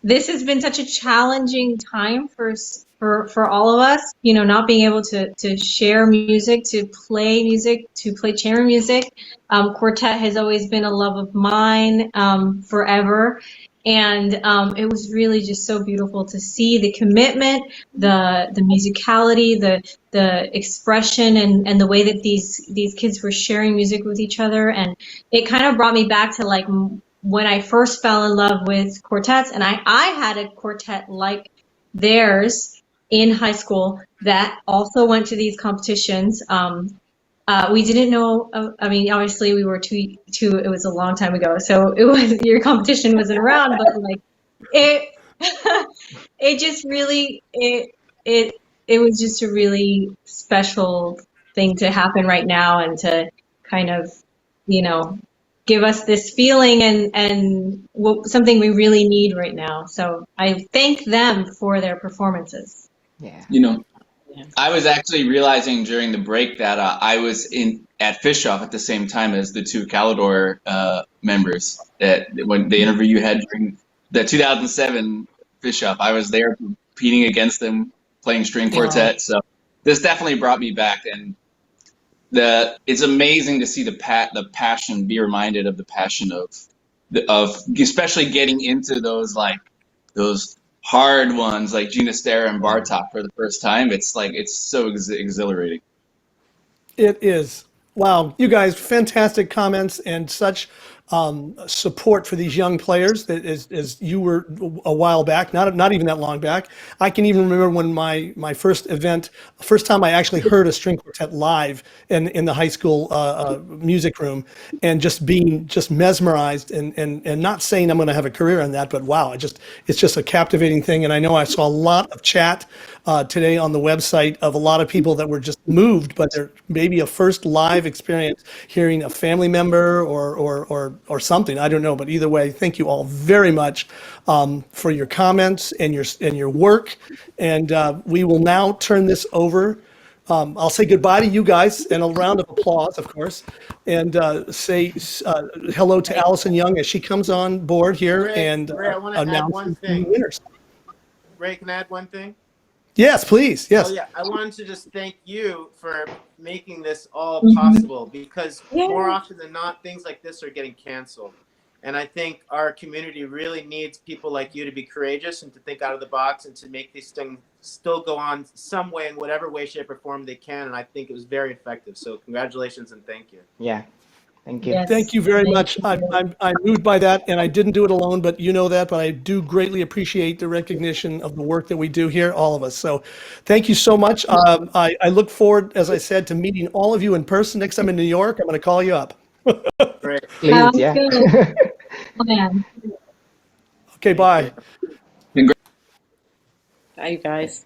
S6: this has been such a challenging time for all of us, you know, not being able to share music, to play chamber music. Quartet has always been a love of mine forever. And it was really just so beautiful to see the commitment, the musicality, the expression, and the way that these kids were sharing music with each other. And it kind of brought me back to like when I first fell in love with quartets, and I had a quartet like theirs in high school that also went to these competitions. We didn't know, I mean, obviously we were too, it was a long time ago, so it was, your competition wasn't around, but like it just really, it was just a really special thing to happen right now, and to kind of, you know, give us this feeling and something we really need right now. So I thank them for their performances.
S24: Yeah.
S8: You know, I was actually realizing during the break that I was at Fish Off at the same time as the two Calidor members. That when the interview you had during the 2007 Fish Off, I was there competing against them, playing string quartet. So this definitely brought me back, and it's amazing to see the passion. Be reminded of the passion of especially getting into those hard ones like Gina Stera and Bartok for the first time. It's like, it's so exhilarating.
S1: It is. Wow, you guys, fantastic comments and such support for these young players that as you were a while back, not even that long back. I can even remember when my first time I actually heard a string quartet live in the high school music room, and just being mesmerized and not saying I'm going to have a career in that, but wow, it's just a captivating thing. And I know I saw a lot of chat today on the website of a lot of people that were just moved, but they're maybe a first live experience hearing a family member or something. I don't know, but either way, thank you all very much for your comments and your work. And we will now turn this over. I'll say goodbye to you guys and a round of applause, of course, and say hello to Allison Young as she comes on board here and
S9: Ray, I want to add one
S1: announce the
S9: thing.
S1: winners.
S9: Ray, can I add one thing?
S1: Yes, please.
S9: Oh
S1: Yes.
S9: yeah, I wanted to just thank you for making this all
S2: Mhm.
S9: possible, because
S2: Yeah.
S9: more often than not, things like this are getting canceled. And I think our community really needs people like you to be courageous and to think out of the box and to make these things still go on some way, in whatever way, shape, or form they can. And I think it was very effective. So congratulations and thank you.
S24: Yeah, thank you.
S1: Thank you very much. I'm moved by that, and I didn't do it alone, but you know that. But I do greatly appreciate the recognition of the work that we do here, all of us. So, thank you so much. I look forward, as I said, to meeting all of you in person next time in New York. I'm going to call you up.
S9: Great.
S24: Please,
S6: Sounds
S24: yeah.
S6: good. Man.
S1: Okay, bye.
S2: Bye, you guys.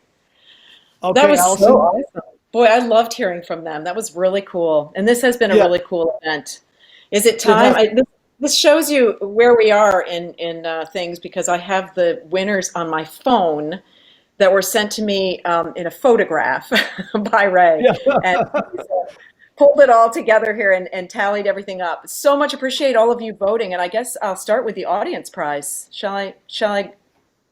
S2: That
S1: Okay,
S2: was
S1: Allison.
S2: so awesome. Boy, I loved hearing from them. That was really cool. And this has been a
S1: Yeah.
S2: really cool event. Is it
S1: It
S2: time?
S1: has.
S2: This shows you where we are in things, because I have the winners on my phone that were sent to me in a photograph by Ray.
S1: Yeah.
S2: And pulled it all together here and tallied everything up. So much appreciate all of you voting. And I guess I'll start with the audience prize. Shall I,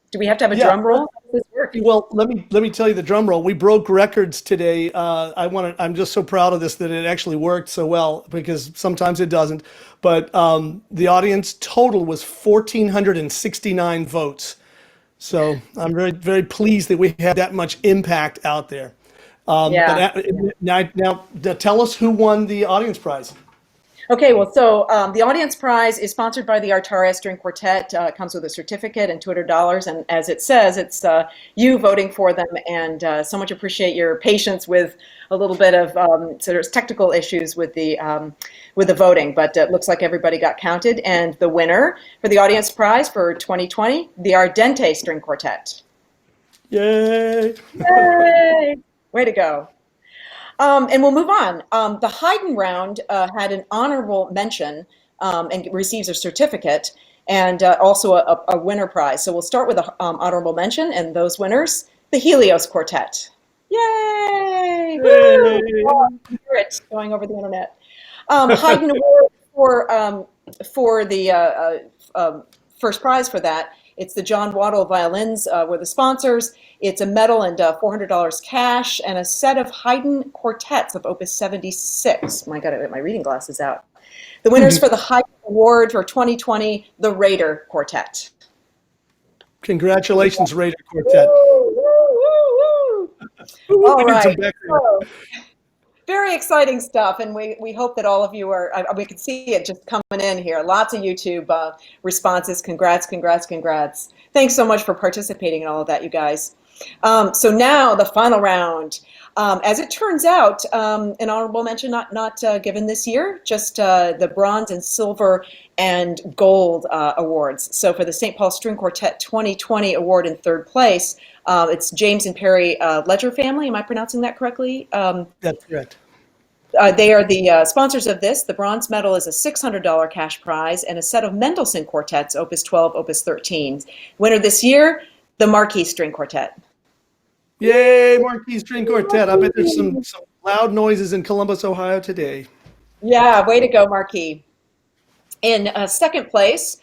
S2: do we have to have a
S1: Yeah.
S2: drum roll? How does this work?
S1: Well, let me tell you the drum roll. We broke records today. I'm just so proud of this that it actually worked so well, because sometimes it doesn't. But the audience total was 1,469 votes. So I'm very, very pleased that we had that much impact out there.
S2: Yeah.
S1: Now, tell us who won the audience prize.
S2: Okay, well, so the audience prize is sponsored by the Artaria String Quartet. It comes with a certificate and $200. And as it says, it's you voting for them. And so much appreciate your patience with a little bit of so there's technical issues with the voting, but it looks like everybody got counted. And the winner for the audience prize for 2020, the Ardente String Quartet.
S1: Yay!
S2: Yay! Way to go. And we'll move on. The Haydn round had an honorable mention and receives a certificate, and also a winner prize. So we'll start with the honorable mention, and those winners, the Helios Quartet. Yay! Woo! Oh, I can hear it going over the internet. Haydn Award for the first prize for that. It's the John Waddell violins were the sponsors. It's a medal and $400 cash and a set of Haydn quartets of Opus 76. My God, I got my reading glasses out. The winners for the Haydn Award for 2020, the Raider Quartet.
S1: Congratulations, Raider Quartet.
S2: Woo, woo, woo, woo. All right. So, very exciting stuff, and we hope that all of you are, we can see it just coming in here. Lots of YouTube responses. Congrats, congrats, congrats. Thanks so much for participating in all of that, you guys. So now the final round. As it turns out, an honorable mention not given this year, just the bronze and silver and gold awards. So for the St. Paul String Quartet 2020 award in third place, it's James and Perry Ledger family. Am I pronouncing that correctly?
S1: That's correct.
S2: They are the sponsors of this. The bronze medal is a $600 cash prize and a set of Mendelssohn quartets, Opus 12, Opus 13. Winner this year, the Marquis String Quartet.
S1: Yay, Marquis String Quartet. I bet there's some loud noises in Columbus, Ohio today.
S2: Yeah, way to go, Marquis. In second place,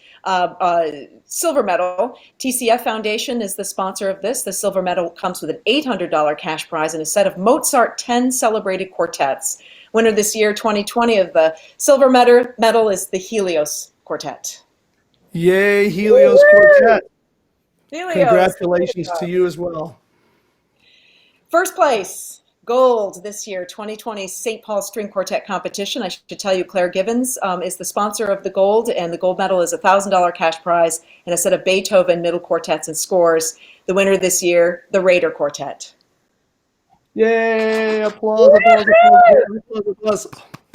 S2: silver medal, TCF Foundation is the sponsor of this. The silver medal comes with an $800 cash prize and a set of Mozart 10 celebrated quartets. Winner this year, 2020, of the silver medal is the Helios Quartet.
S1: Yay, Helios Quartet.
S2: Helios.
S1: Congratulations to you as well.
S2: First place, gold this year, 2020 St. Paul String Quartet competition. I should tell you, Claire Gibbons is the sponsor of the gold, and the gold medal is a $1,000 cash prize and a set of Beethoven middle quartets and scores. The winner this year, the Raider Quartet.
S1: Yay, applause, applause, applause, applause, applause.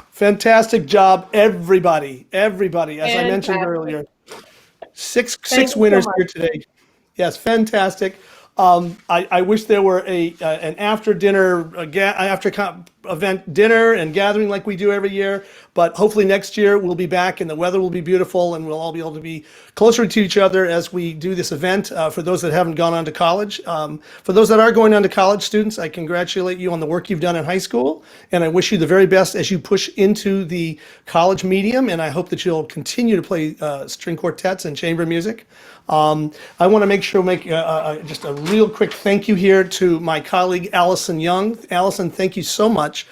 S1: Fantastic job, everybody, everybody. As I mentioned earlier, six winners here today. Yes, fantastic. I wish there were an after dinner event dinner and gathering like we do every year. But hopefully next year we'll be back and the weather will be beautiful and we'll all be able to be closer to each other as we do this event. For those that haven't gone on to college, for those that are going on to college, students, I congratulate you on the work you've done in high school, and I wish you the very best as you push into the college medium. And I hope that you'll continue to play string quartets and chamber music. I want to make sure make just a real quick thank you here to my colleague Allison Young. Allison, thank you so much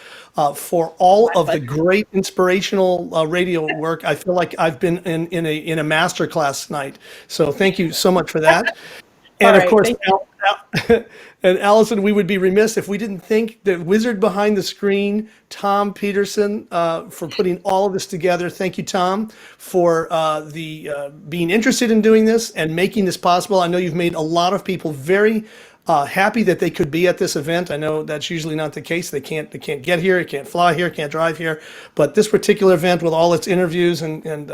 S1: for all of the great inspirational radio work. I feel like I've been in a master class tonight. So thank you so much for that. And of course, and Allison, we would be remiss if we didn't thank the wizard behind the screen, Tom Peterson, for putting all of this together. Thank you, Tom, for being interested in doing this and making this possible. I know you've made a lot of people very happy that they could be at this event. I know that's usually not the case. They can't get here, they can't fly here, can't drive here. But this particular event with all its interviews and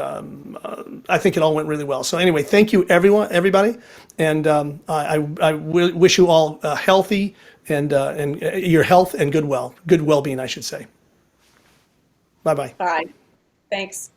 S1: I think it all went really well. So anyway, thank you everybody, and I wish you all healthy and your health and good well-being, I should say. Bye-bye.
S2: Bye. Thanks.